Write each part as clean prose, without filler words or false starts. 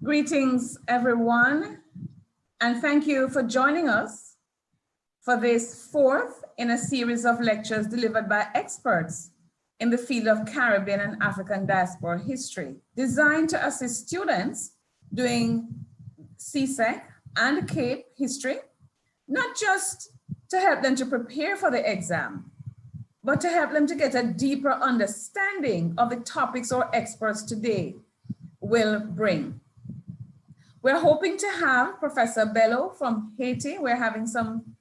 Greetings, everyone, and thank you for joining us for this fourth in a series of lectures delivered by experts in the field of Caribbean and African diaspora history, designed to assist students doing CSEC and CAPE history, not just to help them to prepare for the exam, but to help them to get a deeper understanding of the topics our experts today will bring. We're hoping to have Professor Bello from Haiti. We're having some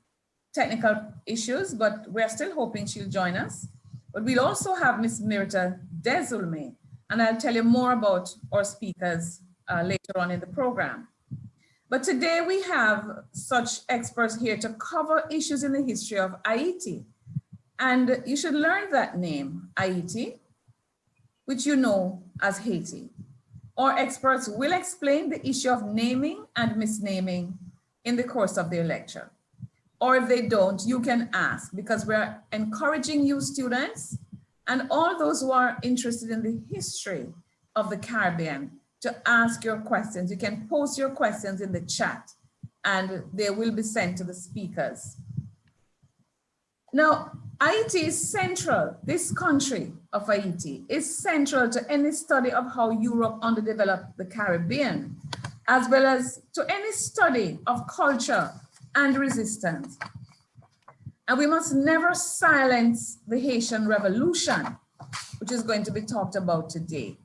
technical issues, but we're still hoping she'll join us. But we'll also have Ms. Mirta Desulmay, and I'll tell you more about our speakers later on in the program. But today we have such experts here to cover issues in the history of Haiti. And you should learn that name, Haiti, which you know as Haiti. Our experts will explain the issue of naming and misnaming in the course of their lecture. Or if they don't, you can ask, because we're encouraging you students and all those who are interested in the history of the Caribbean to ask your questions. You can post your questions in the chat and they will be sent to the speakers. Now, Haiti is central, this country of Haiti is central to any study of how Europe underdeveloped the Caribbean, as well as to any study of culture and resistance. And we must never silence the Haitian Revolution, which is going to be talked about today.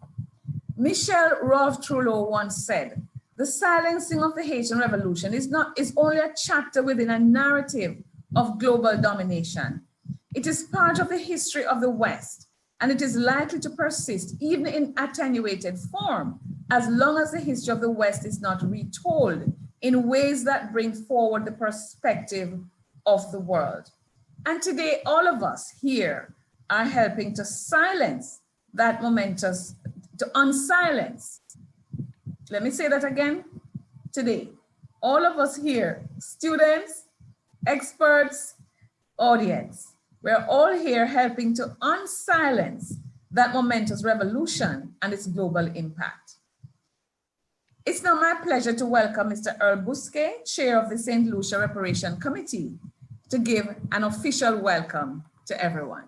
Michel Rolfe-Trullo once said, the silencing of the Haitian Revolution is only a chapter within a narrative of global domination. It is part of the history of the West, and it is likely to persist even in attenuated form, as long as the history of the West is not retold in ways that bring forward the perspective of the world. And today, all of us here are helping to silence that momentous, to unsilence. Let me say that again. Today, all of us here, students, experts, audience, we're all here helping to unsilence that momentous revolution and its global impact. It's now my pleasure to welcome Mr. Earl Bousquet, Chair of the St. Lucia Reparation Committee, to give an official welcome to everyone.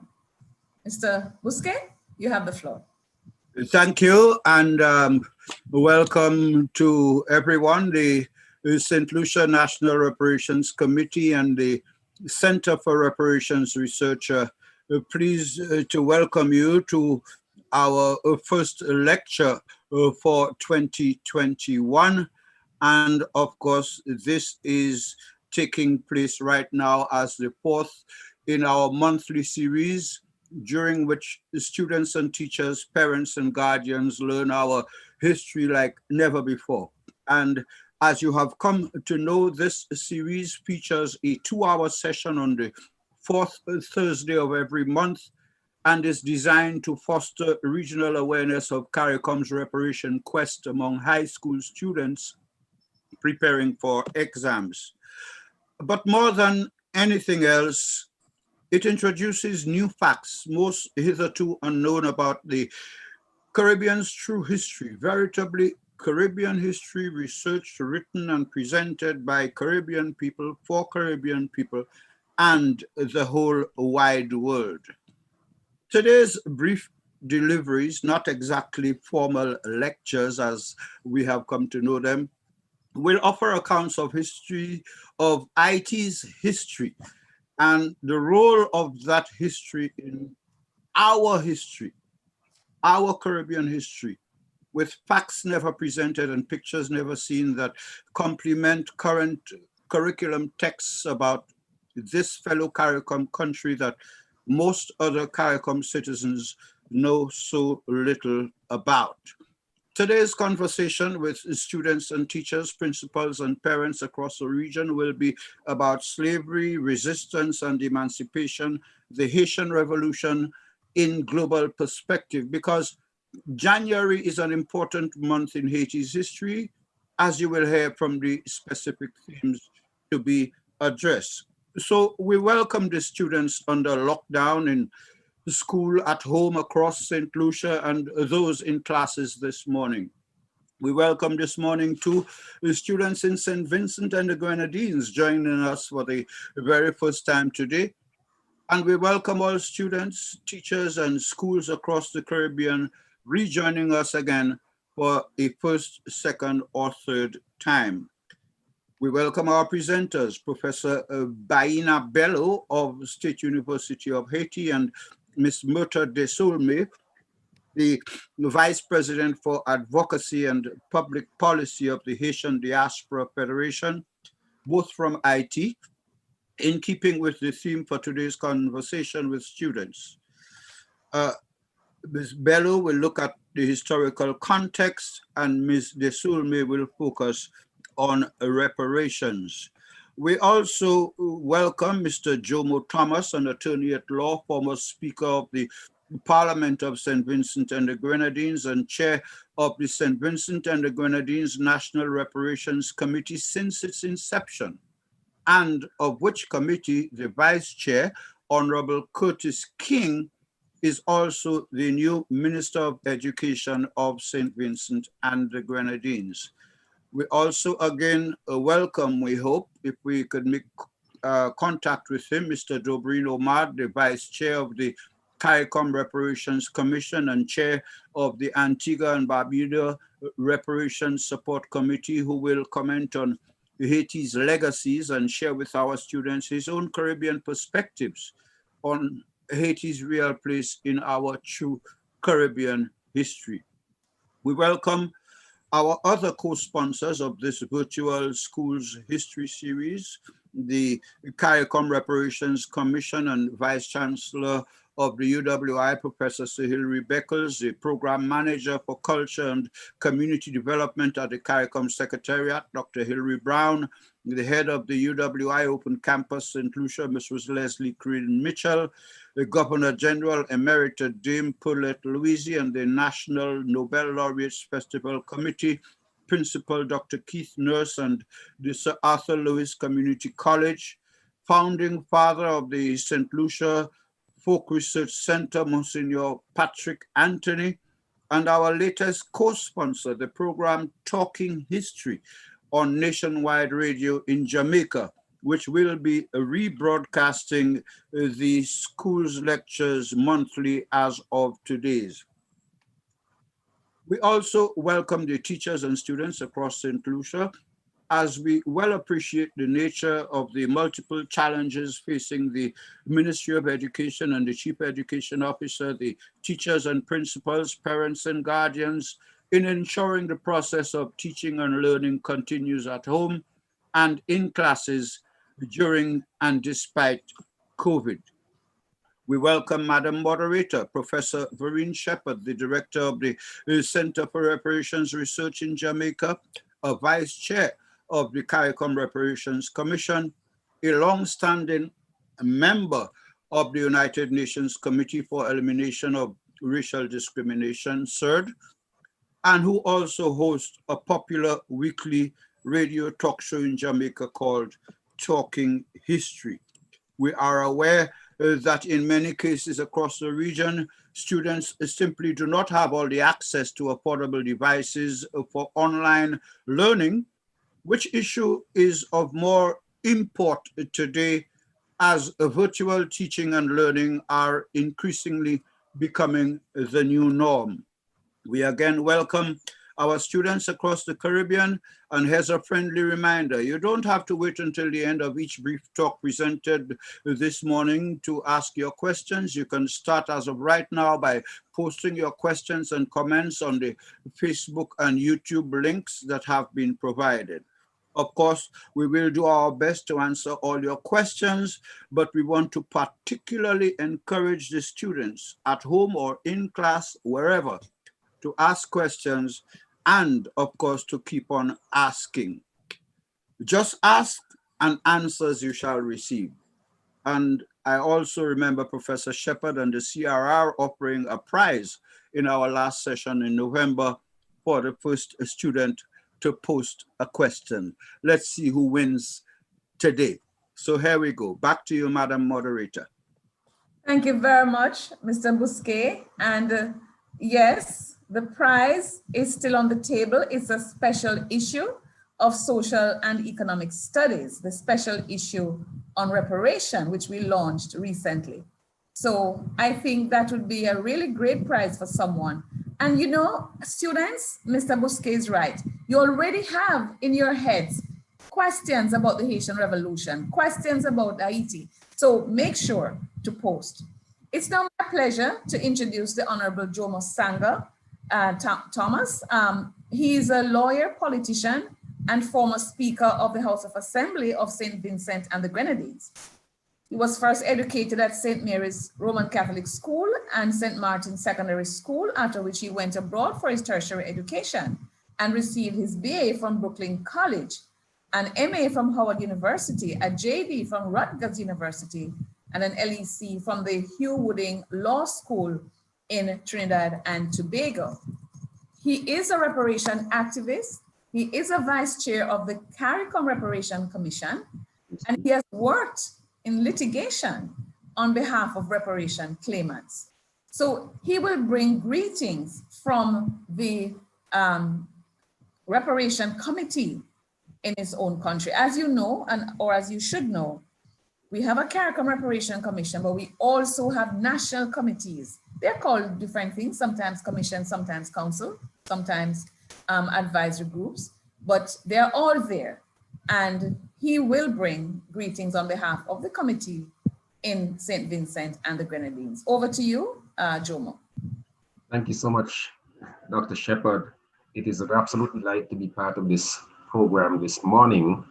Mr. Bousquet, you have the floor. Thank you, and welcome to everyone. The St. Lucia National Reparations Committee and the Center for Reparations Research pleased to welcome you to our first lecture for 2021. And of course, this is taking place right now as the fourth in our monthly series, during which students and teachers, parents and guardians learn our history like never before. And as you have come to know, this series features a 2-hour session on the fourth Thursday of every month and is designed to foster regional awareness of CARICOM's reparation quest among high school students preparing for exams. But more than anything else, it introduces new facts, most hitherto unknown about the Caribbean's true history, veritably Caribbean history researched, written and presented by Caribbean people for Caribbean people and the whole wide world. Today's brief deliveries, not exactly formal lectures as we have come to know them, will offer accounts of history, of Haiti's history, and the role of that history in our history, our Caribbean history, with facts never presented and pictures never seen that complement current curriculum texts about this fellow CARICOM country that most other CARICOM citizens know so little about. Today's conversation with students and teachers, principals and parents across the region will be about slavery, resistance and emancipation, the Haitian Revolution in global perspective, because January is an important month in Haiti's history, as you will hear from the specific themes to be addressed. So we welcome the students under lockdown in school, at home across St. Lucia, and those in classes this morning. We welcome this morning two students in St. Vincent and the Grenadines joining us for the very first time today. And we welcome all students, teachers, and schools across the Caribbean rejoining us again for a first, second, or third time. We welcome our presenters, Professor Baina Bello of State University of Haiti and Ms. Mirta Desulmay, the Vice President for Advocacy and Public Policy of the Haitian Diaspora Federation, both from IT, in keeping with the theme for today's conversation with students. Ms. Bello will look at the historical context and Ms. Desulmay will focus on reparations. We also welcome Mr. Jomo Thomas, an attorney at law, former Speaker of the Parliament of St. Vincent and the Grenadines and chair of the St. Vincent and the Grenadines National Reparations Committee since its inception, and of which committee the vice chair, Honorable Curtis King, is also the new Minister of Education of St. Vincent and the Grenadines. We also again welcome, we hope, if we could make contact with him, Mr. Dobrin Omar, the Vice Chair of the CARICOM Reparations Commission and Chair of the Antigua and Barbuda Reparations Support Committee, who will comment on Haiti's legacies and share with our students his own Caribbean perspectives on Haiti's real place in our true Caribbean history. We welcome our other co-sponsors of this virtual schools history series, the CARICOM Reparations Commission and Vice Chancellor of the UWI, Professor Sir Hilary Beckles, the Program Manager for Culture and Community Development at the CARICOM Secretariat, Dr. Hilary Brown, the head of the UWI Open Campus St. Lucia, Mrs. Leslie Creden Mitchell, the Governor General Emerita Dame Paulette Louisi, and the National Nobel Laureates Festival Committee, Principal Dr. Keith Nurse, and the Sir Arthur Lewis Community College, founding father of the St. Lucia Folk Research Center, Monsignor Patrick Anthony, and our latest co-sponsor, the program Talking History on Nationwide Radio in Jamaica, which will be rebroadcasting the school's lectures monthly as of today's. We also welcome the teachers and students across St. Lucia, as we well appreciate the nature of the multiple challenges facing the Ministry of Education and the Chief Education Officer, the teachers and principals, parents and guardians, in ensuring the process of teaching and learning continues at home and in classes during and despite COVID. We welcome Madam Moderator, Professor Vereen Shepherd, the Director of the Center for Reparations Research in Jamaica, a Vice Chair of the CARICOM Reparations Commission, a long-standing member of the United Nations Committee for Elimination of Racial Discrimination, CERD, and who also hosts a popular weekly radio talk show in Jamaica called Talking History. We are aware that in many cases across the region, students simply do not have all the access to affordable devices for online learning, which issue is of more import today as virtual teaching and learning are increasingly becoming the new norm. We again welcome our students across the Caribbean, and here's a friendly reminder, you don't have to wait until the end of each brief talk presented this morning to ask your questions. You can start as of right now by posting your questions and comments on the Facebook and YouTube links that have been provided. Of course, we will do our best to answer all your questions, but we want to particularly encourage the students at home or in class, wherever, to ask questions and, of course, to keep on asking. Just ask and answers you shall receive. And I also remember Professor Shepherd and the CRR offering a prize in our last session in November for the first student to post a question. Let's see who wins today. So here we go. Back to you, Madam Moderator. Thank you very much, Mr. Bousquet. And yes, The prize is still on the table. It's a special issue of social and economic studies, the special issue on reparation, which we launched recently. So I think that would be a really great prize for someone. And you know, students, Mr. Bousquet is right. You already have in your heads questions about the Haitian Revolution, questions about Haiti. So make sure to post. It's now my pleasure to introduce the Honorable Jomo Thomas. He is a lawyer, politician, and former Speaker of the House of Assembly of St. Vincent and the Grenadines. He was first educated at St. Mary's Roman Catholic School and St. Martin's Secondary School, after which he went abroad for his tertiary education and received his BA from Brooklyn College, an MA from Howard University, a JD from Rutgers University, and an LEC from the Hugh Wooding Law School in Trinidad and Tobago. He is a reparation activist. He is a vice chair of the CARICOM Reparation Commission, and he has worked in litigation on behalf of reparation claimants. So he will bring greetings from the Reparation Committee in his own country. As you know, or as you should know, we have a CARICOM Reparation Commission, but we also have national committees. They're called different things, sometimes commission, sometimes council, sometimes advisory groups, but they're all there. And he will bring greetings on behalf of the committee in St. Vincent and the Grenadines. Over to you, Jomo. Thank you so much, Dr. Shepherd. It is an absolute delight to be part of this program this morning.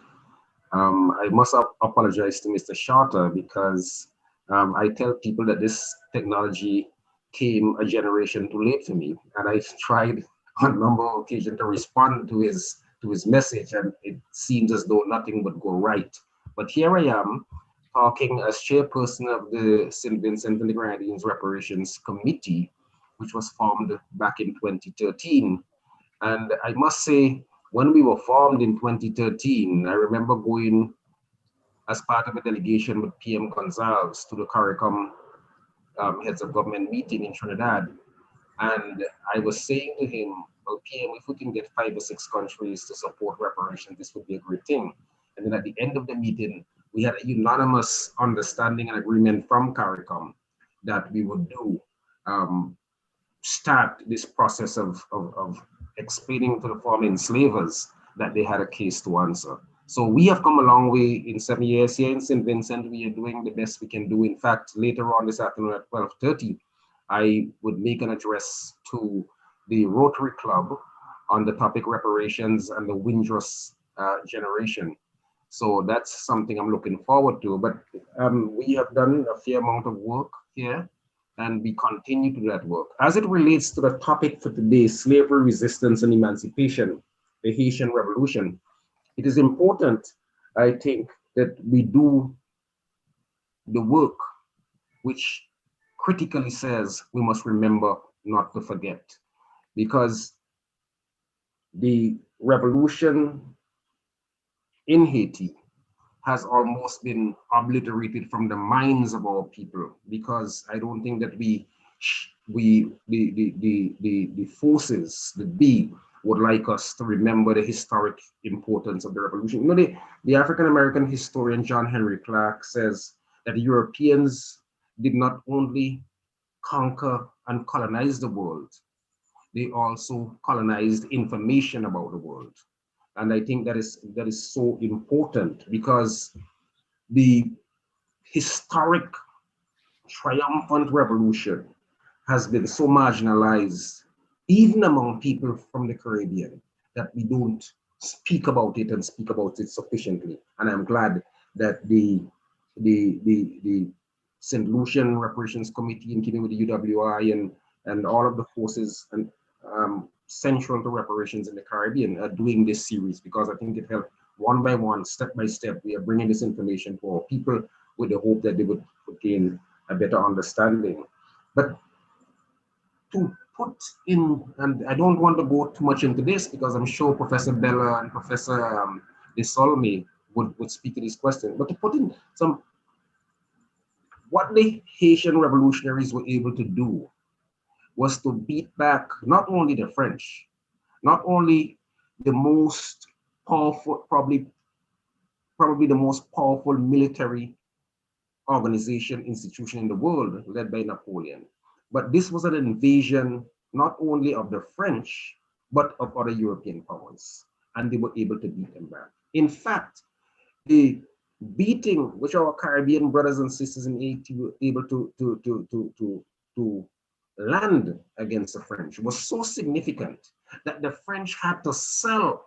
I must apologize to Mr. Shorter because I tell people that this technology came a generation too late for me, and I tried on a number of occasions to respond to his message, and it seems as though nothing would go right. But here I am talking as chairperson of the St. Vincent and the Grenadines Reparations Committee, which was formed back in 2013. And I must say, when we were formed in 2013, I remember going as part of a delegation with PM Gonzalez to the CARICOM heads of government meeting in Trinidad. And I was saying to him, well, PM, if we can get 5 or 6 countries to support reparations, this would be a great thing. And then at the end of the meeting, we had a unanimous understanding and agreement from CARICOM that we would start this process of explaining to the former enslavers that they had a case to answer. So we have come a long way in 7 years here in St. Vincent. We are doing the best we can do. In fact, later on this afternoon at 12:30, I would make an address to the Rotary Club on the topic reparations and the Windrush generation. So that's something I'm looking forward to. But we have done a fair amount of work here, and we continue to do that work. As it relates to the topic for today, slavery, resistance, and emancipation, the Haitian Revolution, it is important, I think, that we do the work which critically says we must remember not to forget, because the revolution in Haiti has almost been obliterated from the minds of our people, because I don't think that the forces, the B, would like us to remember the historic importance of the revolution. You know, the African-American historian John Henry Clark says that the Europeans did not only conquer and colonize the world, they also colonized information about the world. And I think that is so important, because the historic triumphant revolution has been so marginalized, even among people from the Caribbean, that we don't speak about it and speak about it sufficiently. And I'm glad that the St. Lucian Reparations Committee, in keeping with the UWI and all of the forces and central to reparations in the Caribbean, are doing this series, because I think it helped one by one, step by step. We are bringing this information to our people with the hope that they would gain a better understanding. But to put in, and I don't want to go too much into this, because I'm sure Professor Bello and Professor Desulmay would speak to this question, but to put in what the Haitian revolutionaries were able to do was to beat back not only the French, not only the most powerful, probably the most powerful military organization, institution in the world, led by Napoleon. But this was an invasion not only of the French, but of other European powers. And they were able to beat them back. In fact, the beating which our Caribbean brothers and sisters in Haiti were able to land against the French was so significant that the French had to sell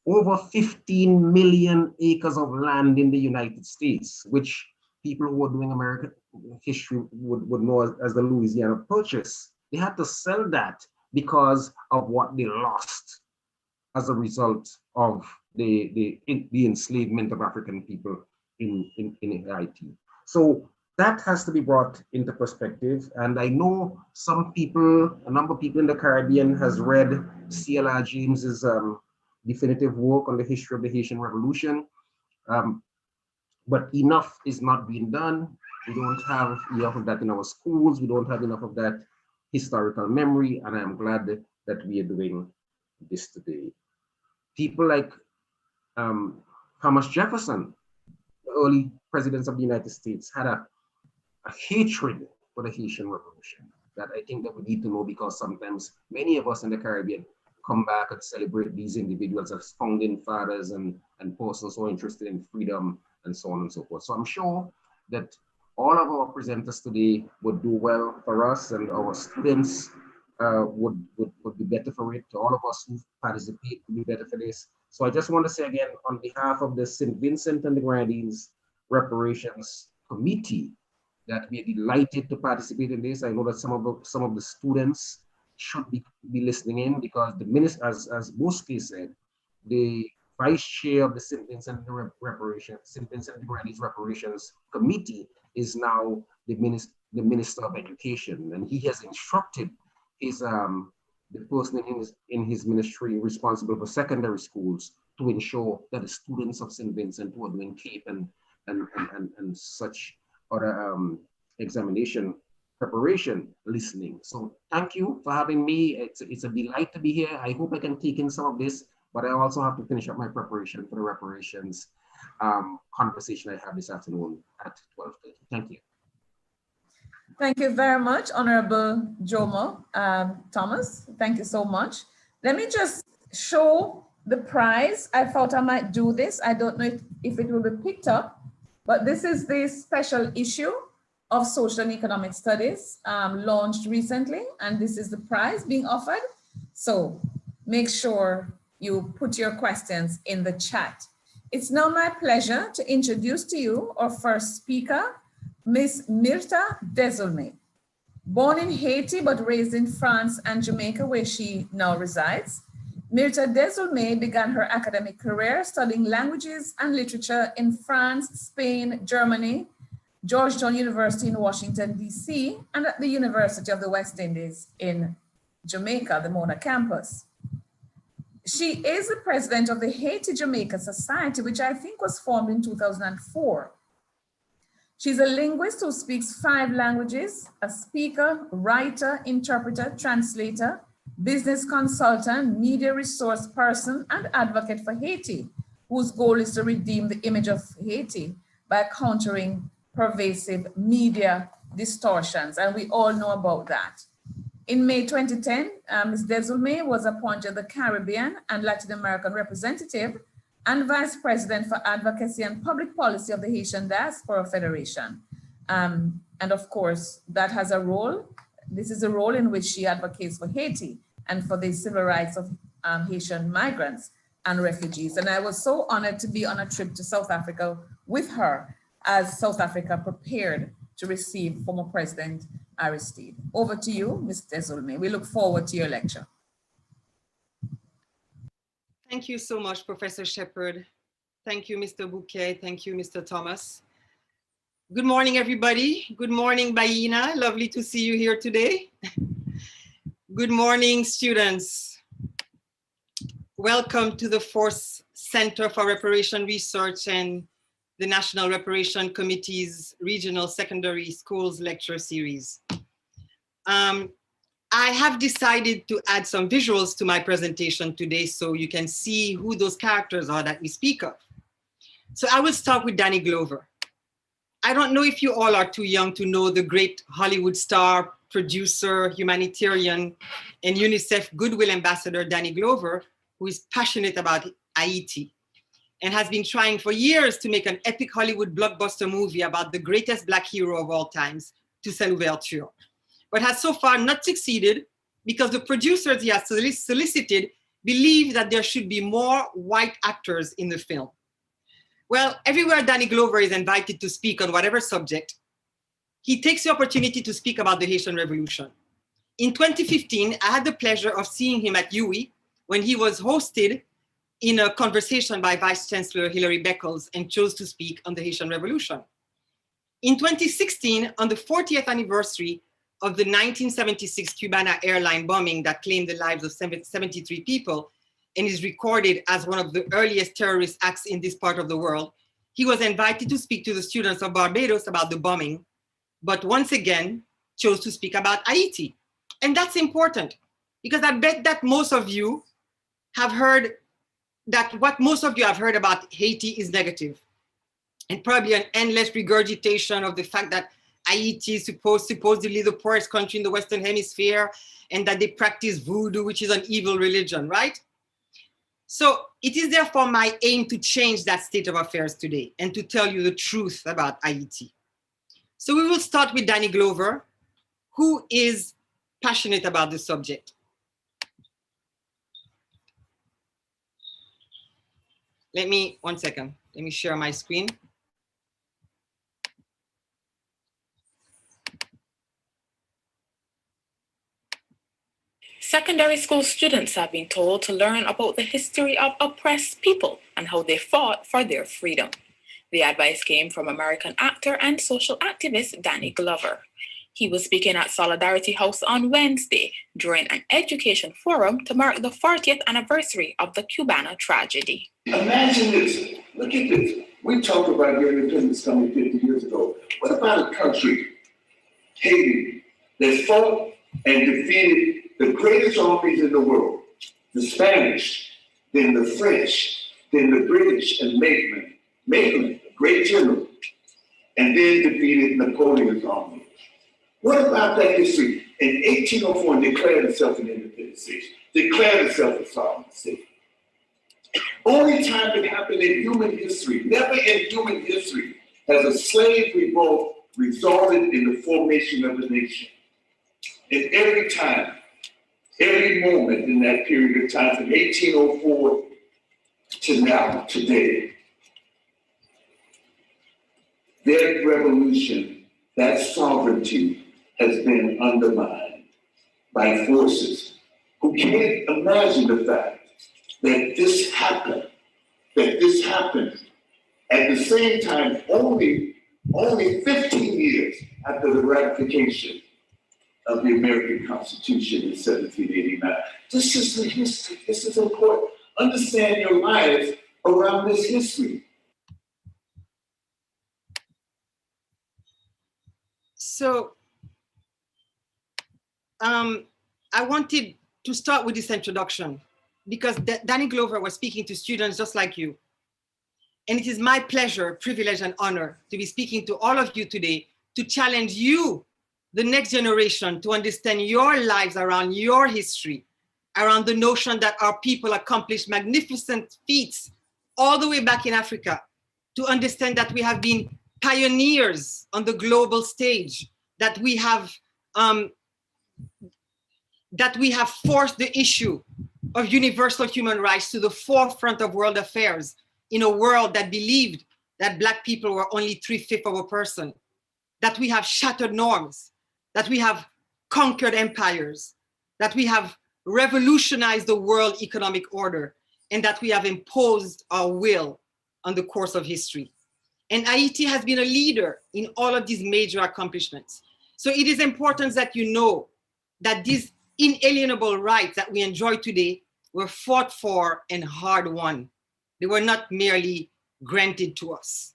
over 15 million acres of land in the United States, which people who are doing American history would know as the Louisiana Purchase. They had to sell that because of what they lost as a result of the enslavement of African people in Haiti. So that has to be brought into perspective. And I know some people, a number of people in the Caribbean has read CLR James's definitive work on the history of the Haitian Revolution. But enough is not being done. We don't have enough of that in our schools. We don't have enough of that historical memory. And I'm glad that we are doing this today. People like Thomas Jefferson, the early presidents of the United States, had a hatred for the Haitian Revolution that I think that we need to know, because sometimes many of us in the Caribbean come back and celebrate these individuals as founding fathers and persons who are interested in freedom and so on and so forth. So I'm sure that all of our presenters today would do well for us, and our students would be better for it. All of us who participate would be better for this. So I just want to say again, on behalf of the St. Vincent and the Grenadines Reparations Committee, that we are delighted to participate in this. I know that some of the students should be listening in, because the minister, as Bosque said, the vice chair of the St. Vincent and the Grenadines Reparations Committee is now the Minister of Education, and he has instructed his the person in his ministry responsible for secondary schools to ensure that the students of St. Vincent who are doing CAPE and such other examination preparation listening. So thank you for having me. It's a delight to be here. I hope I can take in some of this, but I also have to finish up my preparation for the reparations conversation I have this afternoon at 12:30. Thank you. Thank you very much, Honorable Jomo Thomas. Thank you so much. Let me just show the prize. I thought I might do this. I don't know if it will be picked up, but this is the special issue of Social and Economic Studies launched recently, and this is the prize being offered. So make sure you put your questions in the chat. It's now my pleasure to introduce to you our first speaker, Miss Mirta Desulmay. Born in Haiti, but raised in France and Jamaica, where she now resides, Mirta Desulmay began her academic career studying languages and literature in France, Spain, Germany, Georgetown University in Washington, D.C., and at the University of the West Indies in Jamaica, the Mona campus. She is the president of the Haiti-Jamaica Society, which I think was formed in 2004. She's a linguist who speaks 5 languages, a speaker, writer, interpreter, translator, business consultant, media resource person, and advocate for Haiti, whose goal is to redeem the image of Haiti by countering pervasive media distortions. And we all know about that. In May 2010, Ms. Desulmay was appointed the Caribbean and Latin American representative and Vice President for Advocacy and Public Policy of the Haitian Diaspora Federation. And of course, that has a role. This is a role in which she advocates for Haiti and for the civil rights of Haitian migrants and refugees. And I was so honored to be on a trip to South Africa with her as South Africa prepared to receive former President Aristide. Over to you, Ms. Desulmay. We look forward to your lecture. Thank you so much, Professor Shepherd. Thank you, Mr. Bouquet. Thank you, Mr. Thomas. Good morning, everybody. Good morning, Baina. Lovely to see you here today. Good morning, students. Welcome to the 4th Center for Reparation Research and the National Reparation Committee's Regional Secondary Schools Lecture Series. I have decided to add some visuals to my presentation today so you can see who those characters are that we speak of. So I will start with Danny Glover. I don't know if you all are too young to know the great Hollywood star, producer, humanitarian, and UNICEF Goodwill Ambassador, Danny Glover, who is passionate about Haiti and has been trying for years to make an epic Hollywood blockbuster movie about the greatest Black hero of all times, Toussaint Louverture, but has so far not succeeded because the producers he has solicited believe that there should be more white actors in the film. Well, everywhere Danny Glover is invited to speak on whatever subject, he takes the opportunity to speak about the Haitian Revolution. In 2015, I had the pleasure of seeing him at UWI when he was hosted in a conversation by Vice Chancellor Hilary Beckles and chose to speak on the Haitian Revolution. In 2016, on the 40th anniversary of the 1976 Cubana airline bombing that claimed the lives of 73 people and is recorded as one of the earliest terrorist acts in this part of the world, he was invited to speak to the students of Barbados about the bombing, but once again chose to speak about Haiti. And that's important because I bet that most of you have heard that what most of you have heard about Haiti is negative, and probably an endless regurgitation of the fact that Haiti is supposedly the poorest country in the Western Hemisphere and that they practice voodoo, which is an evil religion, right? So it is therefore my aim to change that state of affairs today and to tell you the truth about Haiti. So we will start with Danny Glover, who is passionate about the subject. One second, let me share my screen. Secondary school students have been told to learn about the history of oppressed people and how they fought for their freedom. The advice came from American actor and social activist Danny Glover. He was speaking at Solidarity House on Wednesday during an education forum to mark the 40th anniversary of the Cubana tragedy. Imagine this. Look at this. We talked about your independence coming 50 years ago. What about a country, Haiti, that fought and defeated the greatest armies in the world, the Spanish, then the French, then the British, and Maitland, a great general, and then defeated Napoleon's army. What about that history? In 1804, declared itself an independent state, declared itself a sovereign state. Only time it happened in human history, never in human history, has a slave revolt resulted in the formation of a nation. And every time, every moment in that period of time, from 1804 to now, today, their revolution, that sovereignty has been undermined by forces who can't imagine the fact that this happened at the same time only 15 years after the ratification of the American Constitution in 1789. This is the history. This is important. Understand your lives around this history. So I wanted to start with this introduction because Danny Glover was speaking to students just like you. And it is my pleasure, privilege, and honor to be speaking to all of you today to challenge you, the next generation, to understand your lives around your history, around the notion that our people accomplished magnificent feats all the way back in Africa, to understand that we have been pioneers on the global stage, that we have forced the issue of universal human rights to the forefront of world affairs in a world that believed that Black people were only 3/5 of a person, that we have shattered norms, that we have conquered empires, that we have revolutionized the world economic order, and that we have imposed our will on the course of history. And Haiti has been a leader in all of these major accomplishments. So it is important that you know that these inalienable rights that we enjoy today were fought for and hard won. They were not merely granted to us.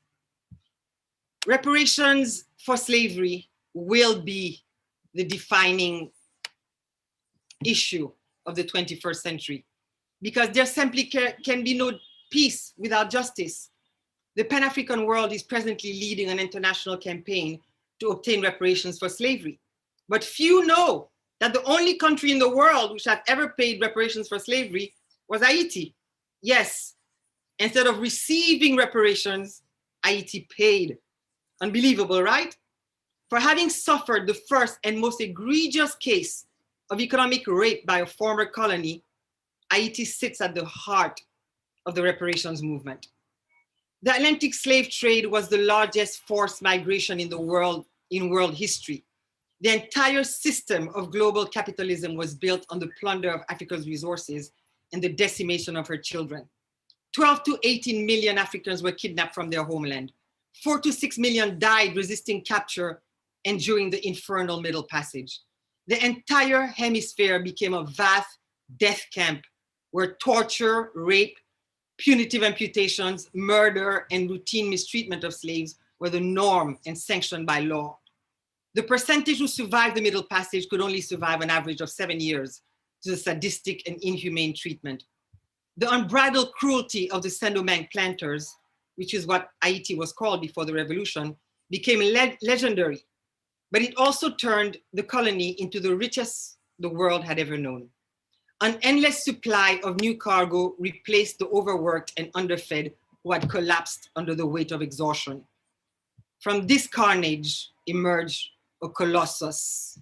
Reparations for slavery will be the defining issue of the 21st century, because there simply can be no peace without justice. The Pan-African world is presently leading an international campaign to obtain reparations for slavery. But few know that the only country in the world which had ever paid reparations for slavery was Haiti. Yes, instead of receiving reparations, Haiti paid. Unbelievable, right? For having suffered the first and most egregious case of economic rape by a former colony, Haiti sits at the heart of the reparations movement. The Atlantic slave trade was the largest forced migration in the world, in world history. The entire system of global capitalism was built on the plunder of Africa's resources and the decimation of her children. 12 to 18 million Africans were kidnapped from their homeland. 4 to 6 million died resisting capture and during the infernal Middle Passage. The entire hemisphere became a vast death camp where torture, rape, punitive amputations, murder, and routine mistreatment of slaves were the norm and sanctioned by law. The percentage who survived the Middle Passage could only survive an average of 7 years to the sadistic and inhumane treatment. The unbridled cruelty of the Saint-Domingue planters, which is what Haiti was called before the revolution, became legendary, but it also turned the colony into the richest the world had ever known. An endless supply of new cargo replaced the overworked and underfed who had collapsed under the weight of exhaustion. From this carnage emerged a colossus.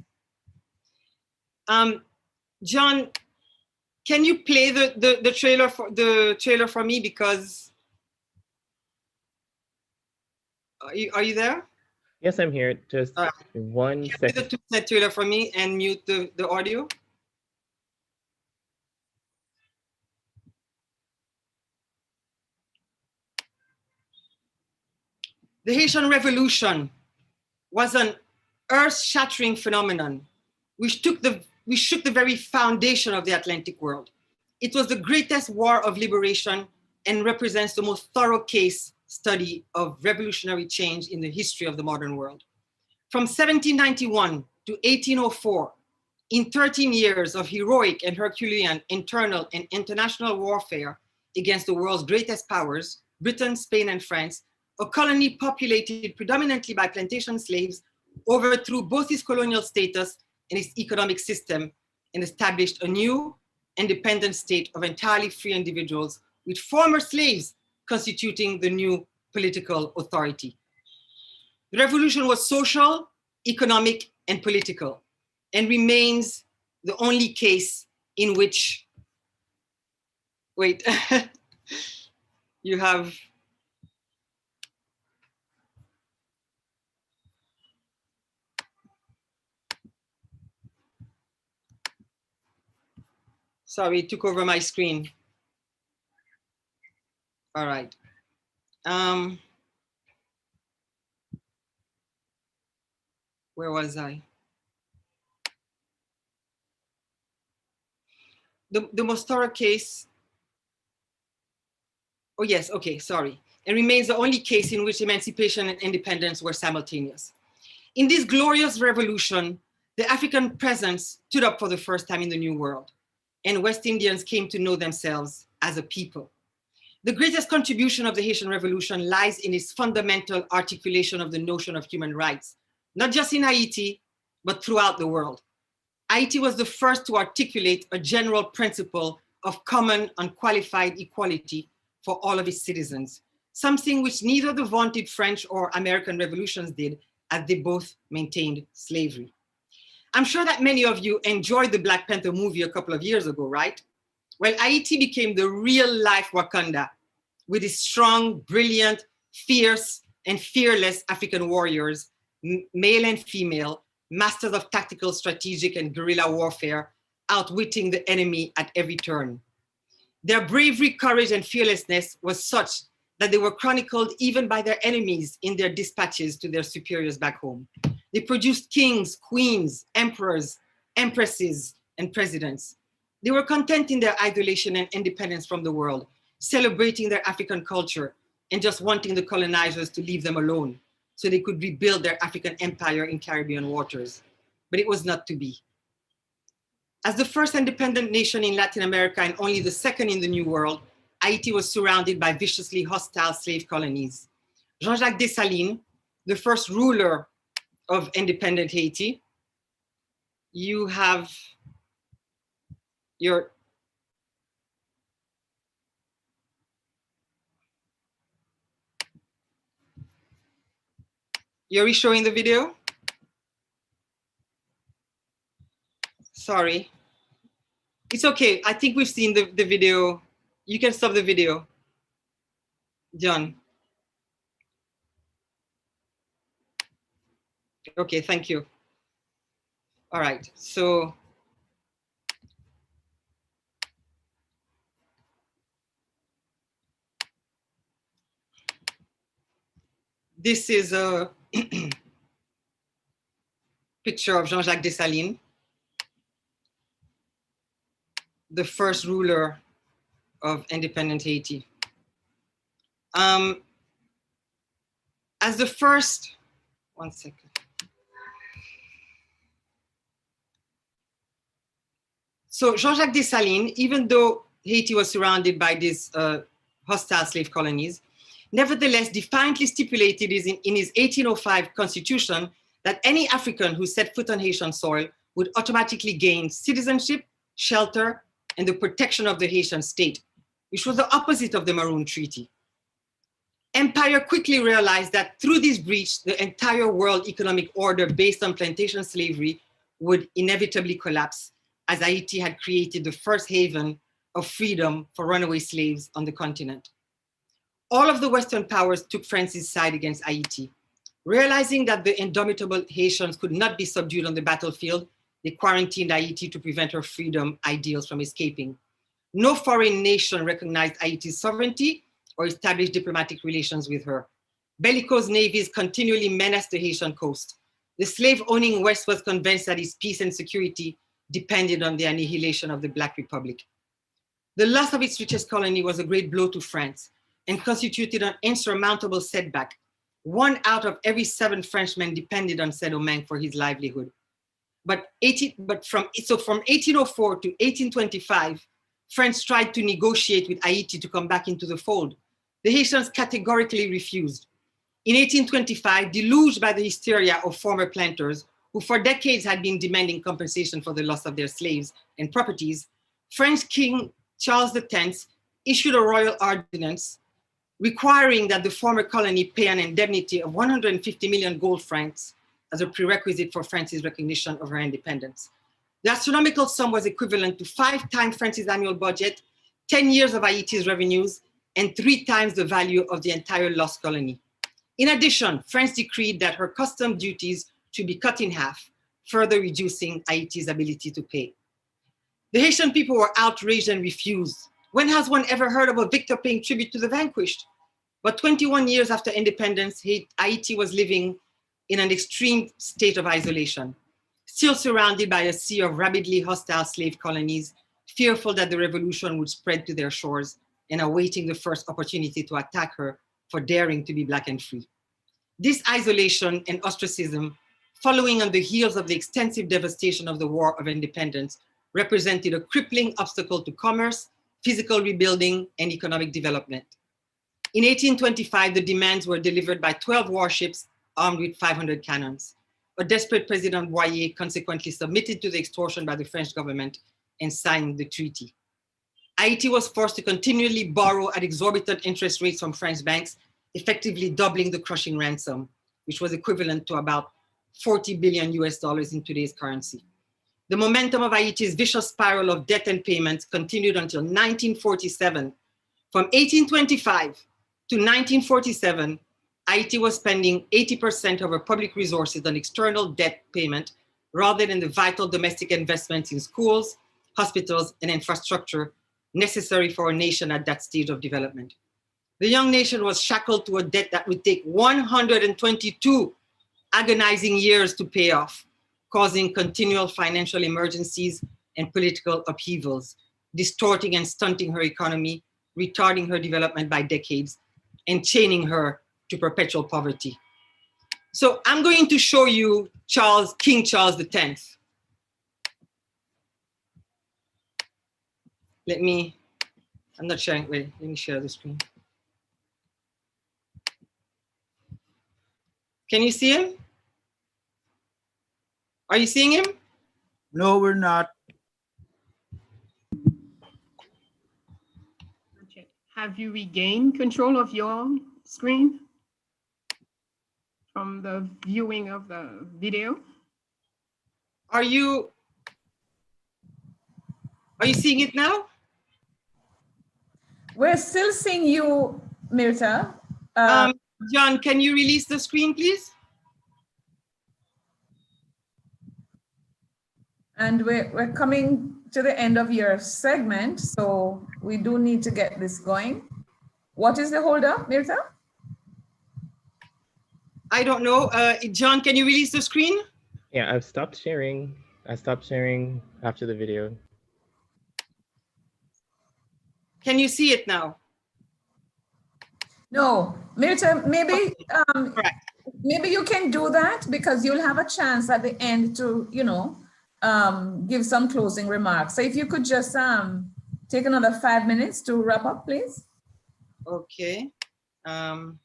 John, can you play the trailer for me? Because are you there? Yes, I'm here. Just 1 second. Play the 2-minute trailer for me and mute the audio. The Haitian Revolution was an earth-shattering phenomenon which shook the very foundation of the Atlantic world. It was the greatest war of liberation and represents the most thorough case study of revolutionary change in the history of the modern world. From 1791 to 1804, in 13 years of heroic and Herculean internal and international warfare against the world's greatest powers, Britain, Spain, and France, a colony populated predominantly by plantation slaves overthrew both its colonial status and its economic system and established a new independent state of entirely free individuals with former slaves constituting the new political authority. The revolution was social, economic, and political, and remains the only case in which, wait, you have, sorry, it took over my screen. All right. Where was I? The most thorough case, oh yes, okay, sorry. It remains the only case in which emancipation and independence were simultaneous. In this glorious revolution, the African presence stood up for the first time in the New World, and West Indians came to know themselves as a people. The greatest contribution of the Haitian Revolution lies in its fundamental articulation of the notion of human rights, not just in Haiti, but throughout the world. Haiti was the first to articulate a general principle of common unqualified equality for all of its citizens, something which neither the vaunted French or American revolutions did, as they both maintained slavery. I'm sure that many of you enjoyed the Black Panther movie a couple of years ago, right? Well, Haiti became the real-life Wakanda with its strong, brilliant, fierce, and fearless African warriors, male and female, masters of tactical, strategic, and guerrilla warfare, outwitting the enemy at every turn. Their bravery, courage, and fearlessness was such that they were chronicled even by their enemies in their dispatches to their superiors back home. They produced kings, queens, emperors, empresses, and presidents. They were content in their isolation and independence from the world, celebrating their African culture and just wanting the colonizers to leave them alone so they could rebuild their African empire in Caribbean waters. but it was not to be. As the first independent nation in Latin America and only the second in the New World, Haiti was surrounded by viciously hostile slave colonies. Jean-Jacques Dessalines, the first ruler of independent Haiti, you have your You're showing the video? Sorry. It's okay. I think we've seen the video. You can stop the video. John. Okay, thank you. All right, so. This is a picture of Jean-Jacques Dessalines, the first ruler of independent Haiti. As the first, one second. So Jean-Jacques Dessalines, even though Haiti was surrounded by these hostile slave colonies, nevertheless defiantly stipulated in his 1805 constitution that any African who set foot on Haitian soil would automatically gain citizenship, shelter, and the protection of the Haitian state, which was the opposite of the Maroon Treaty. Empire quickly realized that through this breach, the entire world economic order based on plantation slavery would inevitably collapse, as Haiti had created the first haven of freedom for runaway slaves on the continent. All of the Western powers took France's side against Haiti. Realizing that the indomitable Haitians could not be subdued on the battlefield, they quarantined Haiti to prevent her freedom ideals from escaping. No foreign nation recognized Haiti's sovereignty or established diplomatic relations with her. Bellicose navies continually menaced the Haitian coast. The slave-owning West was convinced that its peace and security depended on the annihilation of the Black Republic. The loss of its richest colony was a great blow to France and constituted an insurmountable setback. 1 out of every 7 Frenchmen depended on Saint-Domingue for his livelihood. From 1804 to 1825, France tried to negotiate with Haiti to come back into the fold. The Haitians categorically refused. In 1825, deluged by the hysteria of former planters, who for decades had been demanding compensation for the loss of their slaves and properties, French King Charles X issued a royal ordinance requiring that the former colony pay an indemnity of 150 million gold francs as a prerequisite for France's recognition of her independence. The astronomical sum was equivalent to 5 times France's annual budget, 10 years of Haiti's revenues, and 3 times the value of the entire lost colony. In addition, France decreed that her custom duties should be cut in half, further reducing Haiti's ability to pay. The Haitian people were outraged and refused. When has one ever heard of a victor paying tribute to the vanquished? But 21 years after independence, Haiti was living in an extreme state of isolation, still surrounded by a sea of rabidly hostile slave colonies, fearful that the revolution would spread to their shores and awaiting the first opportunity to attack her for daring to be Black and free. This isolation and ostracism, following on the heels of the extensive devastation of the War of Independence, represented a crippling obstacle to commerce, physical rebuilding, and economic development. In 1825, the demands were delivered by 12 warships armed with 500 cannons. A desperate President Boyer consequently submitted to the extortion by the French government and signed the treaty. Haiti was forced to continually borrow at exorbitant interest rates from French banks, effectively doubling the crushing ransom, which was equivalent to about 40 billion US dollars in today's currency. The momentum of Haiti's vicious spiral of debt and payments continued until 1947. From 1825 to 1947, Haiti was spending 80% of her public resources on external debt payment rather than the vital domestic investments in schools, hospitals, and infrastructure necessary for a nation at that stage of development. The young nation was shackled to a debt that would take 122 agonizing years to pay off, causing continual financial emergencies and political upheavals, distorting and stunting her economy, retarding her development by decades, and chaining her to perpetual poverty. So I'm going to show you King Charles X. I'm not sharing, wait, let me share the screen. Can you see him? Are you seeing him? No, we're not. Have you regained control of your screen from the viewing of the video? Are you seeing it now? We're still seeing you, Mirta. John, can you release the screen, please? And we're coming to the end of your segment, so we do need to get this going. What is the holdup, Mirta? I don't know. John, can you release the screen? Yeah, I've stopped sharing. I stopped sharing after the video. Can you see it now? No, Mirta, maybe you can do that because you'll have a chance at the end to, give some closing remarks. So if you could just take another 5 minutes to wrap up, please. Okay. To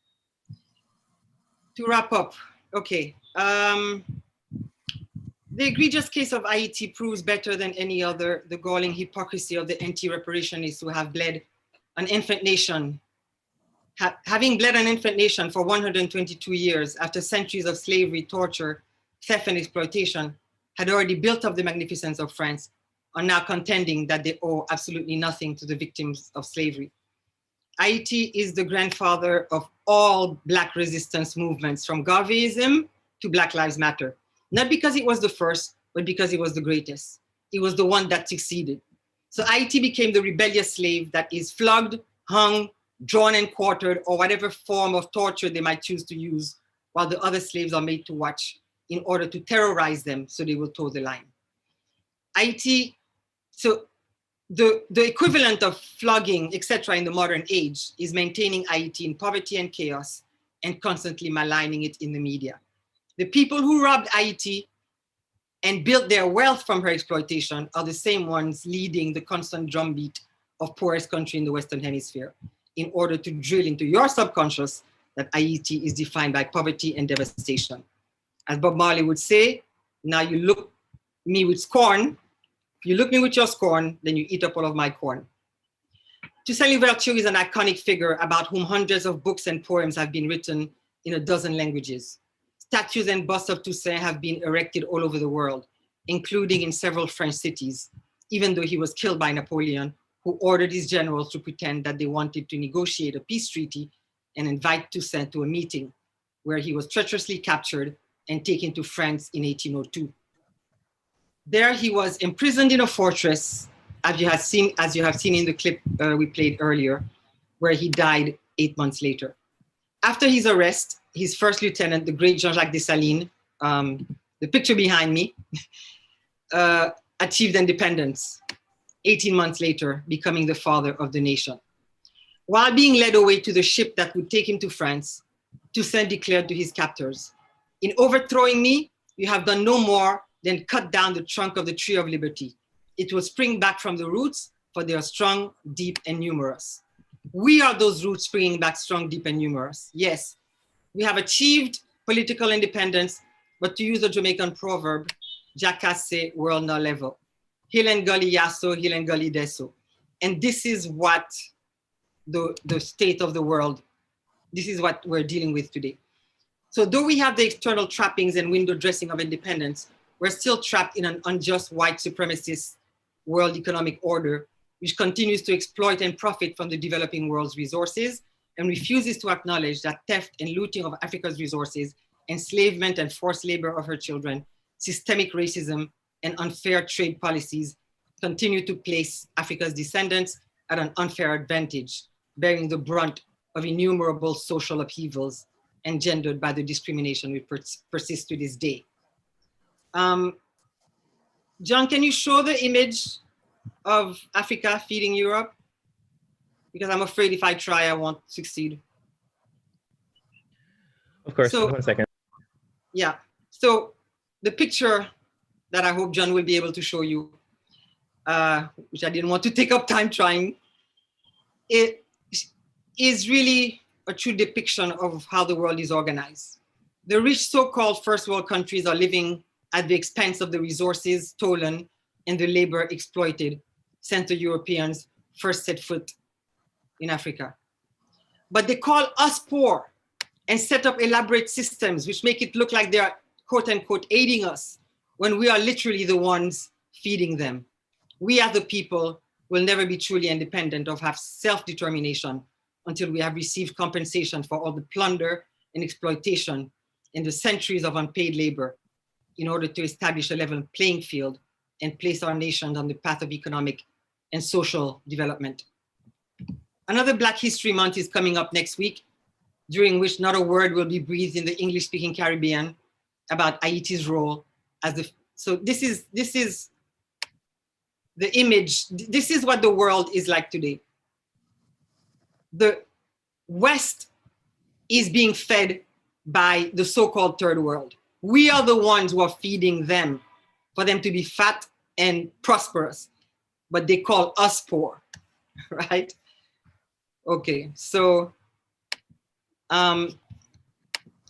wrap up, okay. The egregious case of Haiti proves better than any other the galling hypocrisy of the anti-reparationists who have bled an infant nation, having bled an infant nation for 122 years after centuries of slavery, torture, theft, and exploitation, had already built up the magnificence of France, are now contending that they owe absolutely nothing to the victims of slavery. Haiti is the grandfather of all Black resistance movements, from Garveyism to Black Lives Matter. Not because it was the first, but because it was the greatest. It was the one that succeeded. So Haiti became the rebellious slave that is flogged, hung, drawn and quartered, or whatever form of torture they might choose to use, while the other slaves are made to watch in order to terrorize them so they will toe the line. Haiti, so the equivalent of flogging, etc., in the modern age is maintaining Haiti in poverty and chaos and constantly maligning it in the media. The people who robbed Haiti and built their wealth from her exploitation are the same ones leading the constant drumbeat of poorest country in the Western Hemisphere in order to drill into your subconscious that Haiti is defined by poverty and devastation. As Bob Marley would say, now you look me with scorn. If you look me with your scorn, then you eat up all of my corn. Toussaint Louverture is an iconic figure about whom hundreds of books and poems have been written in a dozen languages. Statues and busts of Toussaint have been erected all over the world, including in several French cities, even though he was killed by Napoleon, who ordered his generals to pretend that they wanted to negotiate a peace treaty and invite Toussaint to a meeting, where he was treacherously captured and taken to France in 1802. There he was imprisoned in a fortress, as you have seen in the clip we played earlier, where he died 8 months later. After his arrest, his first lieutenant, the great Jean-Jacques Dessalines, the picture behind me, achieved independence 18 months later, becoming the father of the nation. While being led away to the ship that would take him to France, Toussaint declared to his captors, "In overthrowing me, you have done no more than cut down the trunk of the tree of liberty. It will spring back from the roots, for they are strong, deep, and numerous." We are those roots springing back strong, deep, and numerous. Yes, we have achieved political independence, but to use a Jamaican proverb, Jacase world no level. Hilen gully yaso, hilen gully deso. And this is what the state of the world, this is what we're dealing with today. So though we have the external trappings and window dressing of independence, we're still trapped in an unjust white supremacist world economic order, which continues to exploit and profit from the developing world's resources and refuses to acknowledge that theft and looting of Africa's resources, enslavement and forced labor of her children, systemic racism, and unfair trade policies continue to place Africa's descendants at an unfair advantage, bearing the brunt of innumerable social upheavals engendered by the discrimination which persists to this day. John, can you show the image of Africa feeding Europe? Because I'm afraid if I try, I won't succeed. Of course, So, 1 second. Yeah, so the picture that I hope John will be able to show you, which I didn't want to take up time trying, it is really a true depiction of how the world is organized. The rich so-called first world countries are living at the expense of the resources stolen and the labor exploited since the Europeans first set foot in Africa. But they call us poor and set up elaborate systems which make it look like they are quote unquote aiding us when we are literally the ones feeding them. We as the people will never be truly independent or have self-determination until we have received compensation for all the plunder and exploitation in the centuries of unpaid labor in order to establish a level playing field and place our nations on the path of economic and social development. Another Black History Month is coming up next week, during which not a word will be breathed in the English-speaking Caribbean about Haiti's role as the, so this is the image, this is what the world is like today. The West is being fed by the so-called third world. We are the ones who are feeding them for them to be fat and prosperous, but they call us poor, right? Okay, so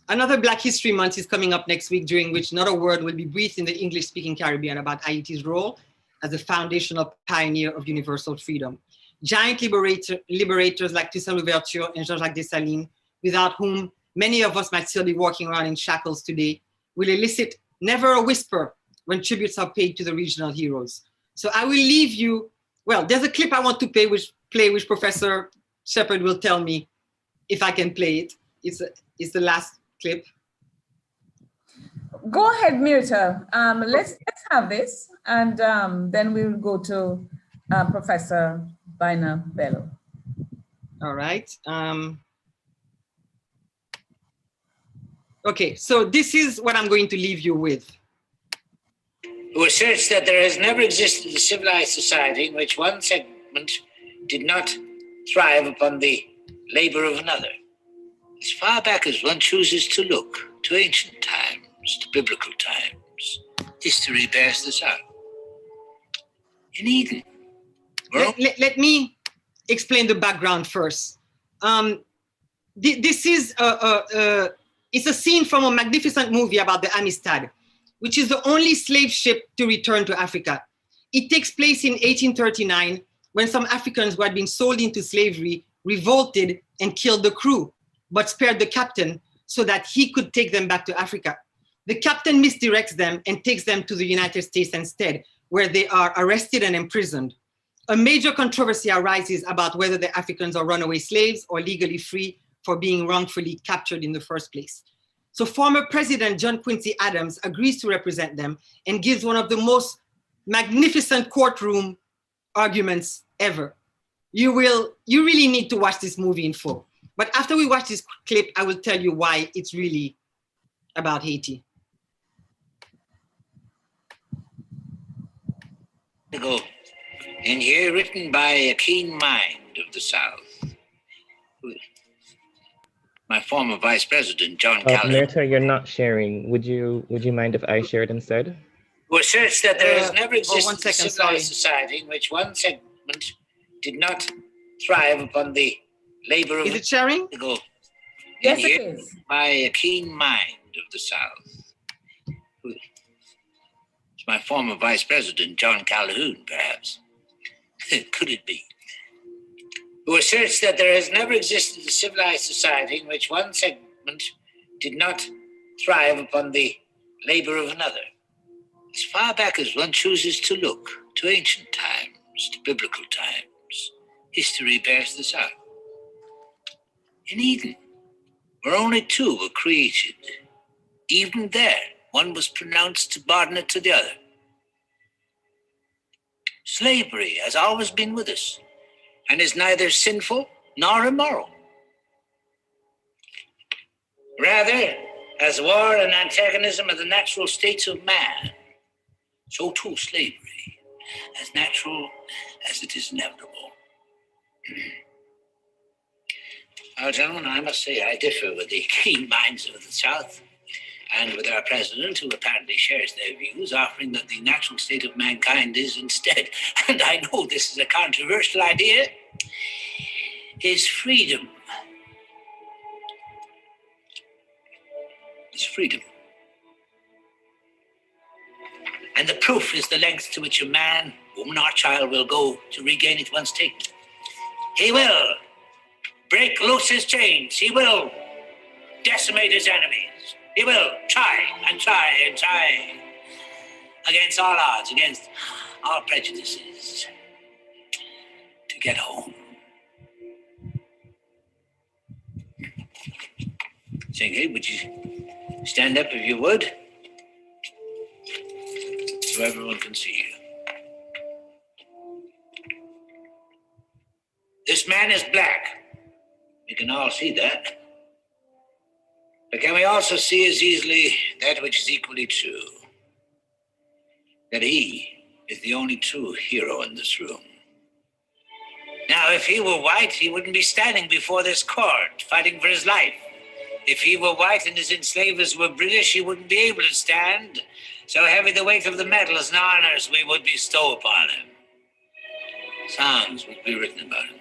another Black History Month is coming up next week, during which not a word will be breathed in the English-speaking Caribbean about Haiti's role as a foundational pioneer of universal freedom. Giant liberators like Toussaint Louverture and Jean-Jacques Dessalines, without whom many of us might still be walking around in shackles today, will elicit never a whisper when tributes are paid to the regional heroes. So I will leave you, well, there's a clip I want to play which Professor Shepherd will tell me if I can play it. It's the last clip. Go ahead, Mirta. Let's have this, and then we'll go to Professor Baina Bello. All right. Okay, so this is what I'm going to leave you with. Who asserts that there has never existed a civilized society in which one segment did not thrive upon the labor of another. As far back as one chooses to look, to ancient times, to biblical times, history bears this out. In Eden. Let me explain the background first. This is it's a scene from a magnificent movie about the Amistad, which is the only slave ship to return to Africa. It takes place in 1839, when some Africans who had been sold into slavery revolted and killed the crew, but spared the captain so that he could take them back to Africa. The captain misdirects them and takes them to the United States instead, where they are arrested and imprisoned. A major controversy arises about whether the Africans are runaway slaves or legally free for being wrongfully captured in the first place. So former President John Quincy Adams agrees to represent them and gives one of the most magnificent courtroom arguments ever. You really need to watch this movie in full. But after we watch this clip, I will tell you why it's really about Haiti. Ago, and here written by a keen mind of the South. My former Vice President, John Calhoun. Mirta, you're not sharing. Would you mind if I shared instead? Who asserts that there has never existed a civilized society in which one segment did not thrive upon the labor of... Is it sharing? Ago. Yes, it is. By a keen mind of the South. It's my former Vice President, John Calhoun, perhaps. Could it be? Who asserts that there has never existed a civilized society in which one segment did not thrive upon the labor of another. As far back as one chooses to look, to ancient times, to biblical times, history bears this out. In Eden, where only two were created, even there, one was pronounced subordinate to the other. Slavery has always been with us, and is neither sinful nor immoral. Rather, as war and antagonism of the natural states of man, so too slavery, as natural as it is inevitable. Well, gentlemen, I must say I differ with the keen minds of the South. and with our president, who apparently shares their views, offering that the natural state of mankind is instead, and I know this is a controversial idea, is freedom. Is freedom. And the proof is the length to which a man, woman, or child will go to regain it once taken. He will break loose his chains. He will decimate his enemies. He will try and try and try against all odds, against all prejudices, to get home. Saying, hey, would you stand up if you would? So everyone can see you. This man is black. We can all see that. But can we also see as easily that which is equally true? That he is the only true hero in this room. Now, if he were white, he wouldn't be standing before this court, fighting for his life. If he were white and his enslavers were British, he wouldn't be able to stand. So heavy the weight of the medals and honors we would bestow upon him. Songs would be written about him.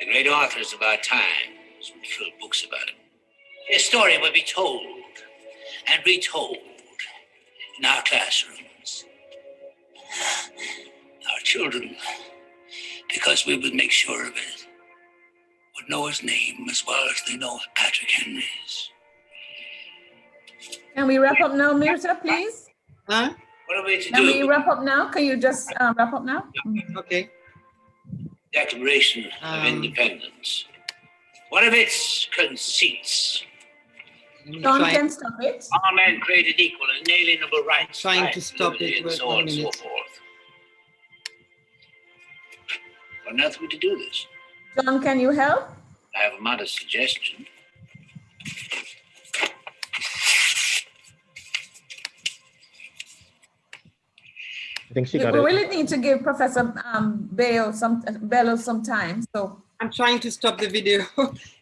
The great authors of our times would fill books about him. His story would be told and retold in our classrooms. Our children, because we would make sure of it, would know his name as well as they know Patrick Henry's. Can we wrap up now, Mirta, please? Huh? What are we to do? Can we wrap up now? Can you just wrap up now? Okay. Declaration of Independence. What of its conceits? John can stop it. All men created equal and inalienable rights. Trying to stop it. And so on and so forth. On earth would you do this? John, can you help? I have a modest suggestion. I think she We got it. really need to give Professor Bello some time. So I'm trying to stop the video.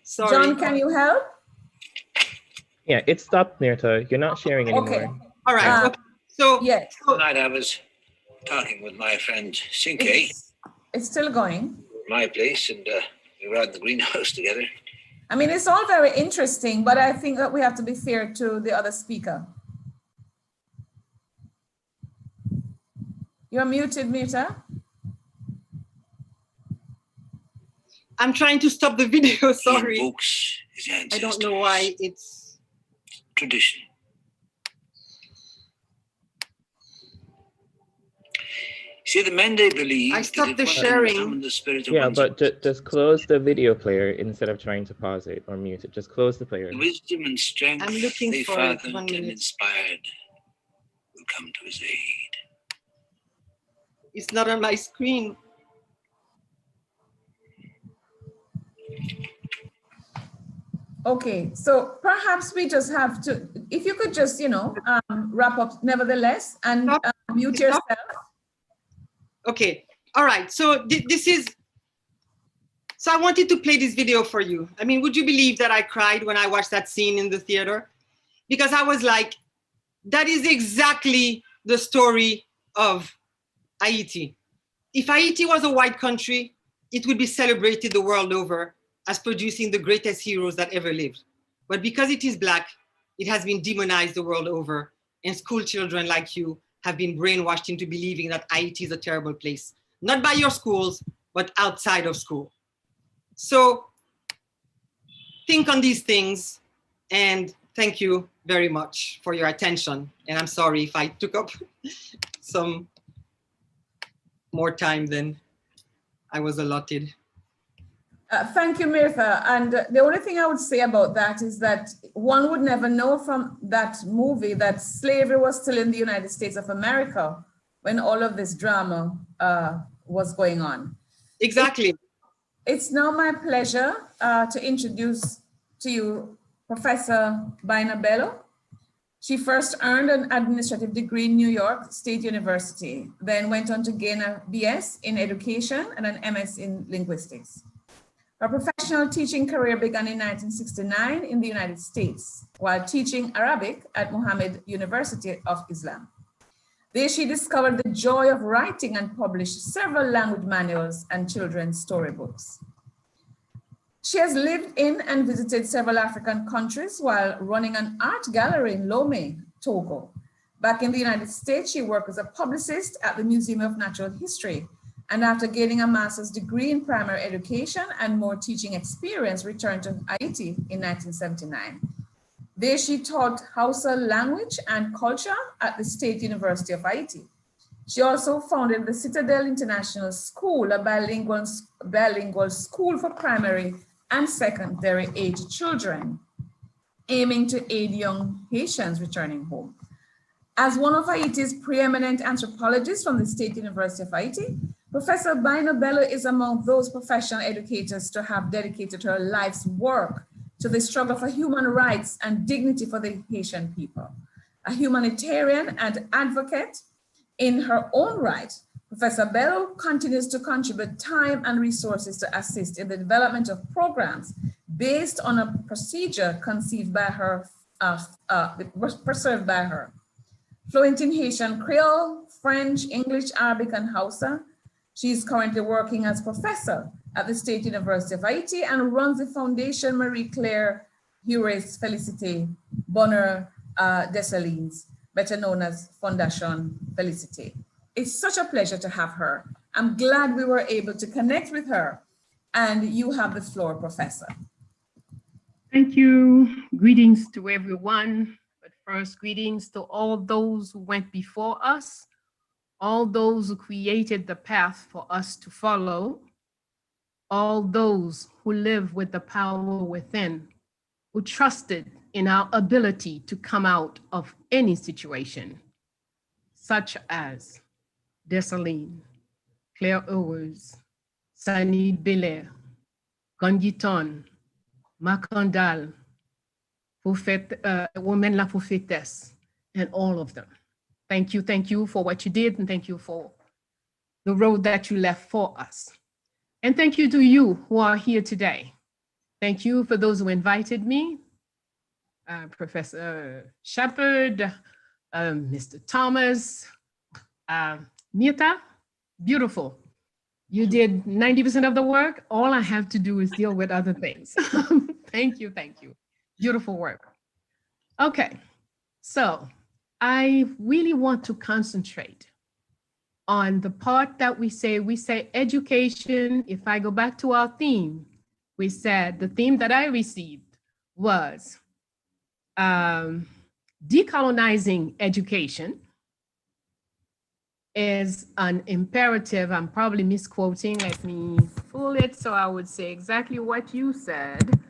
Sorry. John, can you help? Yeah, it stopped, Mirta. You're not sharing anymore. Okay. All right. Okay. So yes, Tonight I was talking with my friend Sinke, it's still going. my place, and we were out in the greenhouse together. I mean, it's all very interesting, but I think that we have to be fair to the other speaker. You're muted, Mirta. I'm trying to stop the video. Sorry. He invokes his ancestors. I don't know why it's Tradition. See, the men, they believe. I stopped the that if one sharing. summoned the spirit of Yeah, one's but just close the video player instead of trying to pause it or mute it. Just close the player. wisdom and strength I'm looking they for it. fathered 1 and minute. inspired will come to his aid. It's not on my screen. Okay, so perhaps we just have to, if you could just, wrap up nevertheless and mute yourself. Okay. All right. So this is. So I wanted to play this video for you. I mean, would you believe that I cried when I watched that scene in the theater? Because I was like, that is exactly the story of Haiti. If Haiti was a white country, it would be celebrated the world over as producing the greatest heroes that ever lived. But because it is Black, it has been demonized the world over. And school children like you have been brainwashed into believing that Haiti is a terrible place. Not by your schools, but outside of school. So think on these things, and thank you very much for your attention. And I'm sorry if I took up some more time than I was allotted. Thank you, Mirta. And the only thing I would say about that is that one would never know from that movie that slavery was still in the United States of America when all of this drama was going on. Exactly. It's now my pleasure to introduce to you Professor Baina Bello. She first earned an administrative degree in New York State University, then went on to gain a BS in education and an MS in linguistics. Her professional teaching career began in 1969 in the United States while teaching Arabic at Muhammad University of Islam. There she discovered the joy of writing and published several language manuals and children's storybooks. She has lived in and visited several African countries while running an art gallery in Lomé, Togo. Back in the United States, she worked as a publicist at the Museum of Natural History, and after gaining a master's degree in primary education and more teaching experience, returned to Haiti in 1979. There she taught Hausa language and culture at the State University of Haiti. She also founded the Citadel International School, a bilingual school for primary and secondary age children, aiming to aid young Haitians returning home. As one of Haiti's preeminent anthropologists from the State University of Haiti, Professor Baina Bello is among those professional educators to have dedicated her life's work to the struggle for human rights and dignity for the Haitian people. A humanitarian and advocate in her own right, Professor Bello continues to contribute time and resources to assist in the development of programs based on a procedure conceived by her, preserved by her. Fluent in Haitian Creole, French, English, Arabic, and Hausa, she is currently working as professor at the State University of Haiti and runs the Foundation Marie-Claire Hures Félicité Bonheur Dessalines, better known as Fondation Félicité. It's such a pleasure to have her. I'm glad we were able to connect with her, and you have the floor, Professor. Thank you. Greetings to everyone. But first, greetings to all those who went before us, all those who created the path for us to follow, all those who live with the power within, who trusted in our ability to come out of any situation, such as Dessalines, Claire Heureuse, Sanid Belair, Gonditon, Macandal, Women La Prophétesse, and all of them. Thank you for what you did, and thank you for the road that you left for us. And thank you to you who are here today. Thank you for those who invited me, Professor Shepard, Mr. Thomas, Mirta, beautiful. You did 90% of the work. All I have to do is deal with other things. Thank you. Beautiful work. Okay, so I really want to concentrate on the part that we say education. If I go back to our theme, we said the theme that I received was decolonizing education is an imperative. I'm probably misquoting. Let me pull it so I would say exactly what you said.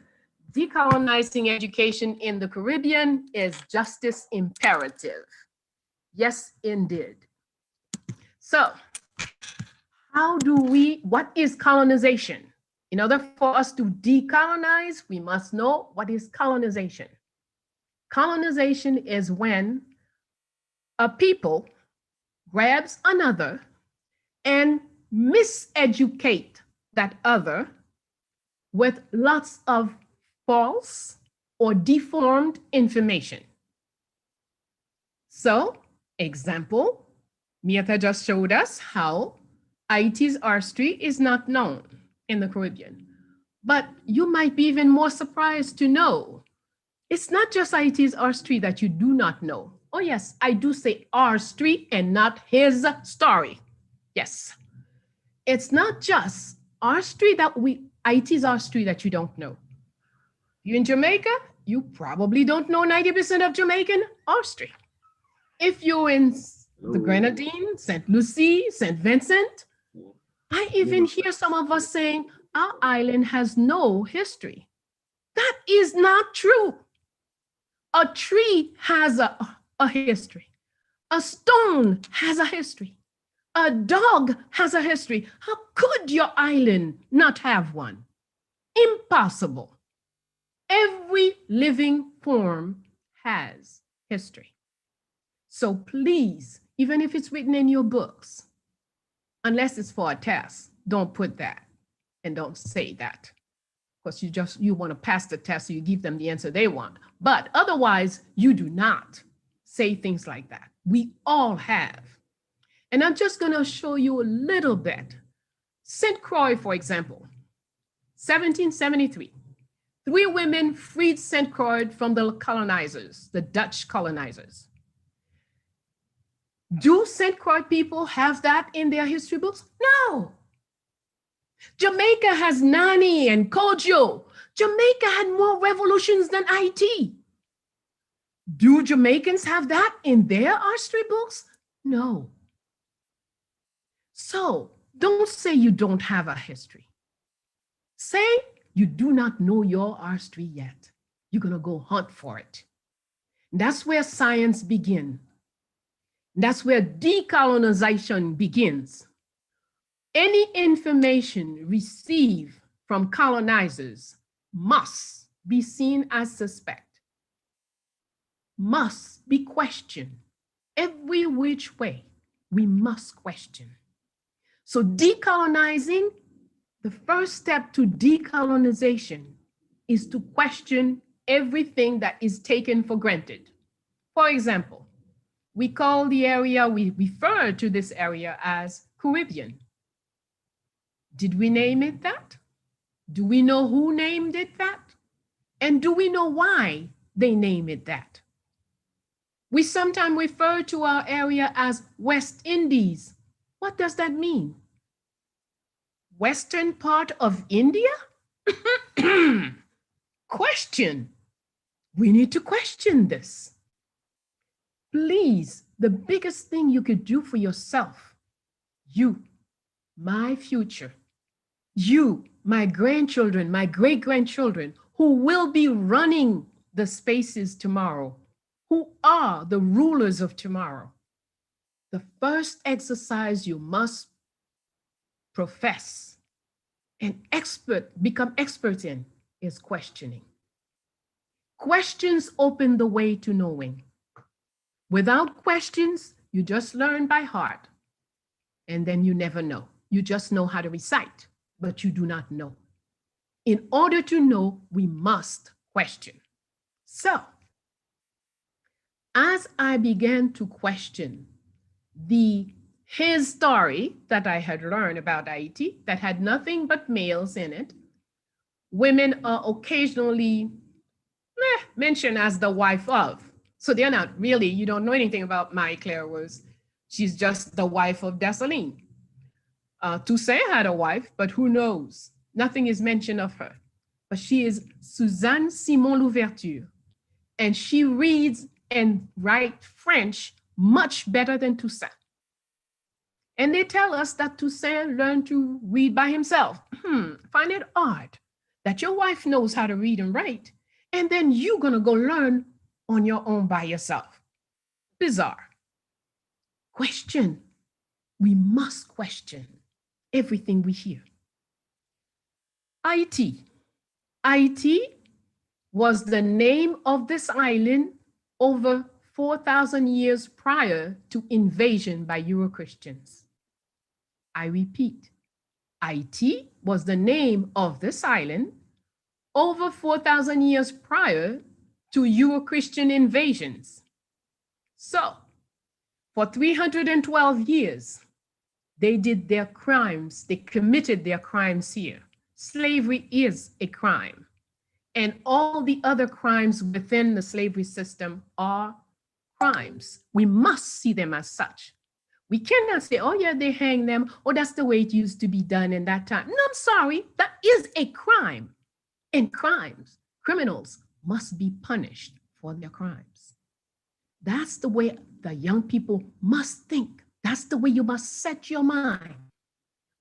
Decolonizing education in the Caribbean is justice imperative. Yes, indeed. So what is colonization? In order for us to decolonize, we must know what is colonization. Colonization is when a people grabs another and miseducate that other with lots of false or deformed information. So, example, Mirta just showed us how Haiti's artistry is not known in the Caribbean. But you might be even more surprised to know it's not just Haiti's artistry that you do not know. Oh yes, I do say artistry and not his story. Yes, it's not just artistry Haiti's artistry that you don't know. You in Jamaica, you probably don't know 90% of Jamaican artistry. If you're in the Grenadines, St. Lucie, St. Vincent, I even hear some of us saying our island has no history. That is not true. A tree has a history. A stone has a history. A dog has a history. How could your island not have one? Impossible. Every living form has history. So please, even if it's written in your books, unless it's for a test, don't put that and don't say that. Of course, you want to pass the test, so you give them the answer they want. But otherwise, you do not say things like that. We all have. And I'm just going to show you a little bit. St. Croix, for example, 1773. 3 women freed St. Croix from the colonizers, the Dutch colonizers. Do St. Croix people have that in their history books? No. Jamaica has Nani and Kojo. Jamaica had more revolutions than Haiti. Do Jamaicans have that in their history books? No. So don't say you don't have a history. Say you do not know your history yet. You're going to go hunt for it. That's where science begins. That's where decolonization begins. Any information received from colonizers must be seen as suspect, must be questioned. Every which way, we must question. So decolonizing, the first step to decolonization is to question everything that is taken for granted. For example, we call the area, we refer to this area as Caribbean. Did we name it that? Do we know who named it that? And do we know why they name it that? We sometimes refer to our area as West Indies. What does that mean? Western part of India? Question. We need to question this. Please, the biggest thing you could do for yourself, you, my future, you, my grandchildren, my great-grandchildren, who will be running the spaces tomorrow, who are the rulers of tomorrow. The first exercise you must profess and become expert in is questioning. Questions open the way to knowing. Without questions, you just learn by heart, and then you never know. You just know how to recite, but you do not know. In order to know, we must question. So, as I began to question his story that I had learned about Haiti, that had nothing but males in it, women are occasionally mentioned as the wife of. So they're not really, you don't know anything about Marie-Claire she's just the wife of Desulmay. Toussaint had a wife, but who knows? Nothing is mentioned of her. But she is Suzanne Simon Louverture, and she reads and writes French much better than Toussaint. And they tell us that Toussaint learned to read by himself. Find it odd that your wife knows how to read and write, and then you're gonna go learn on your own by yourself. Bizarre. Question. We must question everything we hear. Haiti. Haiti was the name of this island over 4,000 years prior to invasion by Euro-Christians. I repeat, Haiti was the name of this island over 4,000 years prior to Euro-Christian invasions. So, for 312 years, they did their crimes, they committed their crimes here. Slavery is a crime. And all the other crimes within the slavery system are crimes. We must see them as such. We cannot say, oh yeah, they hang them, or that's the way it used to be done in that time. No, I'm sorry, that is a crime. And criminals must be punished for their crimes. That's the way the young people must think. That's the way you must set your mind.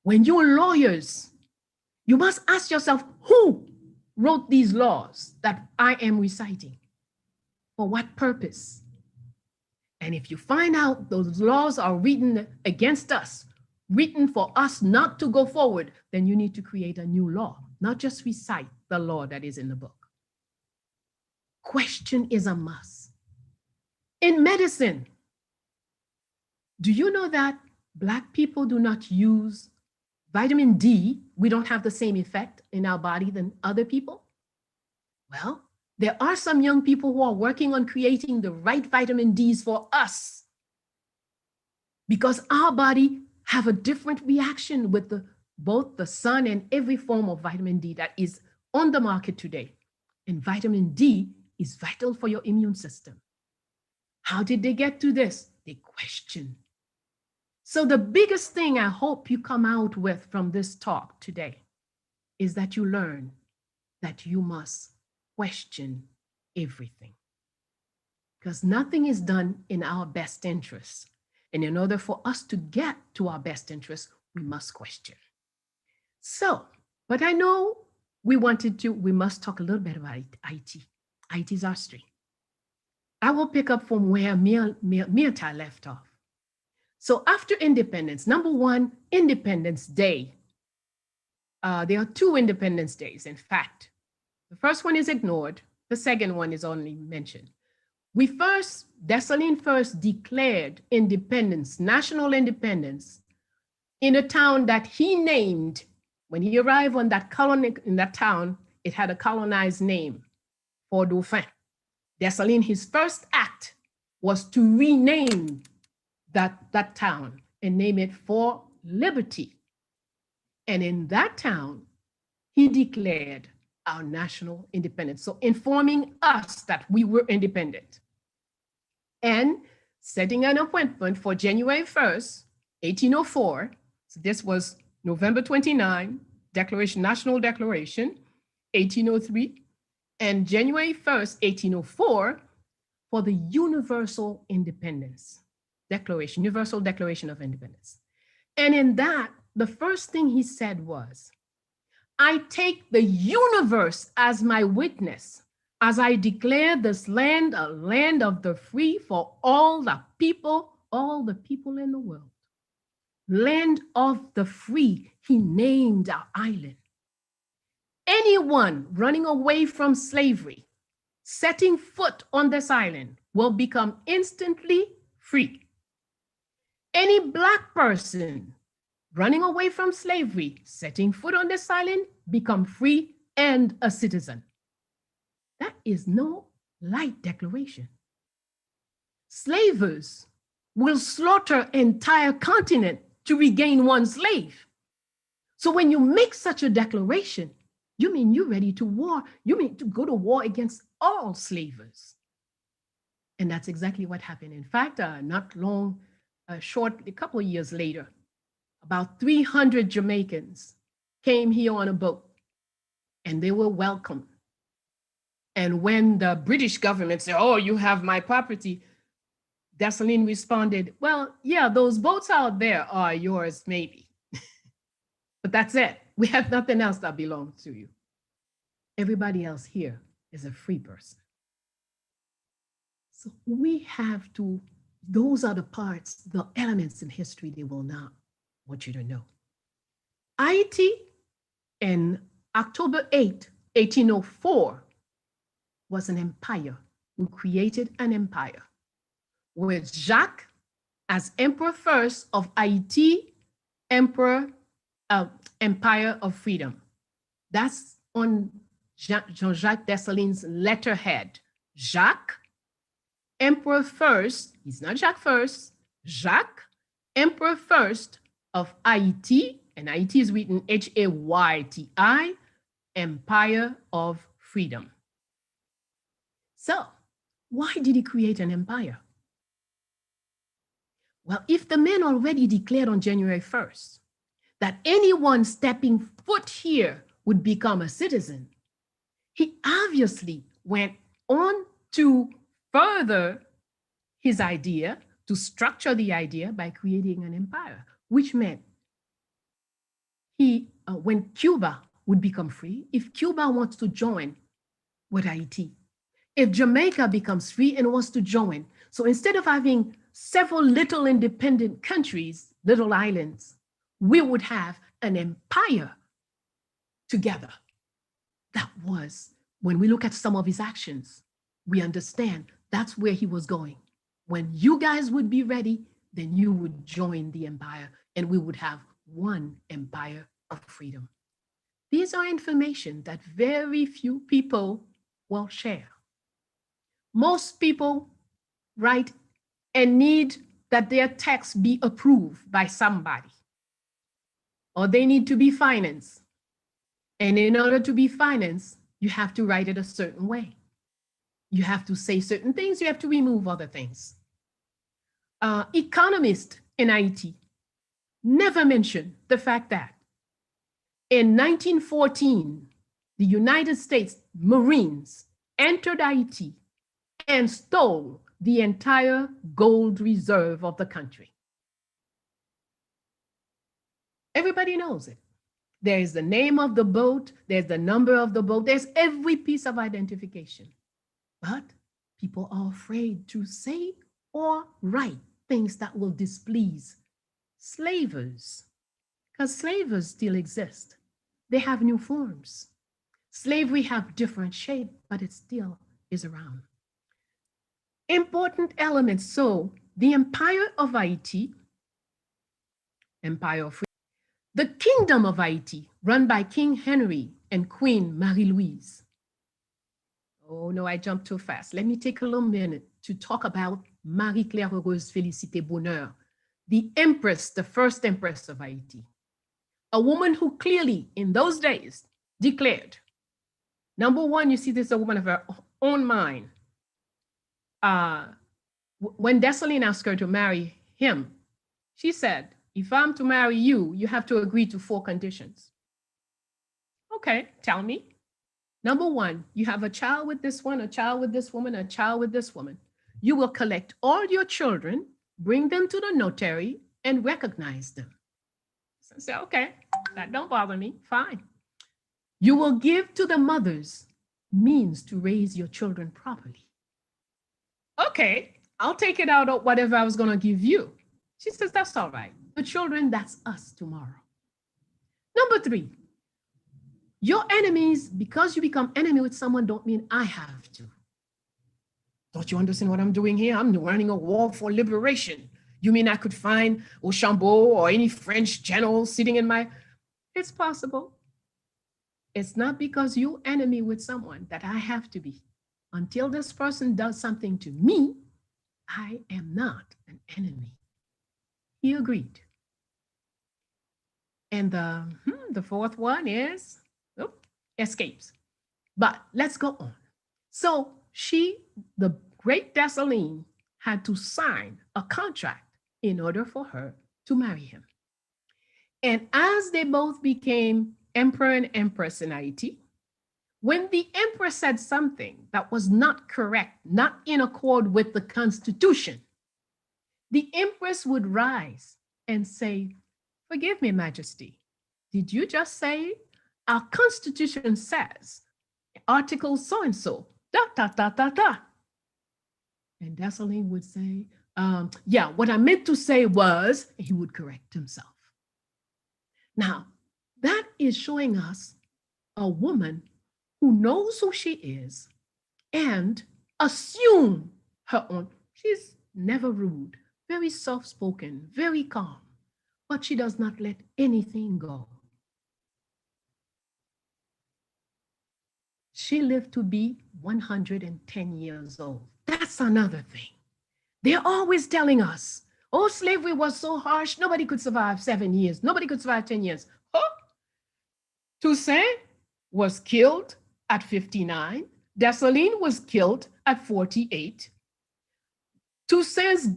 When you're lawyers, you must ask yourself, who wrote these laws that I am reciting? For what purpose? And if you find out those laws are written against us, written for us not to go forward, then you need to create a new law, not just recite the law that is in the book. Question is a must. In medicine, do you know that Black people do not use vitamin D, we don't have the same effect in our body than other people? Well, there are some young people who are working on creating the right vitamin Ds for us, because our body have a different reaction with both the sun and every form of vitamin D that is on the market today. And vitamin D is vital for your immune system. How did they get to this? They question. So the biggest thing I hope you come out with from this talk today is that you learn that you must question everything, because nothing is done in our best interest. And in order for us to get to our best interest, we must question. So, but I know we must talk a little bit about IT. IT is our stream. I will pick up from where Mirta left off. So after independence, number one, Independence Day. There are two Independence Days, in fact. The first one is ignored. The second one is only mentioned. Dessalines first declared independence, national independence, in a town that he named. When he arrived on that colony, in that town, it had a colonized name, Fort Dauphin. Dessalines, his first act was to rename that town and name it Fort Liberty. And in that town, he declared our national independence. So informing us that we were independent and setting an appointment for January 1st, 1804. So this was November 29, National Declaration, 1803, and January 1st, 1804, for the Universal Independence Declaration, Universal Declaration of Independence. And in that, the first thing he said was, I take the universe as my witness, as I declare this land a land of the free for all the people in the world. Land of the free, he named our island. Anyone running away from slavery, setting foot on this island, will become instantly free. Any Black person running away from slavery, setting foot on this island, become free and a citizen. That is no light declaration. Slavers will slaughter entire continent to regain one slave. So when you make such a declaration, you mean you're ready to war. You mean to go to war against all slavers. And that's exactly what happened. In fact, not long, a couple of years later, about 300 Jamaicans came here on a boat, and they were welcomed. And when the British government said, oh, you have my property, Dessalines responded, well, yeah, those boats out there are yours, maybe. But that's it. We have nothing else that belongs to you. Everybody else here is a free person. So we have to, those are the parts, the elements in history they will not want you to know. Haiti, in October 8, 1804, was an empire who created an empire with Jacques as Emperor First of Haiti, Empire of Freedom. That's on Jean-Jacques Dessalines' letterhead. Jacques, Emperor First, he's not Jacques First, Jacques, Emperor First of Haiti, and Haiti is written Hayti, Empire of Freedom. So, why did he create an empire? Well, if the man already declared on January 1st that anyone stepping foot here would become a citizen, he obviously went on to further his idea, to structure the idea by creating an empire, which meant when Cuba would become free, if Cuba wants to join with Haiti, if Jamaica becomes free and wants to join, so instead of having several little independent countries, little islands, we would have an empire together. That was, when we look at some of his actions, we understand that's where he was going. When you guys would be ready, then you would join the empire and we would have one empire of freedom. These are information that very few people will share. Most people write and need that their text be approved by somebody, or they need to be financed. And in order to be financed, you have to write it a certain way. You have to say certain things, you have to remove other things. Economists in Haiti never mention the fact that in 1914, the United States Marines entered Haiti and stole the entire gold reserve of the country. Everybody knows it. There is the name of the boat, there's the number of the boat, there's every piece of identification. But people are afraid to say or write things that will displease slavers, because slavers still exist. They have new forms. Slavery have different shape, but it still is around. Important elements. So the Empire of Haiti, Empire of Freedom, the Kingdom of Haiti, run by King Henry and Queen Marie-Louise. Oh no, I jumped too fast. Let me take a little minute to talk about Marie-Claire Heureuse Félicité Bonheur, the Empress, the first Empress of Haiti. A woman who clearly, in those days, declared, number one, you see this is a woman of her own mind. When Desulmay asked her to marry him, she said, if I'm to marry you, you have to agree to 4 conditions. Okay, tell me. Number one, you have a child with this one, a child with this woman, a child with this woman. You will collect all your children, bring them to the notary, and recognize them. So I said, okay, that don't bother me, fine. You will give to the mothers means to raise your children properly. Okay, I'll take it out of whatever I was gonna give you. She says, that's all right. The children, that's us tomorrow. Number 3, your enemies, because you become enemy with someone, don't mean I have to. Don't you understand what I'm doing here? I'm running a war for liberation. You mean I could find Ochambeau or any French general sitting in my... It's possible. It's not because you're enemy with someone that I have to be. Until this person does something to me, I am not an enemy. He agreed. And the 4th one is escapes. But let's go on. So the great Desulmay, had to sign a contract in order for her to marry him. And as they both became emperor and empress in Haiti, when the emperor said something that was not correct, not in accord with the Constitution, the empress would rise and say, forgive me, Majesty, did you just say our Constitution says, Article so-and-so, da, da, da, da, da. And Desulmay would say, yeah, what I meant to say was, he would correct himself. Now, that is showing us a woman who knows who she is and assume her own. She's never rude, very soft-spoken, very calm, but she does not let anything go. She lived to be 110 years old. That's another thing. They're always telling us, oh, slavery was so harsh, nobody could survive 7 years, nobody could survive 10 years. Oh, Toussaint was killed at 59. Desulmay was killed at 48. Toussaint's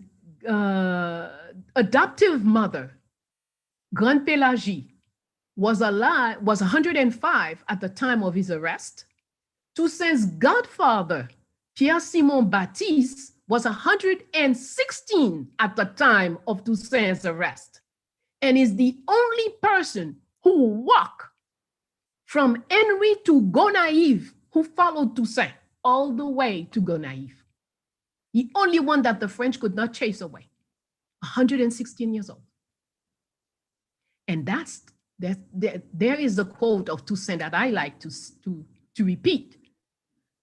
adoptive mother, Grande Pélagie, was alive, was 105 at the time of his arrest. Toussaint's godfather, Pierre-Simon Baptiste, was 116 at the time of Toussaint's arrest, and is the only person who walked from Henry to Gonaïves, who followed Toussaint all the way to Gonaïves. The only one that the French could not chase away, 116 years old. And there is a quote of Toussaint that I like to repeat.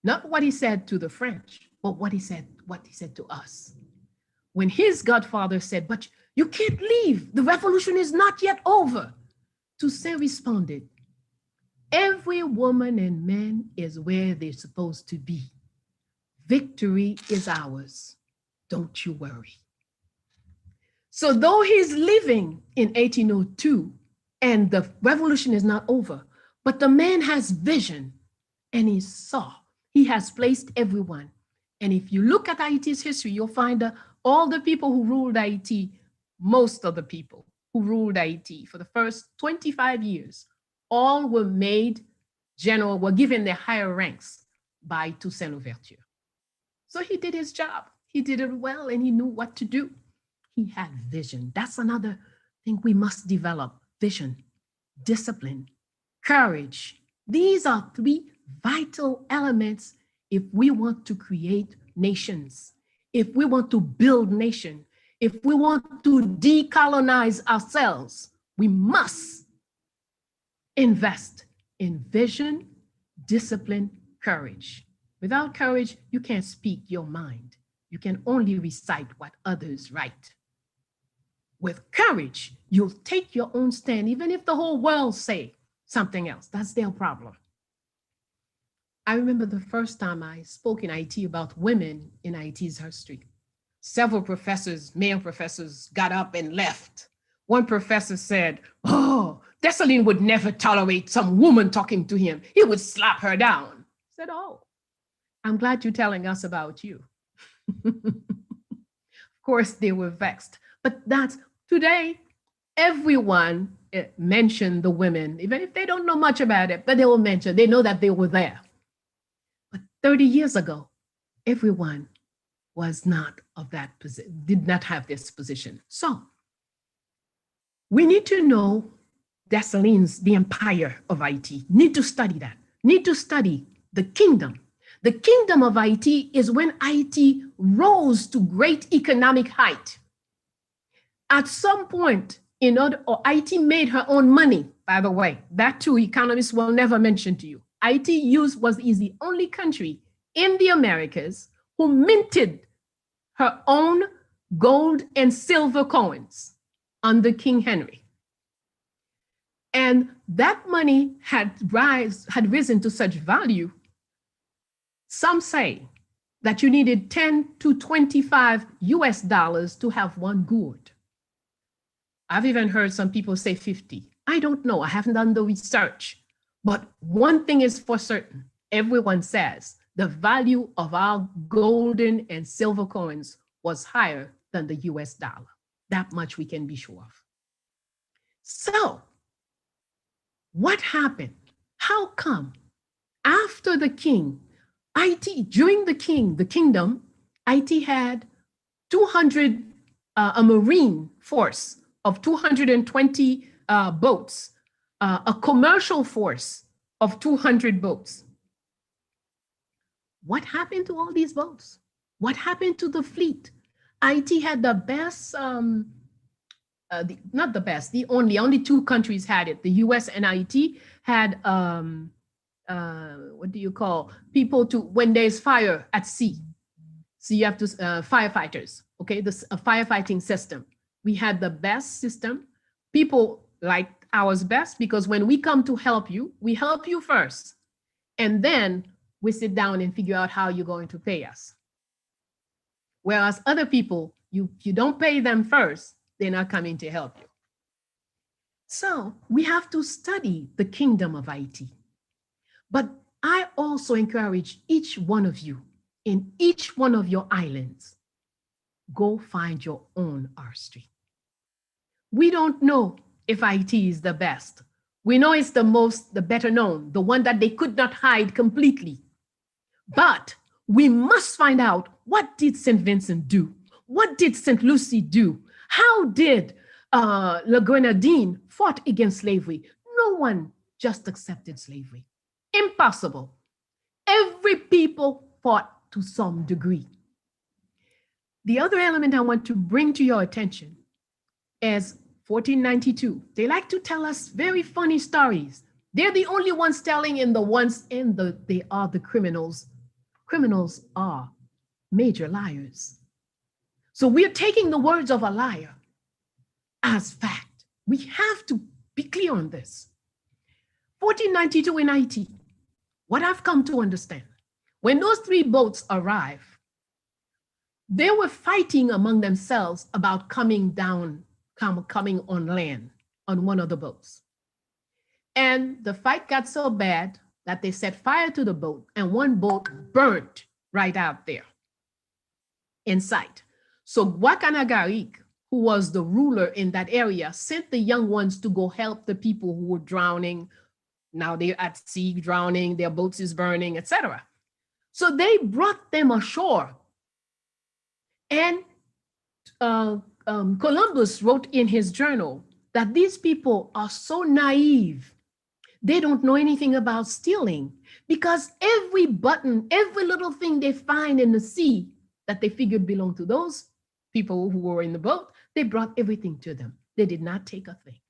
Not what he said to the French, but what he said to us. When his godfather said, but You can't leave. The revolution is not yet over. Toussaint responded, every woman and man is where they're supposed to be. Victory is ours. Don't you worry. So though he's living in 1802 and the revolution is not over, but the man has vision and he saw, he has placed everyone. And if you look at Haiti's history, you'll find all the people who ruled Haiti, most of the people who ruled Haiti for the first 25 years, all were made general, were given their higher ranks by Toussaint Louverture. So he did his job. He did it well and he knew what to do. He had vision. That's another thing we must develop: vision, discipline, courage. These are three vital elements if we want to create nations, if we want to build nation, if we want to decolonize ourselves. We must invest in vision, discipline, courage. Without courage, you can't speak your mind. You can only recite what others write. With courage, you'll take your own stand, even if the whole world say something else. That's their problem. I remember the first time I spoke in IT about women in IT's history. Several professors, male professors, got up and left. One professor said, oh, Desulmay would never tolerate some woman talking to him. He would slap her down. I said, oh, I'm glad you're telling us about you. Of course, they were vexed. But that's today, everyone mentioned the women, even if they don't know much about it, but they will mention, they know that they were there. But 30 years ago, everyone was not of that position, did not have this position. So we need to know Desulmay's, the empire of Haiti, need to study that, need to study the kingdom. The kingdom of Haiti is when Haiti rose to great economic height. At some point, Haiti made her own money, by the way. That too, economists will never mention to you. Haiti is the only country in the Americas who minted her own gold and silver coins under King Henry. And that money had risen to such value. Some say that you needed 10 to 25 US dollars to have one gourd. I've even heard some people say 50. I don't know, I haven't done the research. But one thing is for certain, everyone says the value of our golden and silver coins was higher than the US dollar. That much we can be sure of. So, what happened? How come after the king, during the kingdom, Haiti had 200, a marine force of 220 boats, a commercial force of 200 boats. What happened to all these boats? What happened to the fleet? Haiti had the best, not the best, only two countries had it. The US and Haiti had, what do you call, people to, when there's fire at sea. So you have to, firefighters, okay, a firefighting system. We had the best system. People liked ours best because when we come to help you, we help you first. And then we sit down and figure out how you're going to pay us. Whereas other people, you don't pay them first, they're not coming to help you. So we have to study the kingdom of Haiti. But I also encourage each one of you in each one of your islands, go find your own artistry. We don't know if Haiti is the best. We know it's the better known, the one that they could not hide completely. But we must find out, what did St. Vincent do? What did St. Lucie do? How did Le Grenadine fought against slavery? No one just accepted slavery. Impossible. Every people fought to some degree. The other element I want to bring to your attention is 1492. They like to tell us very funny stories. They're the only ones telling they are the criminals. Criminals are major liars. So we're taking the words of a liar as fact. We have to be clear on this. 1492 in Haiti, what I've come to understand, when those 3 boats arrived, they were fighting among themselves about coming on land on one of the boats. And the fight got so bad that they set fire to the boat, and one boat burnt right out there in sight. So Guacanagarik, who was the ruler in that area, sent the young ones to go help the people who were drowning. Now they're at sea drowning, their boats is burning, etc. So they brought them ashore. And Columbus wrote in his journal that these people are so naive. They don't know anything about stealing, because every button, every little thing they find in the sea that they figured belonged to those people who were in the boat, they brought everything to them. They did not take a thing.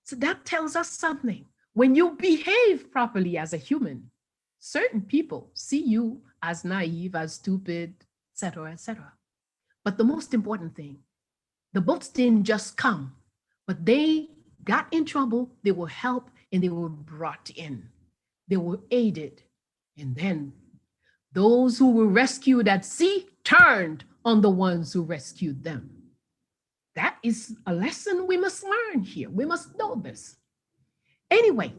So that tells us something. When you behave properly as a human, certain people see you as naive, as stupid, etc., etc. But the most important thing, the boats didn't just come, but they got in trouble, they were helped, and they were brought in. They were aided. And then those who were rescued at sea turned on the ones who rescued them. That is a lesson we must learn here. We must know this. Anyway,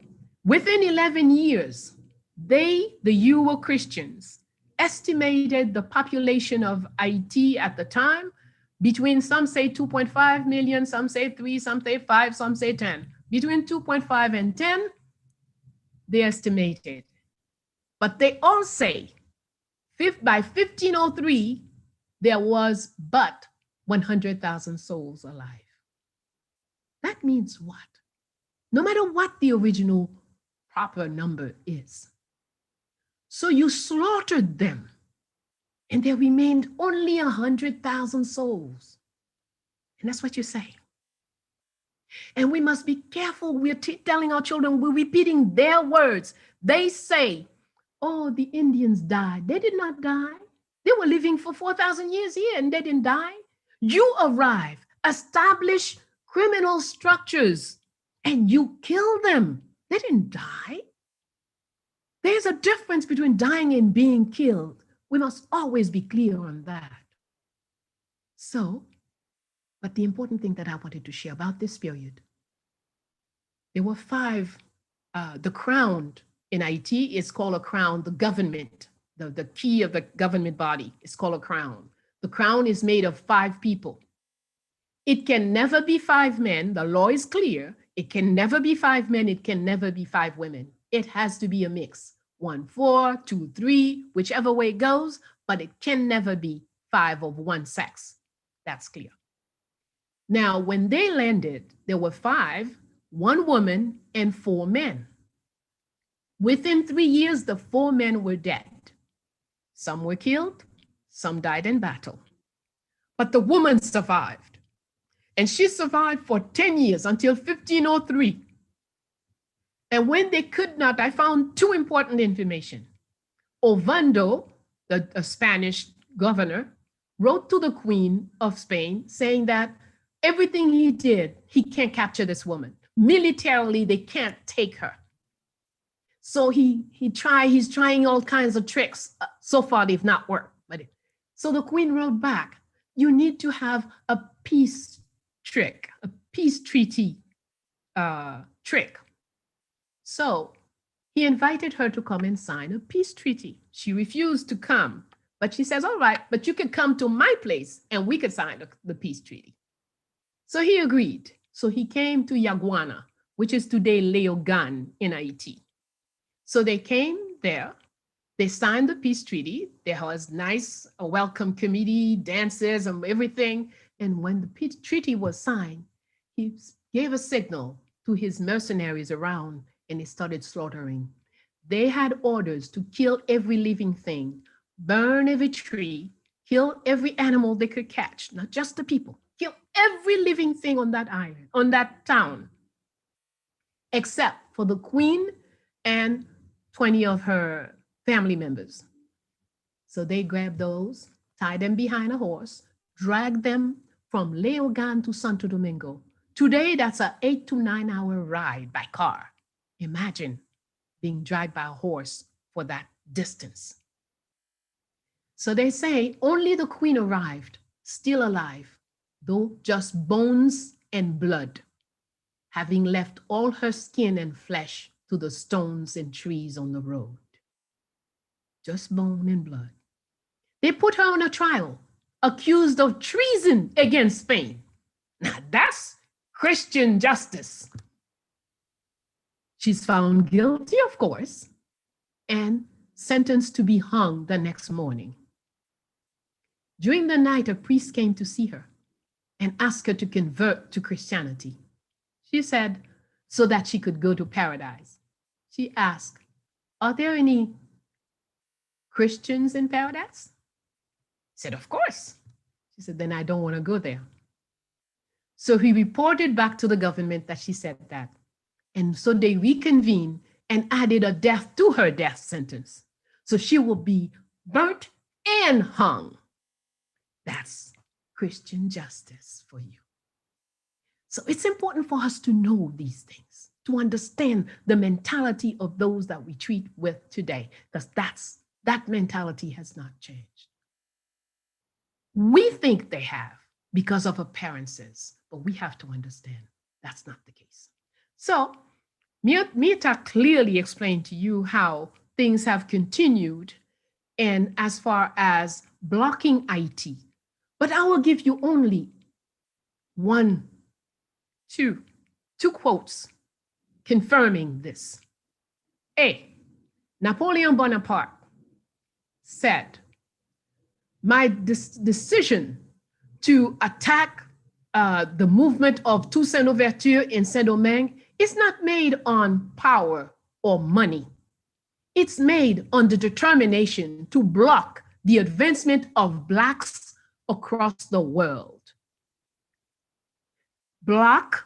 within 11 years, the Euro Christians, estimated the population of Haiti at the time between, some say 2.5 million, some say 3, some say 5, some say 10. Between 2.5 and 10, they estimated. But they all say by 1503, there was but 100,000 souls alive. That means what? No matter what the original proper number is. So you slaughtered them, and there remained only 100,000 souls. And that's what you're saying. And we must be careful. We're telling our children, we're repeating their words. They say, oh, the Indians died. They did not die. They were living for 4,000 years here, and they didn't die. You arrive, establish criminal structures, and you kill them. They didn't die. There's a difference between dying and being killed. We must always be clear on that. So, but the important thing that I wanted to share about this period, there were 5, the crown in Haiti is called a crown, the government, the key of the government body is called a crown. The crown is made of 5 people. It can never be 5 men, the law is clear. It can never be 5 men, it can never be 5 women. It has to be a mix. 1, 4, 2, 3, whichever way it goes, but it can never be 5 of one sex. That's clear. Now, when they landed, there were 5, 1 woman and 4 men. Within 3 years, the 4 men were dead. Some were killed, some died in battle. But the woman survived. And she survived for 10 years until 1503. And when they could not, I found 2 important information. Ovando, the Spanish governor, wrote to the Queen of Spain saying that everything he did, he can't capture this woman. Militarily, they can't take her. So he's trying all kinds of tricks. So far, they've not worked. So the Queen wrote back, you need to have a peace trick, a peace treaty trick. So he invited her to come and sign a peace treaty. She refused to come, but she says, all right, but you could come to my place and we could sign the peace treaty. So he agreed. So he came to Yaguana, which is today Leogane in Haiti. So they came there, they signed the peace treaty. There was nice welcome committee, dances and everything. And when the peace treaty was signed, he gave a signal to his mercenaries around and they started slaughtering. They had orders to kill every living thing, burn every tree, kill every animal they could catch, not just the people, kill every living thing on that island, on that town, except for the queen and 20 of her family members. So they grabbed those, tied them behind a horse, dragged them from Leogan to Santo Domingo. Today, that's an 8 to 9 hour ride by car. Imagine being dragged by a horse for that distance. So they say only the queen arrived, still alive, though just bones and blood, having left all her skin and flesh to the stones and trees on the road. Just bone and blood. They put her on a trial, accused of treason against Spain. Now that's Christian justice. She's found guilty, of course, and sentenced to be hung the next morning. During the night, a priest came to see her and asked her to convert to Christianity. She said, so that she could go to paradise. She asked, are there any Christians in paradise? He said, of course. She said, then I don't want to go there. So he reported back to the government that she said that. And so they reconvened and added a death to her death sentence. So she will be burnt and hung. That's Christian justice for you. So it's important for us to know these things, to understand the mentality of those that we treat with today, because that mentality has not changed. We think they have because of appearances, but we have to understand that's not the case. So Mirta clearly explained to you how things have continued and as far as blocking IT. But I will give you only two quotes confirming this. A, Napoleon Bonaparte said, my decision to attack the movement of Toussaint Louverture in Saint-Domingue is not made on power or money. It's made on the determination to block the advancement of Blacks across the world. Block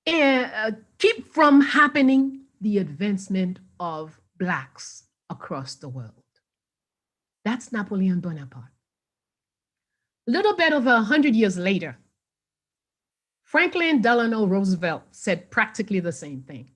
and keep from happening the advancement of Blacks across the world. That's Napoleon Bonaparte. A little bit over 100 years later, Franklin Delano Roosevelt said practically the same thing.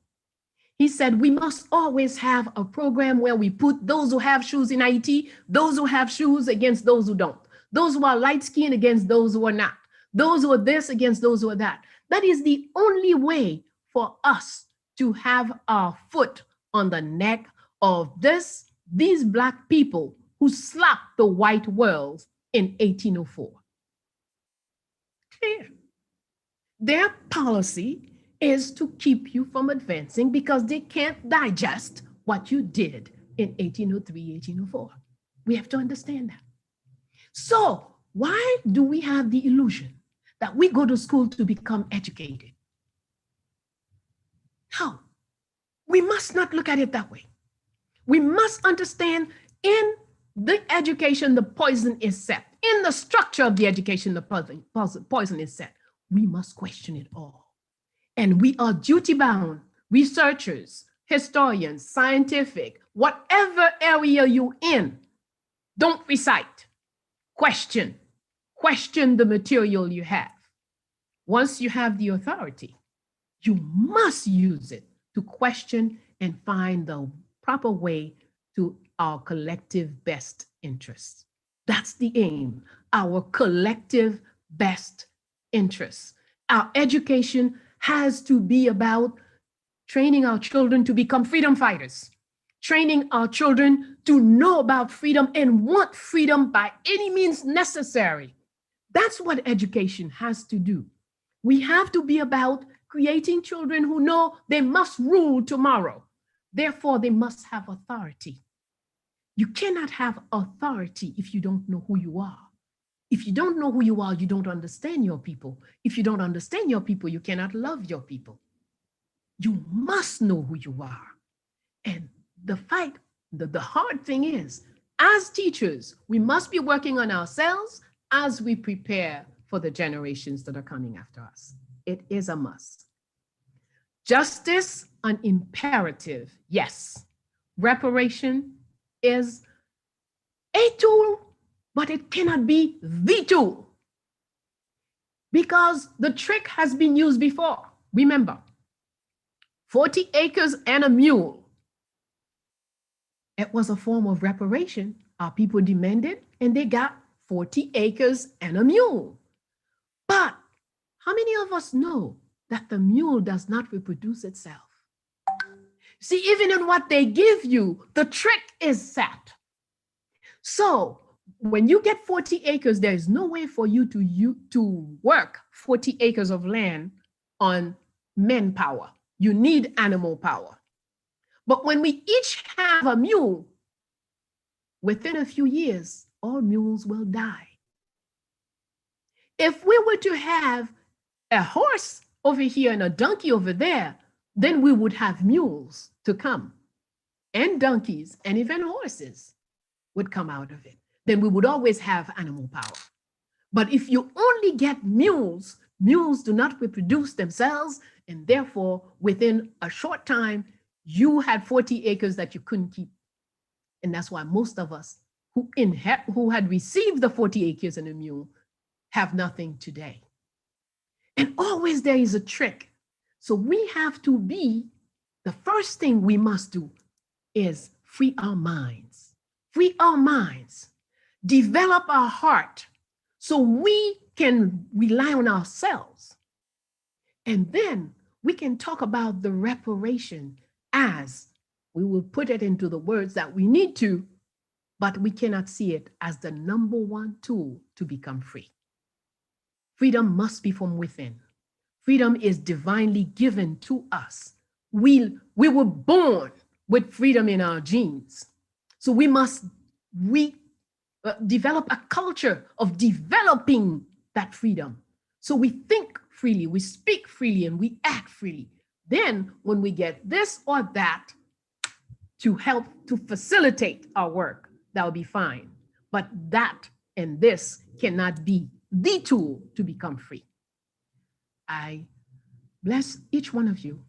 He said, we must always have a program where we put those who have shoes in Haiti, those who have shoes against those who don't, those who are light-skinned against those who are not, those who are this against those who are that. That is the only way for us to have our foot on the neck of these Black people who slapped the white world in 1804. Clear. Their policy is to keep you from advancing because they can't digest what you did in 1803, 1804. We have to understand that. So why do we have the illusion that we go to school to become educated? No, we must not look at it that way. We must understand in the education, the poison is set. In the structure of the education, the poison is set. We must question it all. And we are duty-bound, researchers, historians, scientific, whatever area you're in, don't recite. Question the material you have. Once you have the authority, you must use it to question and find the proper way to our collective best interests. That's the aim, our collective best interests. Our education has to be about training our children to become freedom fighters, training our children to know about freedom and want freedom by any means necessary. That's what education has to do. We have to be about creating children who know they must rule tomorrow. Therefore, they must have authority. You cannot have authority if you don't know who you are. If you don't know who you are, you don't understand your people. If you don't understand your people, you cannot love your people. You must know who you are. And the hard thing is, as teachers, we must be working on ourselves as we prepare for the generations that are coming after us. It is a must. Justice, an imperative, yes. Reparation is a tool, but it cannot be the tool. because the trick has been used before. Remember, 40 acres and a mule. It was a form of reparation. Our people demanded, and they got 40 acres and a mule. But how many of us know that the mule does not reproduce itself? See, even in what they give you, the trick is set. So when you get 40 acres, there is no way for you to work 40 acres of land on manpower. You need animal power. But when we each have a mule, within a few years, all mules will die. If we were to have a horse over here and a donkey over there, then we would have mules to come, and donkeys, and even horses would come out of it. Then we would always have animal power. But if you only get mules, mules do not reproduce themselves, and therefore, within a short time, you had 40 acres that you couldn't keep. And that's why most of us who had received the 40 acres and a mule have nothing today. And always there is a trick. So we have to be, the first thing we must do is free our minds. Free our minds. Develop our heart so we can rely on ourselves. And then we can talk about the reparation as we will put it into the words that we need to, but we cannot see it as the number one tool to become free. Freedom must be from within. Freedom is divinely given to us. We were born with freedom in our genes. So we must develop a culture of developing that freedom. So we think freely, we speak freely, and we act freely. Then when we get this or that to help to facilitate our work, that will be fine. But that and this cannot be the tool to become free. I bless each one of you,